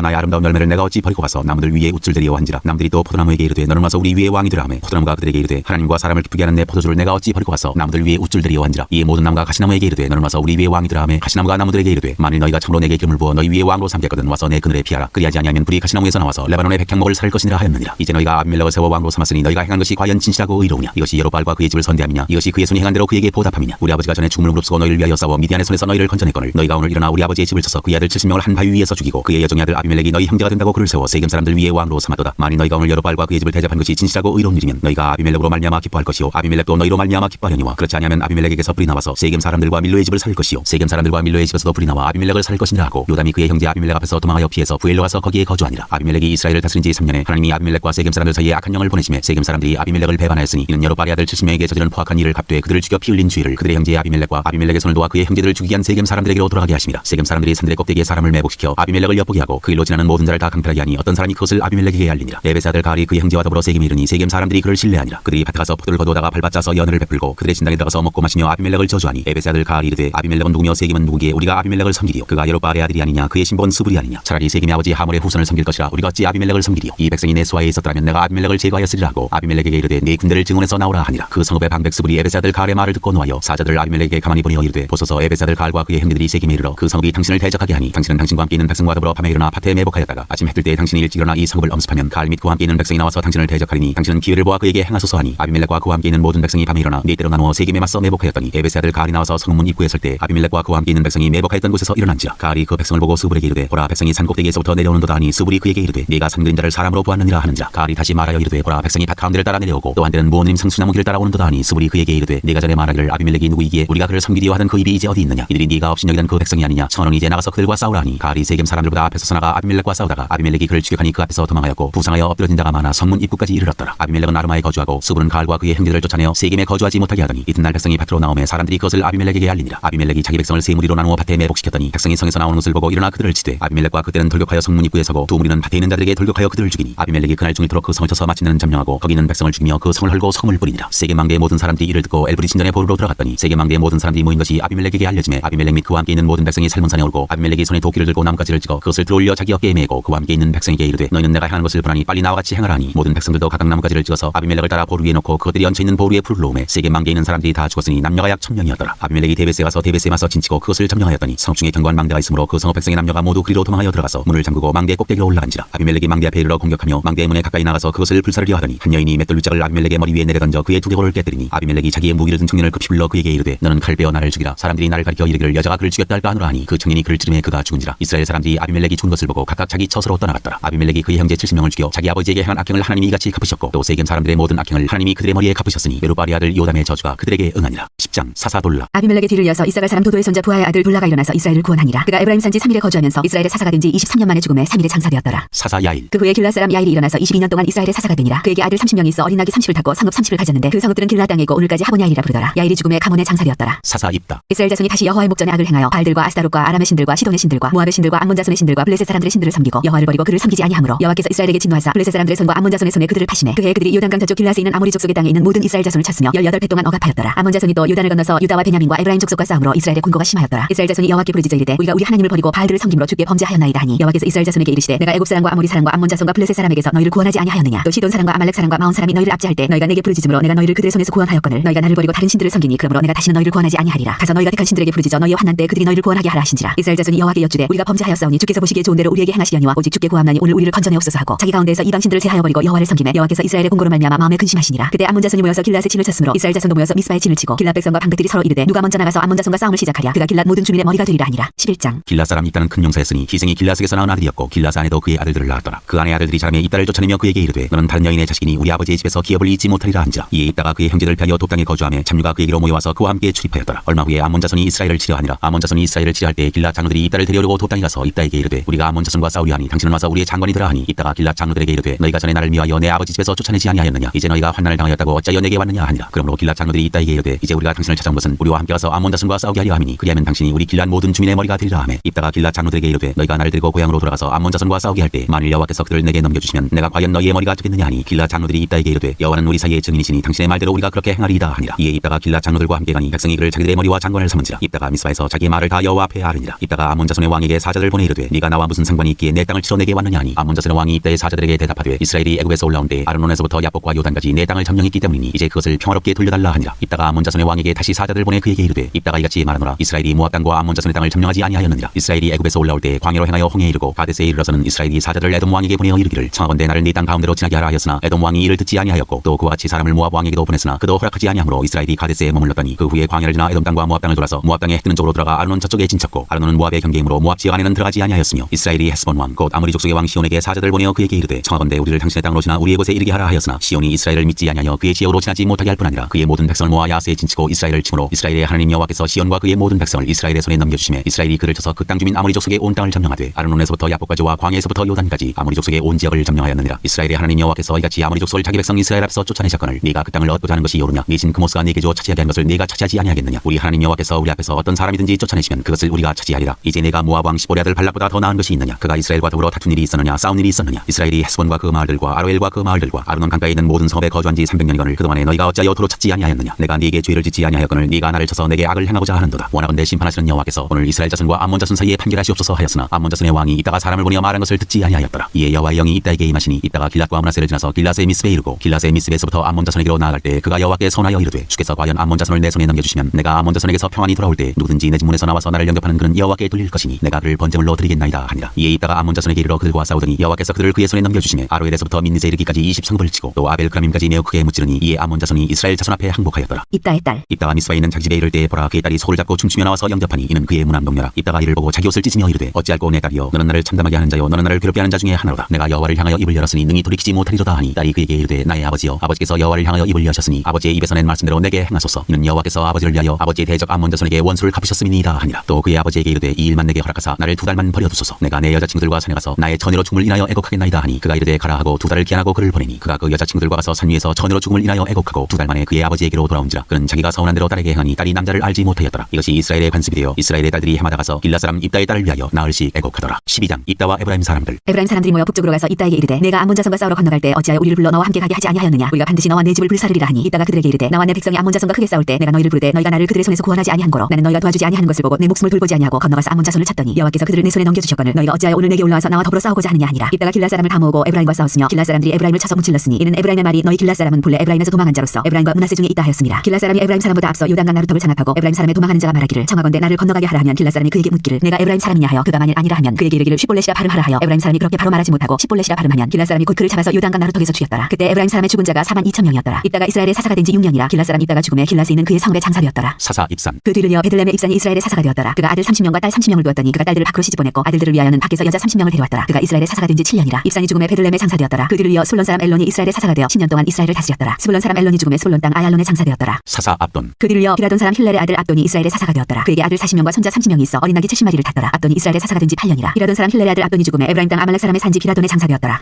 나의 아름다운 열매를 내가 어찌 버리고 와서 나무들 위에 우쭐대리오 한지라. 나무들이 또 포도나무에게 이르되 너는 와서 우리 위에 왕이되라 하며 포도나무가 그들에게 이르되 하나님과 사람을 기쁘게 하는 내 포도주를 내가 어찌 버리고 와서 나무들 위에 우쭐대리오 한지라. 이에 모든 나무가 가시나무에게 이르되 너는 와서 우리 위에 왕이되라 하며 가시나무가 나무들에게 이르되 만일 너희가 참으로 내게 기름을 부어 너희 위에 왕으로 삼겠거든 와서 내 그늘에 피하라. 그리하지 아니하면 불이 가시나무에서 나와서 레바논의 백향목을 살 것이니라 하였느니라. 이제 너희가 아비멜렉을 세워 왕으로 삼았으니 너희가 행한 것이 과연 진실하고 의로우냐. 이것이 여룻바알과 그의 집을 선대함이냐. 이것이 그의 손이 행한 대로 그에게 보답함이냐. 우리 아버지가 전에 죽음을 무릅쓰고 너희를 위하여 싸워 미디안의 손에서 너희를 건져냈거늘 너희가 오늘 일어나 우리 아버지의 집을 쳐서 그의 아들 70명을 한 바위 위에서 죽이고 그의 여종의 아들 아비멜렉이 너희 형제가 된다고 그를 세워 세겜 사람들 위에 왕으로 삼았도다. 만일 너희가 오늘 여룻바알과 그의 집을 대접한 것이 진실하고 의로운 일이면 너희가 아비멜렉으로 말미암아 기뻐할 것이요 아비멜렉도 너희로 말미암아 기뻐하려니와 그렇지 아니하면 아비멜렉에게서 불이 나와서 세겜 사람들과 밀로의 집을 살 것이요 세겜 사람들과 밀로의 집에서도 불이 나와 아비멜렉을 살 것이니라 하고 요담이 그의 형제 아비멜렉 앞에서 도망하여 피해서 부엘로 가서 거기에 거주하니라. 아비멜렉이 이스라엘을 다스린 지 3년에 하나님이 아비멜렉과 세겜 사람들 사이에 악한 영을 보내심에 세겜 사람들이 아비멜렉을 배반하였으니 이는 여룻바알의 아들 70명에게 저지른 포악한 일을 갚되 그들을 죽여 피 흘린 죄를 그들의 형제 아비멜렉과 아비멜렉의 손을 도와 그의 형제들을 죽이게 한 세겜 사람들에게로 돌아가게 하심이라. 세겜 사람들이 산들의 꼭대기에 사람을 매복시켜 아비멜렉을 엿보게 하고 그 일로 지나는 모든 자를 다 강탈하게 하니 어떤 사람이 그것을 아비멜렉에게 알리니라. 에베스 아들 가알이 그의 형제와 더불어 세겜에 이르니 세겜 사람들이 그를 신뢰하니라. 그들이 밭에 가서 포도를 거두다가 발받짜서 연을 베풀고 그들의 진당에 들어가서 먹고 마시며 아비멜렉을 저주하니 에베스 아들 가알이 이르되 아비멜렉은 누구며 세겜은 누구기에 우리가 아비멜렉을 섬기리요. 그가 여룻바알의 아들이 아니냐. 그의 신복은 스불이 아니냐. 차라리 세겜의 아버지 하몰의 후손을 섬길 것이라 우리가 어찌 아비멜렉을 섬기리요. 이 백성이 내 수하에 있었더라면 내가 아비멜렉을 제거하였으리라 하고 아비멜렉에게 이르되 네 군대를 증원해서 나오라 하니라. 그 성읍의 방백 스불이 에베스 아들 가알의 말을 듣고 노하여 사자들을 아비멜렉에게 가만히 보내어 이르되 보소서 에베스 아들 가알과 그의 형제들이 세겜에 이르러 그 성읍이 당신을 대적하게 하니 당신은 당신과 함께 있는 백성과 더불어 밤에 일어나 밭에 매복하였다가 아침 해뜰 때 당신이 일찍 일어나 이 성읍을 엄습하면 가알 및 그와 함께 있는 백성이 나와서 당신을 대적하리니 당신은 기회를 보아 그에게 행하소서 하니 아비멜렉과 그와 함께 있는 모든 백성이 밤에 일어나 네 때로 나누어 세겜에 맞서 매복하였더니 에베스 아들 가알이 나와서 성문 입구에 설 때 아비멜렉과 그와 함께 있는 백성이 매복하였던 곳에서 일어난지라. 가알이 그 백성을 보고 스불에게 이르되 보라 백성이 산 꼭대기에서부터 내려오는도다 하니 스불이 그에게 이르되 네가 산 그림자를 사람으로 보았느니라 하는지라. 가알이 다시 말하여 이르되 보라 백성이 밭 가운데를 따라 내려오고 또 한때는 무언님 상수나무 길을 따라오는도다 하니 스불이 그에게 이르되 네가 전에 말하기를 아비멜렉이 누구이기에 우리가 그를 섬기리요 하던 그 일이 이제 어디 있느냐. 이들이 네가 없인 여기던 그 백성이 아니냐. 청하노니 이제 나가서 그들과 싸우라 하니 가알이 세겜 사람들보다 앞에 서서 나가 아비멜렉과 싸우다가 아비멜렉이 그를 추격하니 그 앞에서 도망하였고 부상하여 엎드러진 자가 많아 성문 입구까지 이르렀더라. 아비멜렉은 아르마에 거주하고 수불은 가알과 그의 형제들을 쫓아내어 세겜에 거주하지 못하게 하더니 이튿날 백성이 밭으로 나오매 사람들이 그것을 아비멜렉에게 알리니라. 아비멜렉이 자기 백성을 세 무리로 나누어 밭에 매복시켰더니 백성이 성에서 나오는 것을 보고 일어나 그들을 치되 아비멜렉과 그때는 돌격하여 성문 입구에 서고 두 무리는 밭에 있는 자들에게 돌격하여 그들을 죽이니 아비멜렉이 그날 종일토록 그 성을 쳐서 마침내는 점령하고 거기 있는 백성을 죽이며 그 성을 헐고 소금을 뿌리니라. 세겜 망대의 모든 사람들이 이를 듣고 엘브리 신전에 보루로 들어갔더니 세겜 망대의 모든 사람들이 모인 것이 아비멜렉에게 알려지매 아비멜렉 및 그와 함께 있는 모든 백성이 살몬산에 오르고 아비멜렉이 손에 도끼를 들고 나뭇가지를 찍어 그것을 들어올려 자기 어깨에 메고 그와 함께 있는 백성에게 이르되 너희는 내가 행한 것을 보나니 빨리 나와 같이 행하라 하니 모든 백성들도 각각 나뭇가지를 찍어서 아비멜렉을 따라 보루 위에 놓고 그것들이 얹혀 있는 보루에 불을 놓으매 세겜 망대에 있는 사람들이 다 죽었으니 남녀가 약 1000명이었더라. 아비멜렉이 데베스에 가서 데베스에 맞서 진치고 그것을 점령하였더니 성 중에 견고한 망대가 있으므로 그 성읍 백성의 남녀가 모두 그리로 도망하여 들어가서 문을 잠그고 망대의 꼭대기로 올라간지라. 아비멜렉이 망대 앞에 이르러 공격하며 망대의 문에 가까이 나가서 그것을 불사르려 하더니 한 여인이 맷돌루짝을 아비멜렉의 머리 위에 내려던져 그의 두개골을 깨뜨리니 아비멜렉이 자기의 무기를 든 청년을 급히 불러 그에게 이르되 너는 칼 베어 나를 죽이라. 사람들이 나를 가리켜 이르기를 여자가 그를 죽였다 할까 하노라 하니 그 청년이 그를 찌르매 그가 죽은지라. 이스라엘 사람들이 아비멜렉이 죽은 것을 보고 각각 자기 처소로 떠나갔더라. 아비멜렉이 그의 형제 70명을 죽여 자기 아버지에게 행한 악행을 하나님이 이같이 갚으셨고 또 세겜 사람들의 모든 악행을 하나님이 그들의 머리에 갚으셨으니 베루바리 아들 요담의 저주가 그들에게 응하니라. 10장 사사돌라. 아비멜렉의 뒤를 이어서 이사갈 사람 도도의 손자 부하의 아들 돌라가 일어나서 이스라엘을 구원하니라. 그가 에브라임 산지 3일에 거주하면서 이스라엘의 사사가 된 지 23년 만에 죽음에 3일에 장사되었더라. 사사 야일. 그 후에 길랏 사람 야일이 일어나서 22년 동안 이스라엘의 사사가 되니라. 그에게 아들 30명이 있어 어린 나귀 30을 탔고 성읍 30을 가졌는데 그 성읍들은 길랏 땅이고 오늘까지 하본 야일이라 부르더라. 야일이 죽음에 가문의 장사되었더라. 사사 입다. 이스라엘 자손이 다시 여호와의 목전에 악을 행하여 바알들과 아스타롯과 아람의 신들과 시돈의 신들과 모압의 신들과 암몬 자손의 신들과 블레셋 사람들의 신들을 섬기고 여호와를 버리고 그를 섬기지 아니하므로 여호와께서 이스라엘에게 진노하사 블레셋 사람들의 손과 암몬 자손의 손에 그들을 파시매 그해 그들이 요단강 저쪽 길라스에 있는 아모리 족속의 땅에 있는 모든 이스라엘 자손을 쳤으며 18배 동안 억압하였더라. 암몬 자손이 또 요단을 건너서 유다와 베냐민과 에브라임 족속과 싸움으로 이스라엘의 곤고가 심하였더라. 이스라엘 자손이 여호와께 부르짖어 이르되 우리가 우리 하나님을 버리고 바알들을 섬김으로 주께 범죄하였나이다 하니 여호와께서 이스라엘 자손에게 이르시되 내가 애굽 사람과 아모리 사람과 암몬 자손과 블레셋 사람에게서 너희를 구원하지 아니하였느냐. 또 시돈 사람과 아말렉 사람과 마온 사람이 너희를 압제할 때 너희가 내게 부르짖음으로 내가 너희를 그들의 손에서 구원하였거늘 너희가 나를 버리고 다른 신들을 섬기니 그러므로 내가 다시는 너희를 구원하지 아니하리라. 가서 너희가 택한 신들에게 부르짖어 너희의 환난 때 그들이 너희를 구원하게 하라 하신지라. 이스라엘 자손이 여호와께 여쭈되 우리가 범죄하였사오니 주께서 보시기에 좋은 대로 우리에게 행하시려니와 오직 주께 구함나니 오늘 우리를 건져내옵소서 하고 자기 가운데에서 이방 신들을 제하여 버리고 여호와를 섬기매 여호와께서 이스라엘의 공고로 말미암아 마음에 근심하시니라. 그때 암몬 자손이 모여서 길랏에 진을 쳤으므로 이스라엘 자손도 모여서 미스바에 진을 치고 길랏 백성과 방백들이 서로 이르되 누가 먼저 나가서 암몬 자손과 싸움을 시작하랴. 그가 길랏 모든 주민의 머리가 되리라 하니라. 11장. 길라 사람 입다는 큰 용사였으니 희생이 길라스에서 낳은 아들이었고 길라스 아내도 그의 아들들을 낳았더라. 그 아내 아들들이 자라매 입다를 쫓아내며 그에게 이르되 너는 다른 여인의 자식이니 우리 아버지의 집에서 기업을 잊지 못하리라 한지라. 이에 입다가 그의 형제들 피하여 돕당에 거주하며 참류가 그에게로 모여와서 그와 함께 출입하였더라. 얼마 후에 암몬 자손이 이스라엘을 치려하니라. 암몬 자손이 이스라엘을 치려할 때 길라 장로들이 입다를 데려오려고 돕당에 가서 입다에게 이르되 우리가 암몬 자손과 싸우려 하니 당신은 와서 우리의 장관이 되라 하니 입다가 길라 장로들에게 이르되 너희가 전에 나를 미워하여 내 아버지 집에서 쫓아내지 아니하였느냐. 이제 너희가 환난을 당하였다고 어찌하여 내게 왔느냐 하니라. 그러므로 길라 장로들이 입다에게 이르되 이제 우리가 당신을 찾아온 것은 우리와 함께 가서 암몬 자손과 싸우게 하려 함이니 그리하면 당신이 우리 길라 모든 주민의 머리가 되리라 하매 입다가 길라 장로들에게 이르되 너희가 나를 데리고 고향으로 돌아가서 암몬 자손과 싸우게 할 때 만일 여호와께서 그들을 내게 넘겨주시면 내가 과연 너희의 머리가 되겠느냐 하니 길라 장로들이 입다에게 이르되 여호와는 우리 사이의 증인이시니 당신의 말대로 우리가 그렇게 행하리이다 하니라. 이에 입다가 길라 장로들과 함께 가니 백성이 그를 자기들의 머리와 장관을 삼은지라. 입다가 미스바에서 자기의 말을 다 여호와 앞에 아르니라. 입다가 암몬 자손의 왕에게 사자들을 보내 이르되 네가 나와 무슨 상관이 있기에 내 땅을 치러 내게 왔느냐 하니 암몬 자손의 왕이 입다의 사자들에게 대답하되 이스라엘이 애굽에서 올라온 때 아르논에서부터 야복과 요단까지 내 땅을 점령했기 때문이니 이제 그것을 평화롭게 돌려달라 하니라. 입다가 암몬 자손의 왕에게 다시 사자들을 보내 그에게 이르되 입다가 이같이 말하노라. 이스라엘이 모압 땅과 암몬 자손의 땅을 점령하지 아니하였느니라. 이스라엘이 애굽에서 올라올 때 광야로 행하여 홍해에 이르고 가데스에 이르러서는 이스라엘이 사자들을 에돔 왕에게 보내어 이르기를 청하건대 나를 네 땅 가운데로 지나게 하라 하였으나 에돔 왕이 이를 듣지 아니하였고 또 그와 같이 사람을 모압 왕에게도 보냈으나 그도 허락하지 아니하므로 이스라엘이 가데스에 머물렀더니 그 후에 광야를 지나 에돔 땅과 모압 땅을 돌아서 모압 땅에 해 뜨는 쪽으로 들어가 아르논 저쪽에 진쳤고 아르논은 모압의 경계이므로 모압 지역 안에는 들어가지 아니하였으며 이스라엘이 헤스본 왕 곧 아모리 족속의 왕 시온에게 사자들 보내어 그에게 이르되 청하건대 우리를 당신의 땅으로 지나 우리의 곳에 이르게 하라 하였으나 시온이 이스라엘을 믿지 아니하여 그의 지역으로 지나지 못하게 할 뿐 아니라 그의 모든 백성을 모아 야스에 진치고 이스라엘을 치므로 이스라엘의 하나님 여호와께서 시온과 그의 모든 백성을 이스라엘의 손에 넘겨주시매 이스라엘이 그를 쳐서 그 땅 주민 아모리 족속의 온 땅을 점령하되 아르논에서부터 야복까지와 광야에서부터 요단까지 아모리 족속의 온 지역을 점령하였느니라. 이스라엘의 하나님 여호와께서 이같이 아모리 족속을 자기 백성 이스라엘 앞에서 쫓아내셨거늘 네가 그 땅을 얻고자 하는 것이 옳으냐. 네 신 그모스가 네게 주어 차지하게 한 것을 네가 차지하지 아니하겠느냐. 우리 하나님 여호와께서 우리 앞에서 어떤 사람이든지 쫓아내시면 그것을 우리가 차지하리라. 이제 내가 모압 왕 시보리 아들 발락보다 더 나은 것이 있느냐. 그가 이스라엘과 더불어 다툰 일이 있었느냐 싸운 일이 있었느냐. 이스라엘이 헤스본과 그 마을들과 아로엘과 그 마을들과 아르논 강가에 있는 모든 성읍에 거주한 지 300년이거늘 그동안에 너희가 어찌하여 도로 찾지 아니하였느냐. 내가 네게 죄를 짓지 아니하였거늘 네가 나를 쳐서 내게 악을 행하고자 하는도다. 원하건대 심판하시는 여호와께서 오늘 이스라엘 자손과 암몬 자손 사이에 판결하시옵소서 하였으나 암몬 자손의 왕이 입다가 사람을 보내어 말한 것을 듣지 아니하였더라. 이에 여호와의 영이 입다에게 임하시니 입다가 길랏과 므낫세를 지나서 길랏의 미스베에 이르고 길랏의 미스베에서부터 암몬 자손에게로 나아갈 때 그가 여호와께 선하여 이르되 주께서 과연 암몬 자손을 내 손에 넘겨주시면 내가 암몬 자손에게서 평안히 돌아올 때 누구든지 내 집문에서 나와서 나를 영접하는 그는 여호와께 돌릴 것이니 내가 그를 번제물로 드리겠나이다 하니라. 이에 입다가 암몬 자손에게 이르러 그들과 싸우더니 여호와께서 그들을 그의 손에 넘겨주시매 아로엘에서부터 민니제 이르기까지 20성읍을 치고 또 아벨크라밈까지 매우 크게 무찌르니 이에 암몬 자손이 이스라엘 자손 앞에 항복하였더라. 입다의 딸. 입다가 미스바에 있는 자기 집에 이를 때 보라 그의 딸이 소를 잡고 춤추며 나와서 영접하니 이는 그의 무남동녀라. 입다가 이를 보고 자기 옷을 찢으며 이르되 어찌할꼬 내 딸이여 너는 나를 참담하게 하는 자요 너는 나를 괴롭게 하는 자 중에 하나로다. 내가 여호와를 향하여 입을 열었으니 능히 돌이키지 못하리로다 하니 딸이 그에게 이르되 나의 아버지여 아버지께서 여호와를 향하여 입을 여셨으니 아버지의 입에서 낸 말씀대로 내게 행하소서. 이는 여호와께서 아버지를 위하여 아버지의 대적 암몬 자손에게 원수를 갚으셨음이니이다 하니라. 또 그의 아버지에게 이르되 이르되 이 일만 내게 허락하사 나를 2달만 버려두소서. 내가 내 여자친구들과 산에 가서 나의 처녀로 죽음을 인하여 애곡하겠나이다 하니 그가 이르되 가라 하고 2달을 기한하고 그를 보내니 그가 그 여자친구들과 가서 산 위에서 처녀로 죽음을 인하여 애곡하고 2달 만에 그의 아버지에게로 돌아온지라. 그는 자기가 서운한 대로 딸에게 행하니 딸이 남자를 알지 못하였더라. 이것이 이스라엘의 관습이 되어 이스라엘의 딸들이 해마다 가서 길라 사람 입다의 딸을 위하여 나흘씩 애곡하더라. 12장 입다와 에브라임 사람들. 에브라임 사람들이 모여 북쪽으로 가서 입다에게 이르되 내가 암몬 자손과 싸우러 건너갈 때 어찌하여 우리를 불러 너와 함께 가게 하지 아니하였느냐. 우리가 반드시 너와 내 집을 불사르리라 하니 입다가 그들에게 이르되 나와 내 백성이 암몬 자손과 크게 싸울 때 내가 너희를 부르되 너희가 나를 그들의 손에서 구원하지 아니한 거로 나는 너희가 도와주지 아니하는 것을 보고 내 목숨을 돌보지 아니하고 건너가서 암몬 자손을 쳤더니 여호와께서 그들을 내 손에 넘겨주셨거늘 너희가 어찌하여 오늘 내게 올라와서 나와 더불어 싸우고자 하느냐 하니라. 입다가 길라 사람을 다 모으고 에브라임과 싸웠으며 길라 사람들이 에브라임을 쳐서 무찔렀으니 이는 에브라임의 말이 너희 길라 사람은 본래 에브라임에서 도망한 자로서 에브라임과 므낫세 중에 있다 하였습니다. 길라 사람이 에브라임 사람보다 앞서 요단강 나루톱을 장악하고 에브라임 사람의 도망하는 자가 말하기를 청하건대 나를 건너가게 하라 하면 길라 사람이 그에게 묻기를 내가 에브라임 사람이냐 하여 그가 만일 아니라 하면 그에게 이르기를 쉿볼렛이라 발음하라 하여 에브라임 사람이 그렇게 바로 말하지 못하고 쉿볼렛이라 발음하면 길라 사람이 곧 그를 잡아서 요단강 나루톱에서 죽였더라. 그때 에브라임 사람의 죽은 자가 42,000명이었더라. 입다가 이스라엘의 사사가 된 지 6년이라 길라 사람 입다가 죽음에 길라스에 있는 그의 성읍의 장사되었더라. 사사 입산. 그 뒤를이어 베들레헴의 입산이 이스라엘의 사사가 되었더라. 그가 아들 30명과 딸 30명을 두었더니 그가 딸들을 밖으로 시집보냈고 아들들을 위하여는 밖에서 여자 30명을 데려왔더라. 그가 이스라엘의 사사가 된 지 7년이라 입산이 죽음에 베들레헴의 장사되었더라. 그 뒤를이어 술론 사람 엘론이 이스라엘의 사사가 되어 10년 동안 이스라엘을 다스렸더라. 스불론 사람 엘론이 죽음에 술론 땅 아얄론의 장사되었더라. 사사 압돈. 그 뒤를이어 비라돈 사람 힐렐의 아들 압돈이 이스라엘의 사사가 되었더라. 그에게 아들 40명과 손자 30명이 있어 어린 낙이 70마리를 탔더라. 압돈이 이스라엘의 사사가 된 지 8년이라. 비라돈 사람 힐렐의 아들 압돈이 죽음에 에브라임 땅 아말렉 사람의 산지 비라돈의 장사되었더라.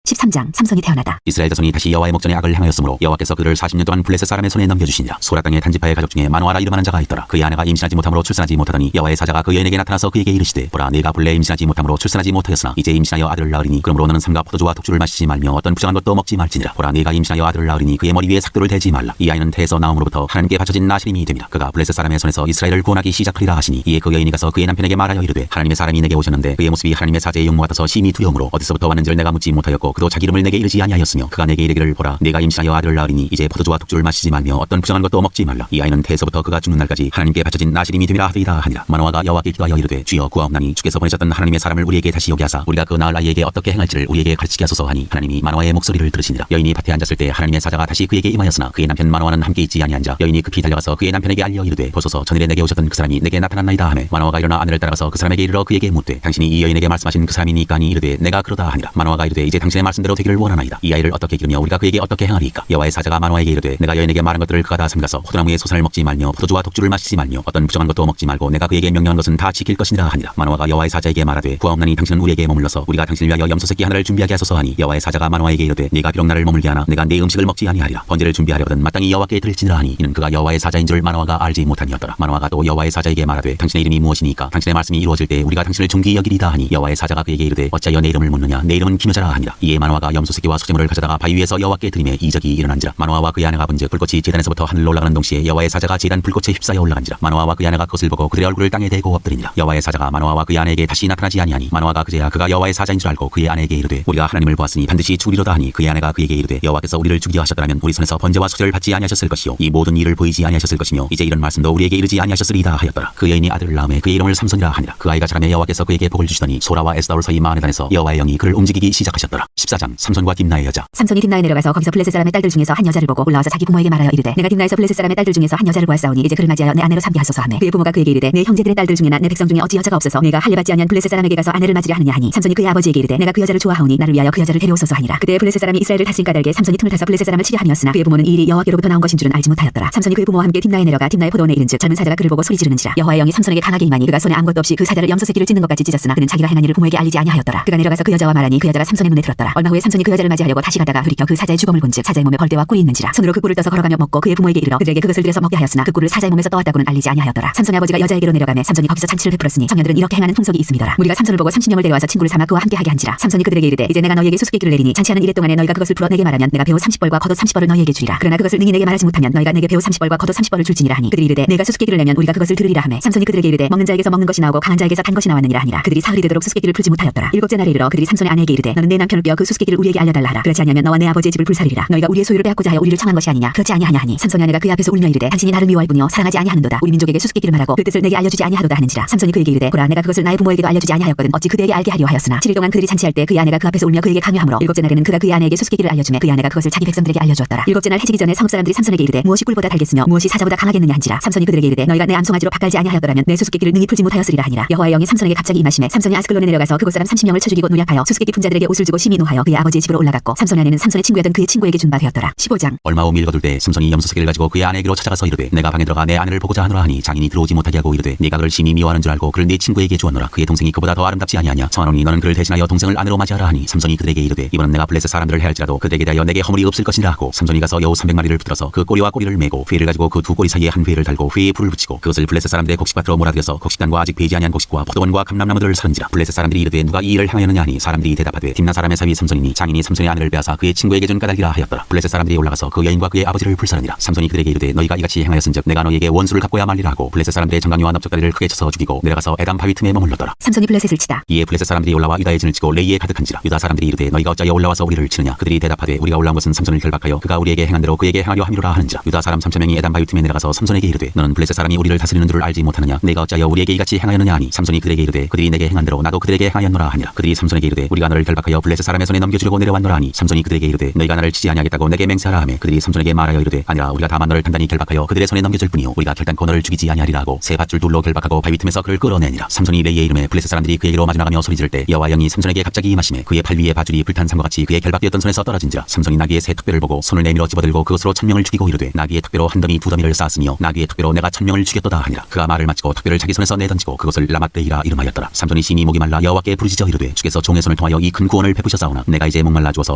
13장 삼손이 태어나다. 이스라엘 자손이 다시 여호와의 목전에 악을 행하였으므로 여호와께서 그를 40년 동안 블레셋 사람의 손에 넘겨주시니라. 소라 땅의 단지파의 가족 중에 마노아라 이름하는 자가 있더라. 그의 아내가 임신하지 못함으로 출산하지 못하더니 여호와의 사자가 그 여인에게 나타나서 그에게 이르시되 보라 네가 본래 임신하지 못함으로 출산하지 못하였으나 이제 임신하여 아들을 낳으리니 그러므로 너는 삼가 포도주와 독주를 마시지 말며 어떤 부정한 것도 먹지 말지니라. 보라 네가 임신하여 아들을 낳으리니 그의 머리 위에 삭도를 대지 말라. 이 아이는 태에서 나옴으로부터 하나님께 바쳐진 나시림이 됨이라. 그가 블레셋 사람의 손에서 이스라엘을 구원하기 시작하리라 하시니 이에 그 여인이 가서 그의 남편에게 말하여 이르되 하나님의 사람이 내게 오셨는데 그의 모습이 하나님의 사제의 용모 같아서 심히 두려움으로 어디서부터 왔는지를 내가 묻지 못하였고 그도 자기 이름을 내게 이르지 아니하였으며 그가 내게 이르기를 보라 네가 임신하여 아들을 낳으리니 이제 포도주와 독주를 마시지 말며 어떤 부정한 것도 먹지 말라. 이 아이는 태에서부터 그가 죽는 날까지 하나님께 바쳐진 나시림이 됨이라 하리이다 하니라. 마노아가 여호와께 기도하여 이르되 주여 구하옵나니 주께서 보내셨던 하나님의 사람을 우리에게 다시 오게 하사 우리가 그 낳을 아이에게 어떻게 행할지를 우리에게 가르치게 하소서 하니 하나님이 마노아의 목소리를 들으시니라. 여인이 밭에 앉았을 때 하나님의 사자가 다시 그에게 임하였으나 그의 남편 마노아는 함께 있지 아니한자 여인이 급히 달려가서 그의 남편에게 알려 이르되 보소서 전일에 내게 오셨던 그 사람이 내게 나타났나이다 하매 마노아가 일어나 아내를 따라가서 그 사람에게 이르러 그에게 묻되 당신이 이 여인에게 말씀하신 그 사람이니까 하니 이르되 내가 그러다 하니라. 마노아가 이르되 이제 당신의 말씀대로 되기를 원하나이다. 이 아이를 어떻게 기르며 우리가 그에게 어떻게 행하리이까. 여호와의 사자가 마노아에게 이르되 내가 여인에게 말한 것들을 그가 다 삼가서 포도나무의 소산을 먹지 말며 포도주와 독주를 마시지 말며 어떤 부정한 것도 먹지 말고 내가 그에게 명령한 것은 다 지킬 것이니라 하니라. 마노아가 여호와의 사자에게 말하되 구하옵나니 당신은 우리에게 머물러서 우리가 당신을 위하여 염소 새끼 하나를 준비하게 하소서 하니 여호와의 사자가 마노아에게 이르되 네가 비록 나를 머물게 하나 내가 네 음식을 먹지 아니하리라. 번제를 준비하려거든 마땅히 여호와께 드릴지니라 하니 이는 그가 여호와의 사자인 줄 마노아가 알지 못함이었더라. 마노아가 또 여호와의 사자에게 말하되 당신의 이름이 무엇이니까 당신의 말씀이 이루어질 때 우리가 당신을 존귀히 여기리다 하니 여호와의 사자가 그에게 이르되 어찌하여 내 이름을 묻느냐 내 이름은 기묘자라 하니라. 이에 마노아가 염소 새끼와 소재물을 가져다가 바위 위에서 여호와께 드리매 이적이 일어난지라. 마노아와 그의 아내가 본즉 불꽃이 제단에서부터 하늘로 올라가는 동시에 여호와의 사자가 제단 불꽃에 휩싸여 올라간지라. 마노아와 그의 아내가 그것을 보고 그들의 얼굴을 땅에 대고 엎드리니라. 여호와의 사자가 마노아와 그의 아내에게 다시 나타나지 아니하니 마노아가 그제야 그가 여호와의 사자인 줄 알고 그의 아내에게 이르되 우리가 하나님을 보았으니 반드시 죽으리로다 하니 그의 아내가 그에게 이르되 여호와께서 우리를 죽이려 하셨더라면 우리 손에서 번제와 소제를 받지 아니하셨을 것이요 이 모든 일을 보이지 아니하셨을 것이며 이제 이런 말씀도 우리에게 이르지 아니하셨으리이다 하였더라. 그 여인이 아들을 낳음에 그의 이름을 삼손이라 하니라. 그 아이가 자라매 여호와께서 그에게 복을 주시더니 소라와 에스다올 사이 마하네단에서 여호와의 영이 그를 움직이기 시작하셨더라. 14장 삼손과 딥나의 여자. 삼손이 딥나에 내려가서 거기서 블레셋 사람의 딸들 중에서 한 여자를 보고 올라와서 자기 부모에게 말하여 이르되 내가 딥나에서 블레셋 사람의 딸들 중에서 한 여자를 보았사오니 이제 그를 맞이하여 내 아내로 삼게 하소서 하매 그의 부모가 그에게 이르되 내 형제들의 딸들 중에나 내 백성 중에 어찌 여자가 없어서 내가 할례 받지 아니한 블레셋 사람에게 가서 아내를 맞으려 하느냐 하니 삼손이 그의 아버지에게 이르되 내가 그 여자를 좋아하오니 나를 위하여 그 여자를 데려오소서 하니라. 그때 블레셋 사람이 이스라엘을 다스린 까닭에 삼손이 틈을 타서 블레셋 사람을 치려 함이었으나 그의 부모는 이 일이 여호와께로부터 나온 것인 줄은 알지 못하였더라. 삼손이 그의 부모와 함께 딥나에 내려가 딥나의 포도원에 이른즉 젊은 사자가 그를 보고 소리 지르는지라. 여호와의 영이 삼손에게 강하게 임하니 그가 손에 아무것도 없이 그 사자를 염소 새끼를 찢는 것 같이 찢었으나 그는 자기가 행한 일을 부모에게 알리지 아니하였더라. 그가 내려가서 그 여자와 말하니 그 여자가 삼손의 눈에 들었더라. 얼마 후에 삼손이 그 여자를 맞이하려고 다시 가다가 돌이켜 그 사자의 주검을 본즉 사자의 몸에 벌떼와 꿀이 있는지라. 손으로 그 꿀을 떠서 걸어가며 먹고 그의 부모에게 이르러 그들에게 그것을 들여서 먹게 하였으나 그 꿀을 사자의 몸에서 떠왔다고는 알리지 아니하였더라. 삼손의 아버지가 여자에게로 내려가매 삼손이 거기서 잔치를 베풀었으니 청년들은 이렇게 행하는 풍속이 있음이더라. 무리가 삼손을 보고 30명을 데려와서 친구를 삼아 그와 함께 하게 한지라. 삼손이 그들에게 이르되 이제 내가 너희에게 수수께끼를 내리니 잔치하는 이래 동안에 너희가 그것을 풀어 내게 말하면 내가 배우 30벌과 겉옷 30벌을 너희에게 주리라. 그러나 그것을 능히 내게 말하지 못하면 너희가 내게 배우 30벌과 겉옷 30벌을 줄지니라 하니 그들이 이르되 내가 수수께끼를 내면 우리가 그것을 들으리라 하매 삼손이 그들에게 이르되 먹는 자에게서 먹는 것이 나오고 강한 자에게서 단 것이 나왔느니라 하니라. 그들이 사흘이 되도록 수수께끼를 풀지 못하였더라. 일곱째 날에 이르러 그들이 삼손의 아내에게 이르되 너는 내 남편을 뼈 그 수수께끼를 우리에게 알려달라 하라. 그렇지 아니하면 너와 내 아버지의 집을 불사르리라. 너희가 우리의 소유를 빼앗고자 하여 우리를 청한 것이 아니냐. 그렇지 아니하냐 하니 삼손의 아내가 그 앞에서 울며 이르되 당신이 나를 미워할 뿐이요 사랑하지 아니하는도다. 우리 민족에게 수수께끼를 말하고 그 뜻을 내게 알려주지 아니하도다 하는지라. 삼손이 그에게 이르되 보라 내가 그것을 나의 부모에게도 알려주지 아니하였거든 어찌 그대에게 알게 하려 하였으나 7일 동안 그들이 잔치할 때 그의 아내가 그 앞에서 울며 그에게 강요하므로 일곱째 날에는 그가 그의 아내에게 수수께끼를 알려주매 그의 아내가 그것을 자기 백성들에게 알려주었더라. 일곱째 날 해지기 전에 성읍 사람들이 삼손에게 이르되 무엇이 꿀보다 달겠으며 무엇이 사자보다 강하겠느냐 한지라. 삼손이 그들에게 이르되 너희가 내 암송아지로 밭갈지 아니하였더라면 내 수수께끼를 능히 풀지 못하였으리라 하니라. 여호와의 영이 삼손에게 갑자기 임하심에 삼손이 아스클론에 내려가서 그곳 사람 30명을 쳐 죽이고 노략하여 수수께끼 푼 자들에게 옷을 주고 심히 노하니 수용하여 그의 아버지의 집으로 올라갔고 삼손의 아내는 삼손의 친구였던 그의 친구에게 준 바 되었더라. 15장. 얼마 후 밀거둘 때 삼손이 염소 새끼를 가지고 그의 아내에게로 찾아가서 이르되 내가 방에 들어가 내 아내를 보고자 하노라 하니 장인이 들어오지 못하게 하고 이르되 네가 그를 심히 미워하는 줄 알고 그를 네 친구에게 주었노라. 그의 동생이 그보다 더 아름답지 아니하냐. 청하노니 너는 그를 대신하여 동생을 아내로 맞이하라 하니 삼손이 그들에게 이르되 이번은 내가 블레셋 사람들을 해할지라도 그들에게 대하여 내게 허물이 없을 것이라 하고 삼손이 가서 여우 300마리를 붙들어서 그 꼬리와 꼬리를 메고 회를 가지고 그 두 꼬리 사이에 한 회를 달고 회에 불을 붙이고 그것을 블레셋 사람들의 곡식밭으로 몰아들여서 곡식단과 아직 배지 아니한 곡식과 포도원과 감람나무들을 사른지라. 블레셋 사람들이 이르되 누가 이 일을 행하였느냐 하니 사람들이 대답하되 딥나 사람의 사위 삼손이니 장인이 삼손의 아내를 빼앗아 그의 친구에게 준 까닭이라 하였더라. 블레셋 사람들이 올라가서 그 여인과 그의 아버지를 불살하니라. 삼손이 그들에게 이르되 너희가 이같이 행하였은즉 내가 너희에게 원수를 갚고야 말리라 하고 블레셋 사람들의 정강이와 넓적다리를 크게 쳐서 죽이고 내려가서 에담 바위 틈에 머물렀더라. 삼손이 블레셋을 치다. 이에 블레셋 사람들이 올라와 유다의 진을 치고 레이에 가득한지라. 유다 사람들이 이르되 너희가 어찌하여 올라와서 우리를 치느냐. 그들이 대답하되 우리가 올라온 것은 삼손을 결박하여 그가 우리에게 행한 대로 그에게 행하려 함이로라 하는지라. 유다 사람 3,000명이 에담 바위 틈에 내려가서 삼손에게 이르되 너는 블레셋 사람이 우리를 다스리는 줄을 알지 못하느냐. 내가 어찌하여 우리에게 이같이 행하였느냐 하니 삼손이 그들에게 이르되 그들이 내게 행한 대로 나도 그들에게 행하였노라 하니라. 그들이 삼손에게 이르되 우리가 너를 결박하여 블레셋 사람의 손에 넘겨주려고 내려왔노라 하니 삼손이 그들에게 이르되 너희가 나를 치지 아니하겠다고 내게 맹세하라 하며 그들이 삼손에게 말하여 이르되 아니라 우리가 다만 너를 단단히 결박하여 그들의 손에 넘겨줄 뿐이요 우리가 결단코 너를 죽이지 아니하리라 하고 새 밧줄 둘로 결박하고 바위 틈에서 그를 끌어내니라. 삼손이 레이의 이름에 블레셋 사람들이 그에게로 마주나가며 소리지를 때 여호와 영이 삼손에게 갑자기 임하시매 그의 팔 위에 밧줄이 불탄 삼과 같이 그의 결박되었던 손에서 떨어진지라. 삼손이 나귀의 새 턱뼈를 보고 손을 내밀어 집어들고 그것으로 1,000명을 죽이고 이르되 나귀의 턱뼈로 한 더미 두 더미를 쌓았으며 나귀의 턱뼈로 내가 1,000명을 죽였도다 하니라. 그가 말을 마치고 턱뼈를 자기 손에서 내던지고 그것을 라맛데이라 이름하였더라. 삼손이 심히 목이 말라 여호와께 부르짖어 이르되 주께서 종의 손을 통하여 이 큰 구원을 베푸셨사오나 내가 이제 목말라 죽어서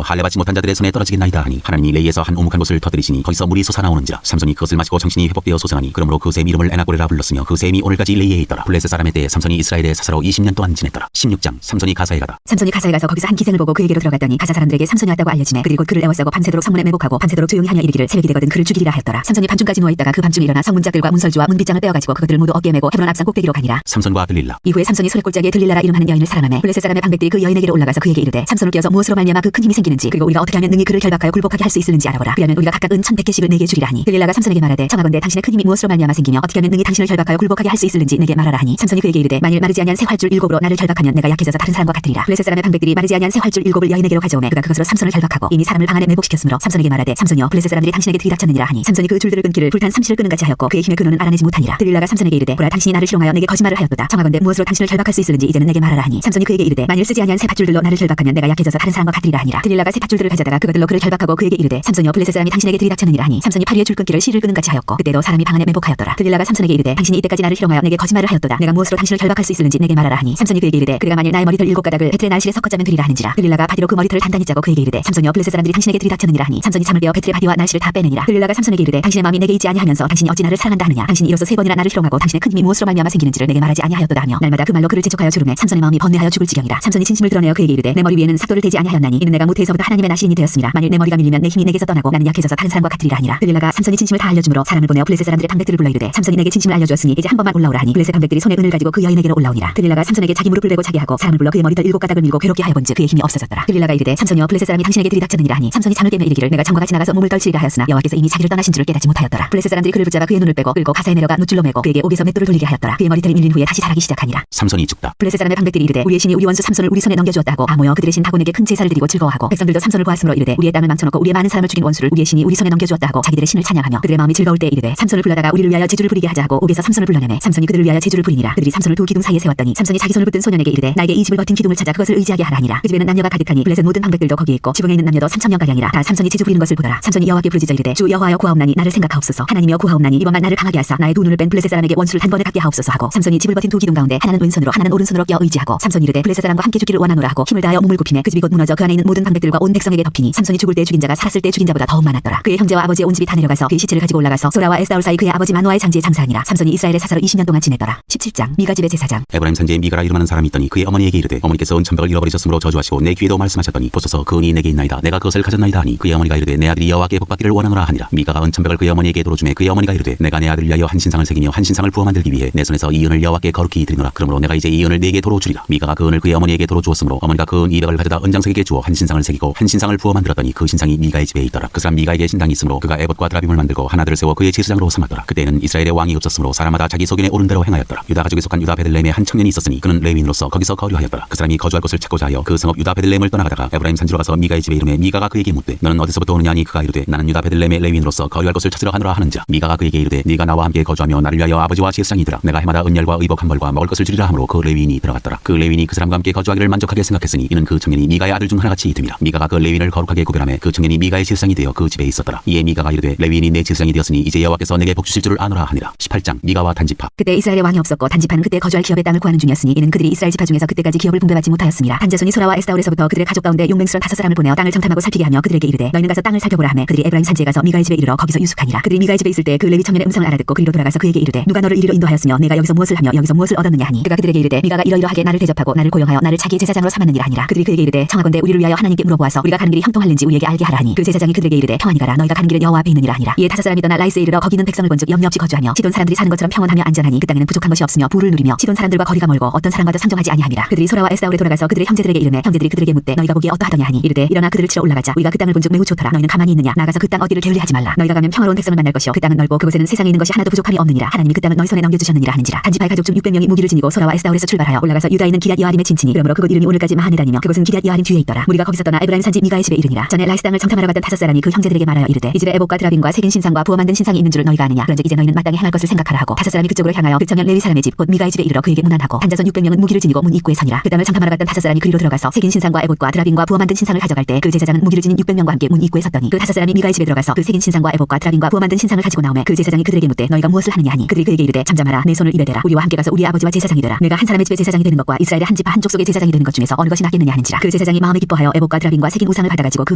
할례 받지 못한 자들의 손에 떨어지겠나이다 하니 하나님이 레이에서 한 오목한 곳을 터뜨리시니 거기서 물이 솟아나오는지라. 삼손이 그것을 마시고 정신이 회복되어 소생하니 그러므로 그 샘 이름을 에나고레라 불렀으며 그 샘이 오늘까지 레이에 있더라. 블레셋 사람의 때에 삼손이 이스라엘의 사사로 20년 동안 지냈더라. 16장. 삼손이 가사에 가다. 삼손이 가사에 가서 거기서 한 기생을 보고 그에게로 들어갔더니 가사 사람들에게 삼손이 왔다고 알려지매 그들이 곧 그를 애워싸고 밤새도록 성문에 매복하고 밤새도록 조용히 하며 이르기를 새벽이 되거든 그를 죽이리라 하였더라. 삼손이 밤중까지 누워있다가 그 밤중에 일어나 성문짝들과 문설주와 문빗장을 빼어가지고 그것들을 모두 어깨에 메고 헤브론 앞산 꼭대기로 가니라. 삼손과 들릴라. 이후에 삼손이 소래골짜기에 들릴라라 이름하는 여인을 사랑하매 블레셋 사람의 방백들이 그 여인에게로 올라가서 그에게 이르되 삼손을 끼어서 무엇으로 말미암아 그 큰 힘이 생기는지 그리고 우리가 어떻게 하면 능히 그를 결박하여 굴복하게 할 수 있을는지 알아보라. 그리하면 우리가 각각 은 1,100개씩을 내게 주리라 하니 들릴라가 삼손에게 말하되 청하건대 당신의 큰 힘이 무엇으로 말미암아 생기며 어떻게 하면 능히 당신을 결박하여 굴복하게 할 수 있을는지 내게 말하라 하니 삼손이 그에게 이르되 만일 마르지 아니한 새 활줄 7으로 나를 결박하면 내가 약해져서 다른 사람과 같으리라. 블레셋 사람의 방백들이 마르지 아니한 새 활줄 7을 여인에게로 가져오매 그가 그것으로 삼손을 결박하고 이미 사람을 방 안에 매복시켰으므로 삼손에게 말하되 삼손이여 블레셋 사람들이 당신에게 들이닥쳤느니라 하니 삼손이 그 줄들을 끊기를 불탄 삼실을 끄는 같이 하였고 그의 힘의 근원은 알아내지 못하니라. 들릴라가 삼손에게 이르되 보라 당신이 나를 희롱하여 내게 거짓말을 하였도다. 청하건대 무엇으로 당신을 결박할 수 있을는지 이제는 내게 말하라 하니 삼손이 그에게 이르되 만일 쓰지 아니한 새 밧줄들로 나를 결박하면 내가 약해져서 다른 사람과 같으리라 하니라. 들릴라가 새 밧줄들을 가져다가 그것들로 그를 결박하고 그에게 이르되 삼손이여 블레셋 사람이 당신에게 들이닥쳤느니라 하니 삼손이 팔 위에 줄 끊기를 실을 끄는 같이 하였고 그때도 사람이 방 안에 매복하였더라. 들릴라가 삼손에게 이르되 당신이 이때까지 나를 희롱하여 내게 거짓말을 하였도다. 내가 무엇으로 당신을 결박할 수 있을는지 내게 말하라 하니 삼손이 그에게 이르되 그가 만일 나의 머리털 7가닥을 배틀의 날실에 섞어 짜면 되리라 하는지라. 들릴라가 바디로 그 머리털을 단단히 짜고 그에게 이르되 삼손이여 블레셋 사람들이 당신에게 들이닥쳤느니라 하니 삼손이 잠을 깨어 배틀의 바디와 날실을 다 빼내니라. 들릴라가 삼손에게 이르되 당신의 마음이 내게 있지 아니하면서 당신이 어찌 나를 사랑한다 하느냐. 당신이 이로써 3번이나 나를 희롱하고 당신의 큰 힘이 무엇으로 말미암아 생기는지를 내게 말하지 아니하였도다 하며 날마다 그 말로 그를 재촉하여 주름에 삼손의 마음이 번뇌하여 죽을 지경이라. 삼손이 진심을 드러내어 그에게 이르되 내 머리 위에는 삭도를 대지 아니하였나니 이는 내가 무태에서부터 하나님의 나시인이 되었습니다. 만일 내 머리가 밀리면 내 힘이 내게서 떠나고 나는 약해져서 다른 사람과 같으리라 하니라. 들릴라가 삼손이 진심을 다 알려주므로 사람을 보내어 블레셋 사람들의 방백들을 불러 이르되 삼손이 내게 진심을 알려주었으니 이제 한 번만 올라오라 하니 블레셋 방백들이 손에 은을 가지고 그 여인에게로 올라오니라. 들릴라가 삼손에게 자기 무릎을 대고 자게 하고 사람을 불러 그의 머리털 7가닥을 밀고 괴롭게 하여 본즉 그의 힘이 없어졌더라. 들릴라가 이르되 삼손이여 블레셋 사람이 당신에게 들이닥쳤느니라 하니 삼손이 잠을 깨며 이르기를 내가 전과 같이 나가서 몸을 떨치리라 하였으나 여호와께서 이미 자기를 떠나신 줄을 깨닫지 못하였더라. 블레셋 사람들이 그를 붙잡아 그의 눈을 빼고 끌고 가사에 내려가 놋줄로 매고 그에게 옥에서 맷돌을 돌리게 하였더라. 그의 머리털이 밀린 후에 다시 자라기 시작하니라. 삼손이 죽다. 블레셋 사람의 방백들이 이르되 우리의 신이 우리 원수 삼손을 우리 손에 넘겨주었다 하고 다 모여 그들의 신 다곤에게 큰 제사를 드리고 즐거워하고 백성들도 삼손을 보았으므로 이르되 우리의 땅을 망쳐놓고 우리의 많은 사람을 죽인 원수를 우리의 신이 우리 손에 넘겨주었다 하고 자기들의 신을 찬양하며 그들의 마음이 즐거울 때 이르되 삼손을 불러다가 우리를 위하여 제주를 부리게 하자 하고 옥에서 삼손을 불러내매 삼손이 그들을 위하여 제주를 부리니라. 그들이 삼손을 두 기둥 사이에 세웠더니 삼손이 자기 손을 붙든 소년에게 이르되 나에게 이 집을 버틴 기둥을 찾아 그것을 의지하게 하라 하니라. 그 집에는 남녀가 가득하니 블레셋 모든 방백들도 거기에 있고 지붕에 있는 남녀도 3,000명 가량이라. 다 삼손이 제주 부리는 것을 보더라. 삼손이 여호와께 부르짖어 이르되 주 여호와여 구하옵나니 나를 생각하옵소서. 하나님이여 구하옵나니 이번만 나를 강하게 하사 나의 두 눈을 뺀 블레셋 사람에게 원수를 단번에 갚게 하옵소서 하고 삼손이 집을 버틴 두 기둥 가운데 하나는 왼손으로 하나는 오른손으로 껴 의지하고 삼손이 이르되 블레셋 사람과 함께 죽기를 원하노라 하고 힘을 다하여 몸을 굽히매 그 집이 곧 무너져 그 안에 있는 모든 방백들과 온 백성에게 덮이니 삼손이 죽을 때 죽인 자가 살았을 때 죽인 자보다 더욱 많았더라. 그의 형제와 아버지의 온 집이 다 내려가서 그의 시체를 가지고 올라가서 소라와 에스다올 사이 그의 아버지 마노아의 장지에 장사하니라. 삼손이 이스라엘의 사사로 20년 동안 지냈더라. 17장. 미가 집의 제사장. 에브라임 산지에 미가라 이름하는 사람이 있더니 그의 어머니에게 이르되 어머니께서 은 천백을 잃어버리셨으므로 저주하시고 내 귀에도 말씀하셨더니 보소서 그 은이 내게 있나이다. 내가 그것을 가졌나이다 하니 그의 어머니가 이르되 내 아들이 여호와께 복받기를 원하노라 하니라. 미가가 은 천백을 그의 어머니에게 도로주매 그의 어머니가 이르되 내가 내 아들을 위하여 한 신상을 새기며 한 신상을 부어 만들기 위해 내 손에서 이 은을 여호와께 거룩히 드리노라. 그러므로 내가 이제 이 은을 네게 도로 주리라. 미가가 그 은을 그의 어머니에게 도로 주었으므로 어머니가 그 은 200을 가져다 은장색에게 주어 한 신상을 새기고 한 신상을 부어 만들었더니 그 신상이 미가의 집에 있더라. 그 사람 미가에게 신당이 있으므로 그가 에봇과 드라빔을 만들고 하나들을 세워 그의 제사장으로 삼았더라. 그때에는 이스라엘의 왕이 없었으므로 사람마다 자기 소견에 오른 대로 행하였더라. 유다 가족에 속한 유다 베들레헴에 한 청년이 있었으니 그는 레위인으로서 거기서 거류하였더라. 그 사람이 거주할 곳을 찾고자 하여 그 성읍 유다 베들레헴을 떠나가다가 에브라임 산지로 가서 미가의 집에 이르매 미가가 그에게 묻되 너는 어디서부터 오느냐 하니 그가 이르되 나는 유다 베들레헴의 레위인으로서 거류할 곳을 찾으러 가노라 하는지라. 미가가 그에게 이르되 네가 나와 함께 거주하며 나를 위하여 아버지와 제사장이더라. 내가 해마다 은열과 의복 한 벌과 먹을 것을 주리라 하므로 그 레위인이 들어갔더라. 그 레위인이 그 사람과 함께 거주하기를 만족하게 생각했으니 이는 그 청년이 미가 미가의 아들 중 하나같이 됨이라. 미가가 그 레위인을 거룩하게 구별하며 그 청년이 미가의 제사장이 되어 그 집에 있었더라. 이에 미가가 이르되 레위인이 내 제사장이 되었으니 이제 여호와께서 내게 복 주실 줄을 아노라 하니라. 18장 미가와 단지파. 그때 이스라엘에 왕이 없었고 단지파는 그때 거주할 기업의 땅을 구하는 중이었으니 이는 그들이 이스라엘 지파 중에서 그때까지 기업을 분배받지 못하였습니다. 단자손이 소라와 에스다올에서부터 그들의 가족 가운데 용맹스런 5사람을 보내어 땅을 정탐하고 살피게 하며 그들에게 이르되 너희는 가서 땅을 살펴보라 하며 그들이 에브라임 산지에 가서 미가의 집에 이르러 거기서 유숙하니라. 그들이 미가의 집에 있을 때 그 레위 청년의 음성을 알아듣고 그리로 돌아가서 그에게 이르되 누가 너를 이리로 인도하였으며 내가 여기서 무엇을 하며 여기서 무엇을 얻었느냐 하니 그가 그들에게 이르되 미가가 이러이러하게 나를 대접하고 나를 고용하여 나를 자기의 제사장으로 삼았느니라 하니라. 그들이 그에게 이르되 청하건대 우리를 위하여 하나님께 물어보아서 우리가 가는 길이 형통할는지 우리에게 알게 하라 하니 그 제사장이 그들에게 이르되 평안히 가라 너희가 가는 길은 여호와 앞에 있느니라 하니라. 이에 5사람이 떠나 라이스에 이르러 거기 있는 백성을 본즉 염려 없이 거주하며 시돈 사람들이 사는 것처럼 평온하며 안전하니 그 땅에는 부족한 것이 없으며 부를 누리며 시돈 사람들과 거리가 멀고 어떤 사람과도 상종하지 아니함이라. 그들이 소라와 에스다올에 돌아가서 그들의 형제들에게 이르매 형제들이 그들에게 묻되 너희가 보기에 어떠하더냐 하니 이르되 일어나 그들을 치러 올라가자. 우리가 그 땅을 본즉 매우 좋더라. 너희는 가만히 있느냐. 나가서 그 땅 어디를 게을리하지 말라. 너희가 가면 평화로운 백성을 만날 것이요 그 땅은 넓고 그곳에는 세상에 있는 것이 하나도 부족함이 없느니라. 하나님이 그 땅을 너희 손에 넘겨주셨느니라 하는지라. 단지파의 가족 중 600명이 무기를 지니고 소라와 에스다올에서 출발하여 올라가서 유다에 있는 기럇 여아림에 진치니 그러므로 그곳 이름이 오늘까지 마하네다니며 그곳은 기럇 여아림 뒤에 있더라. 우리가 거기서 떠나 에브라임 산지 미가의 집에 이르니라. 전에 라이스 땅을 정탐하러 갔던 5사람이 그 형제들에게 말하여 이르되 이 집에 에봇과 드라빔과 색인 신상과 부어 만든 신상이 있는 줄을 너희가 아느냐. 그런즉 이제 너희는 마땅히 행할 것을 생각하라 하고 5사람이 그쪽으로 향하여 그 청년 레위 사람의 집 곧 미가의 집에 이르러 그에게 문안하고 단자손 600명은 무기를 지니고 문 입구에 서니라. 그 땅을 정탐하러 갔던 5사람이 그리로 들어가서 색인 신상과 에봇과 드라빔과 부어 만든 신상을 가져갈 때 그 제사장은 무기를 지닌 600명과 함께 문 입구에 섰더니 그 5사람이 미가의 집에 들어가서 그 색인 신상과 에봇과 드라빔과 부어 만든 신상을 가지고 나오매 그 제사장이 그들에게 묻되 너희가 무엇을 하느냐 하니 그들이 그에게 이르되 잠잠하라 내 손을 입에 대라. 우리와 함께 가서 우리의 아버지와 제사장이 되라. 내가 한 사람의 집에 제사장이 되는 것과 이스라엘의 한 지파 한 족속의 제사장이 되는 것 중에서 어느 것이 낫겠느냐 하는지라. 그 제사장이 마음에 기뻐하여 에봇과 드라빔과 색인 우상을 받아가지고 그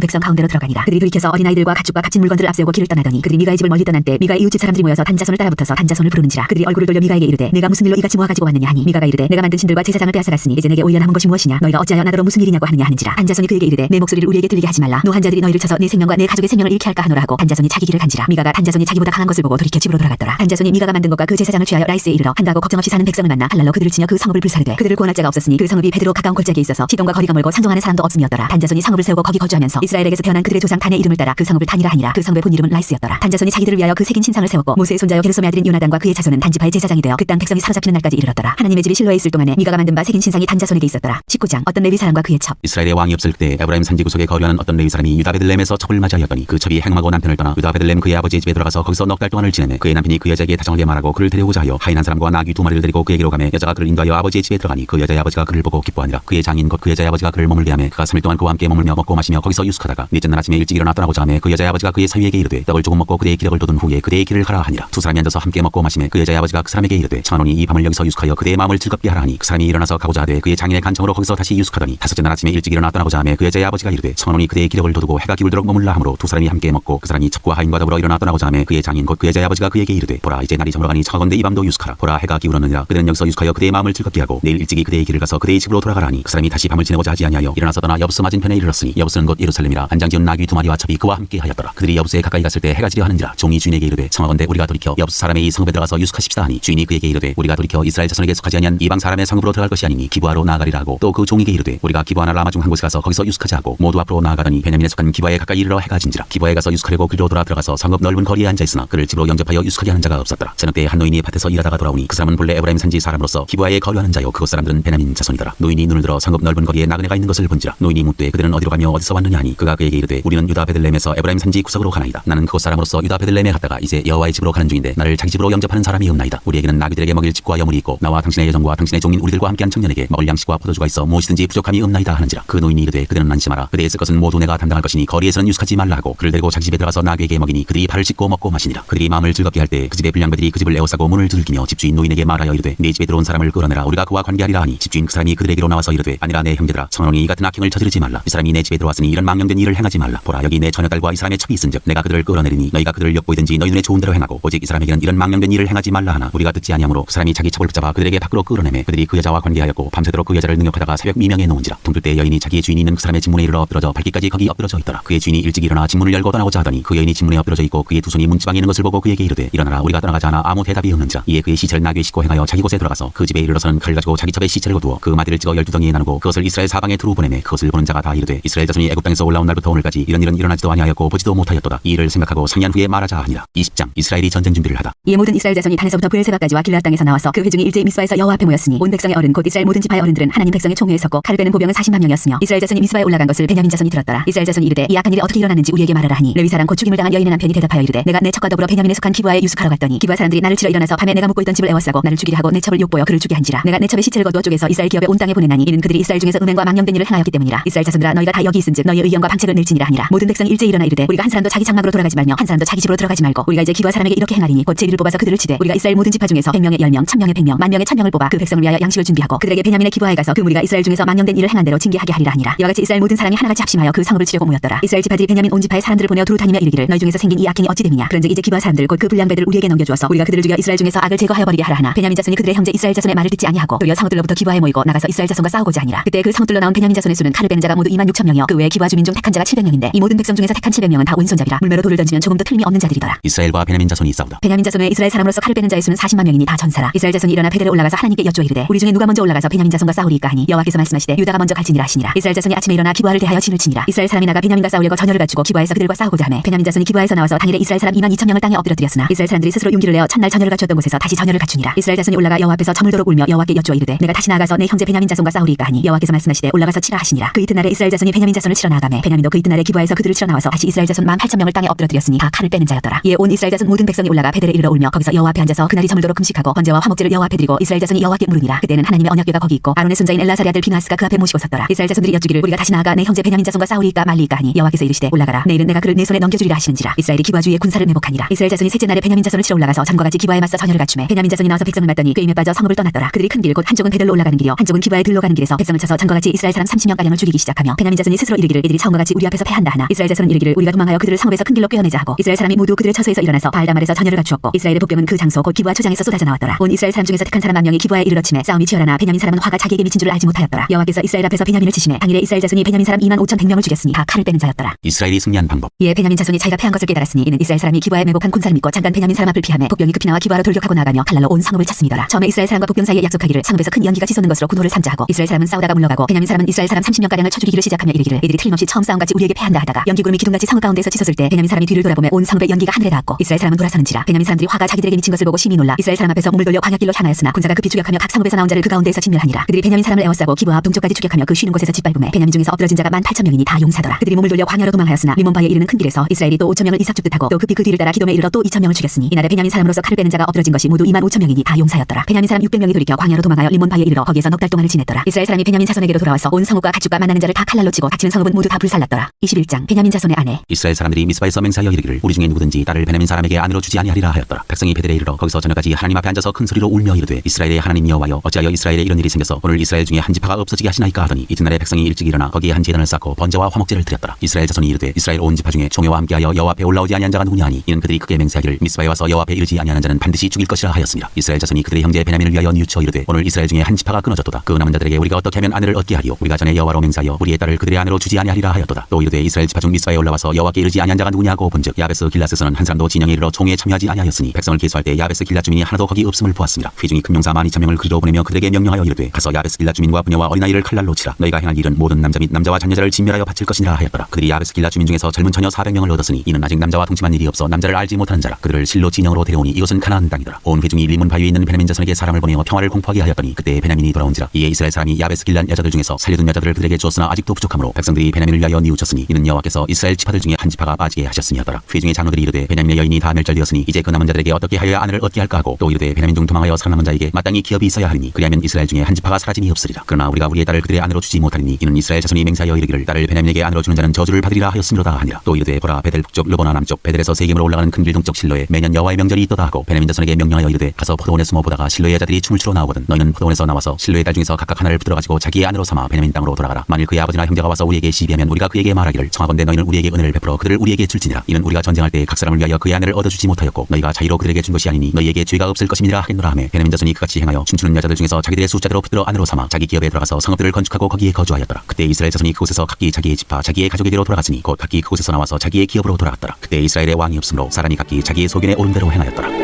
백성 가운데로 들어가니라. 그들이 돌이켜서 어린아이들과 가축과 값진 물건들을 앞세우고 길을 떠나더니 그들이 미가의 집을 멀리 떠난 때 미가의 이웃집 사람들이 모여서 단자손을 따라붙어서 단자손을 부르는지라. 그들이 얼굴을 돌려 미가에게 이르되 내가 무슨 일로 이같이 모아가지고 왔느냐 하니 미가가 이르되 내가 만든 신들과 제사장을 빼앗아갔으니 이제 내게 오히려 남은 것이 무엇이냐. 너희가 어찌하여 나더러 무슨 일이냐고 하느냐 하는지라. 단자손이 그에게 이르되 내 목소리를 우리에게 들리게 하지 말라. 노한 자들이 너희를 쳐서 네 생명과 내 가족의 생명을 잃게 할까 하노라 하고 단자손이 자기 길을 간지라. 미가가 단자손이 자기보다 강한 것을 보고 돌이켜 집으로 돌아갔더라. 단자손이 미가가 만든 것과 그 제사장을 취하여 라이스에 이르러 한가하고 걱정 없이 사는 백성을 만나 칼날로 그들을 치며 그 성읍을 불사르되 그들을 구원할 자가 없었으니 그 성읍이 베드로 가까운 골짜기에 있어서 시돈과 거리가 멀고 상종하는 사람도 없음이었더라. 단자손이 성읍을 세우고 거기 거주하면서 이스라엘에게서 태어난 그들의 조상 단의 이름을 따라 그 성읍을 단이라 하니라. 그 성읍의 본 이름은 라이스였더라. 단자손이 자기들을 위하여 그 색인 신상을 세웠고 모세의 손자여 게르솜의 아들인 요나단과 그의 자손은 단지파의 제사장이 되어 그 땅 백성이 사로잡히는 날까지 이르렀더라. 하나님의 집이 실로에 있을 동안에 미가가 만든 바 색인 신상이 단자손에게 있었더라. 19장 어떤 레위 사람과 그의 첩. 이스라엘의 왕이 없을 때 에브라임 산지 구석에 거류하는 어떤 레위 사람이 유다 베들레헴에서 첩을 맞이하였더니 그 첩이 행음하고 남편을 떠나 유다 베들레헴 그의 아버지의 집에 들어가서 거기서 넉 달 동안을 지내매 그의 남편이 그 여자에게 다정하게 말하고 그를 데려오자 하여 하인한 사람과 나귀 2마리를 데리고 그에게로 가매 여자가 그를 인도하여 아버지의 집에 들어가니 그 여자의 아버지가 그를 보고 기뻐하니라. 그의 장인 곧 그 여자의 아버지가 그를 머물게 하매 그가 3일 동안 그와 함께 머물며 먹고 마시며 거기서 유숙하다가 넷째 날 아침에 일찍 일어나 떠나고자 하매 그 여자의 아버지가 그의 사위에게 이르되 떡을 조금 먹고 그대의 기력을 돋운 후에 그대의 길을 가라 하니라. 두 사람이 앉아서 함께 먹고 마시매 그 여자의 아버지가 그 사람에게 이르되 청하노니 이 밤을 여기서 유숙하여 그대의 마음을 즐겁게 하라 하니 그 사람이 일어나서 가고자 하되 그의 장인의 간청으로 거기서 다시 유숙하더니 다섯째 날 아침에 일찍 일어나 떠나고자 하매 그 여자의 아버지가 이르되 청하노니 그대의 기력을 돋우고 해가 기울도록 머물라 하므로 두 사람이 함께 먹고 그 사람이 첩과 하인과 더불어 일어나 떠나고자 하매 그의 장인 곧 그 여자의 아버지가 그에게 이르되 보라 이제 날이 저물어가니 청하건대 이 밤도 유숙하라. 보라 해가 기울었느니라. 그대는 여기서 유숙하여 그대의 마음을 즐겁게 하고 내일 일찍이 그대의 길을 가서 그대의 집으로 돌아가라 하니 그 사람이 다시 밤을 지내고자 하지 아니하여 일어나서 떠나 여부스 맞은편에 이르렀으니 여부스는 곧 예루살렘이라. 한장 지은 나귀 2마리와 첩이 그와 함께 하였더라. 그들이 여부스에 가까이 갔을 때 해가 지려 하는지라. 종이 주인에게 이르되 청하건대 우리가 돌이켜 여부스 사람의 이 성읍에 들어가서 유숙하십시다 하니 주인이 그에게 이르되 우리가 돌이켜 이스라엘 자손에게 속하지 아니한 이방 사람의 성읍으로 들어갈 것이 아니니 기브아로 나아가리라 하고 또 그 종에게 이르되 우리가 기브아나 라마 중 한 곳에 가서 거기서 유숙하자 하고 모두 앞으로 나아가더니 베냐민에 속한 기브아에 가까이 이르러 해가 진지라. 기브아에 가서 유숙하려고 그리로 들어가서 성읍 넓은 거리에 앉아 있으나 그를 집으로 영접하여 유숙하게 하는 자가 없었더라. 저녁 때에 한 노인이 밭에서 일하다가 돌아오니 그 사람은 본래 에브라임 산지 사람으로서 기브아에 거류하는 자요 그곳 사람들은 베냐민 자손이더라. 노인이 눈을 들어 성읍 넓은 거리에 나그네가 있는 것을 본지라. 노인이 묻되 그들은 어디로 가며 어디서 왔느냐 하니 그가 그에게 이르되 우리는 유다 베들레헴에서 에브라임 산지 구석으로 가나이다. 나는 그곳 사람으로서 유다 베들레헴에 갔다가 이제 여호와의 집으로 가는 중인데 나를 자기 집으로 영접하는 사람이 없나이다. 우리에게는 나귀들에게 먹일 집과 여물이 있고 나와 당신의 여종과 당신의 종인 우리들과 함께한 청년에게 먹을 양식과 포도주가 있어 무엇이든지 부족함이 없나이다 하는지라. 그 노인이 이르되 그들은 안심하라. 그대의 쓸 것은 모두 내가 담당할 것이니 거리에서는 유숙하지 말라 하고 그를 데리고 자기 집에 들어가서 나귀에게 먹이니 그들이 발을 씻고 먹고 마시니라. 그들이 마음을 즐겁게 할 때 그 집의 불량배들이 그 집을 에워싸고 문을 두들기며 집주인 노인에게 말하여 이르되 네 집에 들어온 사람을 끌어내라 우리가 그와 관계하리라 하니 집주인 그 사람이 그들에게로 나와서 이르되 아니라 내 형제들아 청하노니 이 같은 악행을 저지르지 말라. 이 사람이 내 집에 들어왔으니 이런 망령된 일을 행하지 말라. 보라 여기 내 처녀딸과 이 사람의 첩이 있은즉 내가 그들을 끌어내리니 너희가 그들을 엿보이든지 너희 눈에 좋은 대로 행하고 오직 이 사람에게는 이런 망령된 일을 행하지 말라 하나 우리가 듣지 아니하므로 그 사람이 자기 첩을 붙잡아 그들에게 밖으로 끌어내매 그들이 그 여자와 관계하였고 밤새도록 그 여자를 능욕하다가 새벽 미명에 놓은지라. 동틀 때 여인이 자기의 주인이 있는 그 사람의 집문에 이르러 엎드러져 밝기까지 거기 엎드러져 있더라. 그의 주인이 일찍 일어나 집문을 열고 떠나고자 하더니 그 여인이 집문에 엎드러져 있고 그의 두 손이 문지방에 있는 것을 보고 그에게 이르되 일어나라 우리가 떠나가자 하나 아무 대답이 없는지라. 이에 그의 시체를 나귀에 싣고 행하여 자기 곳에 들어가서 그 집에 이르러서는 칼을 가지고 자기 첩의 시체를 거두어 그 마디를 찍어 12덩이에 나누고 그것을 이스라엘 사방에 두루 보내매 그것을 보는 자가 다 이르되 이스라엘 자손이 애굽 땅에서 올라온 날부터 오늘까지 이런 일은 일어나지도 아니하였고 보지도 못하였도다. 이 일을 생각하고 상의한 후에 말하자 하니라. 20장 이스라엘이 전쟁 준비를 하다. 이에 모든 이스라엘 자손이 단에서부터 브엘세바까지와 길앗 땅에서 나와서 그 회중이 일제히 미스바에서 여호와 앞에 모였으니 온 백성의 어른 곧 이스라엘 모든 지파의 어른들은 하나님 백성의 총회에 섰고 칼을 빼는 보병은 40만 명이었으며 이스라엘 자손이 미스바에 올라간 것을 베냐민 자손이 들었더라. 이스라엘 자손이 이르되 이 악한 일이 어떻게 일어났는지 우리에게 말하라 하니 레위 사람 곧 죽임을 당한 여인의 남편이 대답하여 이르되 내가 내 첩과 더불어 베냐민에 속한 기브아에 유숙하러 갔더니 기브아 사람들이 나를 치러 일어나서 밤에 내가 묵고 있던 집을 에워싸고 나를 죽이려 하고 내 첩을 욕보여 그를 죽게 한지라. 내가 내 첩의 시체를 거두어 쪼개서 이스라엘 기업에 온 땅에 보내나니 이는 그들이 이스라엘 중에서 음행과 망령된 일을 행하였기 때문이라. 이스라엘 자손들아 너희가 다 여기 있은즉 너희의 의견과 방책을 낼지니라 하니라. 모든 백성이 일제히 일어나 이르되 우리가 한 사람도 자기 장막으로 돌아가지 말며 한 사람도 자기 집으로 들어가지 말고 우리가 이제 기브아 사람에게 이렇게 행하리니 곧 제비를 뽑아서 그들을 치되 우리가 이스라엘 모든 지파 중에서 100명의 10명 1000명의 100명 10,000명의 1000명을 뽑아 그 백성을 위하여 양식을 준비하고 그들에게 베냐민의 기브아에 가서 그 무리가 이스라엘 중에서 망령된 일을 행한 대로 징계하게 하리라 하니라. 이와 같이 이스라엘 모든 사람이 하나같이 합심하여 그 성읍을 치려고 모였더라. 이스라엘 지파들이 베냐민 온 지파의 사람들을 보내어 두루 다니며 이르기를 너희 중에서 생긴 이 악행이 어찌 됨이냐. 그런즉 이제 기브아 사람들 곧 그 불량배들 우리에게 넘겨주어서 우리가 그들을 죽여 이스라엘 중에서 악을 제거하여 버리게 하라 하나 베냐민 자손이 그들의 형제 이스라엘 자손의 말을 듣지 아니하고 도리어 성읍들로부터 기브아에 모이고 나가서 이스라엘 자손과 싸우고자 하니라. 그때 그 성읍들로 나온 베냐민 자손의 수는 칼을 빼는 자가 모두 26,000명이요 그 외에 기브아 주민 중 택한 자가 700명인데 이 모든 백성 중에서 택한 700명은 다 왼손잡이라 물매로 돌을 던지면 조금도 틀림이 없는 자들이더라. 이스라엘과 베냐민 자손이 싸우다. 베냐민 자손의 이스라엘 사람으로서 칼을 빼는 자의 수는 40만 명이니 다 전사라. 이스라엘 자손이 일어나 베델에 올라가서 하나님께 여쭈어 이르되 우리 중에 누가 먼저 올라가서 베냐민 자손과 싸우리이까 하니 여호와께서 말씀하시되 유다가 먼저 갈지니라 하시니라. 이스라엘 자손이 아침에 일어나 기브아를 대하여 진을 치니라. 이스라엘 사람이 나가 베냐민과 싸우려고 전열을 갖추고 기브아에서 그들과 싸우고자 하매 베냐민 자손이 기브아에서 나와서 당일에 이스라엘 사람 22,000명을 땅에 엎드려뜨렸으나 이스라엘 사람들이 스스로 용기를 내어 첫날 전열을 갖추었던 곳에서 다시 전열을 갖추니라. 이스라엘 자손이 올라가 여호와 앞에서 저물도록 울며 여호와께 여쭈어 이르되 내가 다시 나아가서 내 형제 베냐민 자손과 싸우리이까 하니 여호와께서 말씀하시되 올라가서 치라 하시니라. 그 이튿날에 이스라엘 자손이 베냐민 자손을 치러 나아가매 베냐민도 그 이튿날에 기브아에서 그들을 치러 나와서 다시 이스라엘 자손 18,000명을 땅에 엎드려뜨렸으니 다 칼을 빼는 자였더라. 이에 온 이스라엘 자손 모든 백성이 올라가 베델에 이르러 울며 거기서 여호와 앞에 앉아서 그날이 저물도록 금식하고 번제와 화목제를 여호와 앞에 드리고 이스라엘 자손이 여호와께 물으니라. 그때는 하나님의 언약궤가 거기 있고 아론의 손자인 엘라사리 아들 비나스가 그 앞에 모시고 섰더라. 이스라엘 자손들이 여쭈기를 우리가 다시 나아가 내 형제 베냐민 자손과 싸우리이까 말리이까 하니 여호와께서 이르시되 올라가라 내일은 내가 그를 내 손에 넘겨주리라 하시는지라. 이스라엘이 기브아 주위에 군사를 매복하니라. 이스라엘 자손이 셋째 날에 베냐민 자손을 치러 올라가서 전과 같이 기브아에 맞서 전열을 갖추매 베냐민 자손이 나와서 백성을 맞더니 꾀임에 빠져 성읍을 떠났더라. 그들이 큰 길 곧 한쪽은 베델로 올라가는 길이요 한쪽은 기브아에 들로 가는 길에서 백성을 쳐서 전과 같이 이스라엘 사람 30명가량을 죽이기 시작하며 베냐민 자손이 스스로 이르기를 이들이 처음과 같이 우리 앞에서 패한다 하나 이스라엘 자손은 이르기를 우리가 도망하여 그들을 성읍에서 큰 길로 꿰어내자 하고 이스라엘 사람이 모두 그들의 처소에서 일어나서 바알다말에서 전열을 갖추었고 이스라엘의 복병은 그 장소 곧 기브아 초장에서 쏟아져 나왔더라. 온 이스라엘 사람 중에서 택한 사람 10,000명이 기브아에 이르러 치매 싸움이 치열하나 베냐민 사람은 화가 자기에게 미친 줄을 알지 못하였더라. 여호와께서 이스라엘 앞에서 베냐민을 치시매 당일에 이스라엘 자손이 베냐민 사람 25,100명을 죽였으니 다 칼을 빼는 자였더라. 이스라엘이 승리한 방법. 이에 베냐민 자손이 자기가 패한 것을 깨달았으니 이는 이스라엘 사람이 기브아에 매복한 군사를 믿고 잠깐 베냐민 사람 앞을 피하매 복병이 급히 나와 기브아로 돌격하고 나가며 칼날로 온 성읍을 쳤음이더라. 처음에 이스라엘 사람과 복병 사이에 약속하기를 성읍에서 큰 연기가 치솟는 것으로 군호를 삼자 하고 이스라엘 사람은 싸우다가 물러가고 베냐민 사람은 이스라엘 사람 30명가량을 쳐 죽이기를 시작하며 이르기를 이들이 틀림없이 처음 싸움같이 우리에게 패한다 하다가 연기 구름이 기둥같이 성읍 가운데서 치솟을 때 베냐민 사람이 뒤를 돌아보매 온 성읍에 연기가 하늘에 닿았고 이스라엘 사람은 돌아서는지라. 베냐민 사람들이 화가 자기들에게 미친 것을 보고 심히 놀라 이스라엘 사람 앞에서 몸을 돌려 광야길로 향하였으나 군사가 급히 추격하며 각 성읍에서 나온 자를 그 가운데에서 진멸하니라. 그들이 베냐민 사람을 에워싸고 기브아 앞 동쪽까지 추격하며 그 쉬는 곳에서 짓밟음에 베냐민 중에서 엎드러진 자가 18,000명이니 다 용사더라. 그들이 몸을 돌려 광야로 도망하였으나 리몬바에 이르는 큰 길에서 이스라엘이 또 5,000명을 이삭 줍듯하고 또 급히 그 뒤를 따라 기돔에 이르러 또 2,000명을 죽였으니 이날에 베냐민 사람으로서 칼을 빼는 자가 엎드러진 것이 모두 25,000명이니 다 용사였더라. 베냐민 사람 600명이 돌이켜 광야로 도망하여 리몬바에 이르러 거기에서 넉 달 동안을 지냈더라. 이스라엘 사람이 베냐민 자손에게로 돌아와서 온 성읍과 가축과 만나는 자를 다 칼날로 치고 닥치는 성읍은 모두 다 불살랐더라. 21장 베냐민 자손의 아내. 이스라엘 사람들이 미스바에서 맹세하여 이르기를 우리 중에 누구든지 딸을 베냐민 사람에게 아내로 주지 아니하리라 하였더라. 백성이 베델에 이르러 거기서 저녁까지 하나님 앞에 앉아서 큰 소리로 울며 이르되 이스라엘의 하나님 여호와여 어찌하여 이스라엘에 이런 일이 생겨서 오늘 이스라엘 중에 한 지파가 없어지게 하시나이까 하더니 이튿날에 백성이 일찍 일어나 거기에 한 제단을 쌓고 번제와 화목제를 드렸더라. 이스라엘 자손이 이르되 이스라엘 온 지파 중에 총회와 함께하여 여호와 앞에 올라오지 아니한 자가 누구냐 하니 이는 그들이 크게 맹세하기를 미스바에 와서 여호와 앞에 이르지 아니하는 자는 반드시 죽일 것이라 하였습니다. 이스라엘 자손이 그들의 형제 베냐민을 위하여 뉘우쳐 이르되 오늘 이스라엘 중에 한 지파가 끊어졌도다. 그 남은 자들에게 우리가 어떻게 하면 아내를 얻게 하리요. 우리가 전에 여호와로 맹세하여 우리의 딸을 그들의 아내로 주지 아니하리라 하였도다. 또 이르되 이스라엘 지파 중 미스바에 올라와서 여호와께 이르지 아니한 자가 누구냐고 본즉 야베스 길라스에서는 한 사람도 진영에 이르러 총회에 참여하지 아니하였으니 백성을 계수할 때 야베스 길라 주민이 하나도 거기 없음을 보았습니다. 회중이 큰 용사 12,000명을 그리로 보내며 그들에게 명령하여 이르되 가서 야베스 길라 주민과 부녀와 어린아이를 칼날로 치라. 너희가 행할 일은 모든 남자 및 남자와 잔여자를 진멸하여 바칠 것이니라 하였더라. 그들이 야베스 길라 주민 중에서 젊은 처녀 400명을 얻었으니 이는 아직 남자와 동침한 일이 없어 남자를 알지 못하는 자라. 그들을 실로 진영으로 데려오니 이곳은 가나안 땅이더라. 온 회중이 리몬 바위에 있는 베냐민 자손에게 사람을 보내어 평화를 공포하게 하였더니 그때 베냐민이 돌아온지라. 이에 이스라엘 사람이 야베스 길라 여자들 중에서 살려둔 여자들을 그들에게 주었으나 아직도 부족하므로 백성들이 베냐민을 위하여 뉘우쳤으니 이는 여호와께서 이스라엘 지파들 중에 한 지파가 빠지게 하셨음이었더라. 회중의 장로들이 이르되 베냐민의 여인이 다 멸절되었으니 이제 그 남은 자들에게 어떻게 하여야 아내를 얻게 할까 하고 또 이르되 베냐민 중 도망하여 살아남은 자에게 마땅히 기업이 있어야 하리니 그리하면 이스라엘 중에 한 지파가 사라짐이 없으리라. 그러나 우리가 우리의 딸을 그들의 아내로 주지 못하리니 이는 이스라엘 자손이 맹세하여 이르기를 딸을 베냐민에게 아내로 주는 자는 저주를 받으리라 하였음이로다 하니라. 또 이르되 보라 베델 북쪽 르보나 남쪽 베델에서 세겜으로 올라가는 큰 길 동쪽 실로에 매년 여호와의 명절이 있도다 하고 베냐민 자손에게 명령하여 이르되 가서 포도원에 숨어 보다가 실로의 여자들이 춤을 추러 나오거든 너희는 포도원에서 나와서 실로의 딸 중에서 각각 하나를 붙들어 가지고 자기의 아내로 삼아 베냐민 땅으로 돌아가라. 만일 그의 아버지나 형제가 와서 우리에게 시비하면 우리가 그에게 말하기를 청하건대 너희는 우리에게 은혜를 베풀어 그들을 우리에게 줄지니라. 이는 우리가 전쟁할 때 각 사람을 위하여 그의 아내를 얻어주지 못하였고 너희가 자의로 그들에게 준 것이 아니니 너희에게 죄가 없을 것임이라 하겠노라 하며 베냐민 자손이 그같이 행하여 춤추는 여자들 중에서 자기들의 숫자대로 붙들어 아내로 삼아 자기 기업에 들어가서 성읍들을 건축하고 거기에 거주하였더라. 그때 이스라엘 자손이 그곳에서 각기 자기의 지파 자기의 가족에게로 돌아갔으니 곧 각기 그곳에서 나와서 자기의 기업으로 돌아갔더라. 그때 이스라엘에 왕이 없으므로 사람이 각기 자기의 소견에 옳은 대로 행하였더라.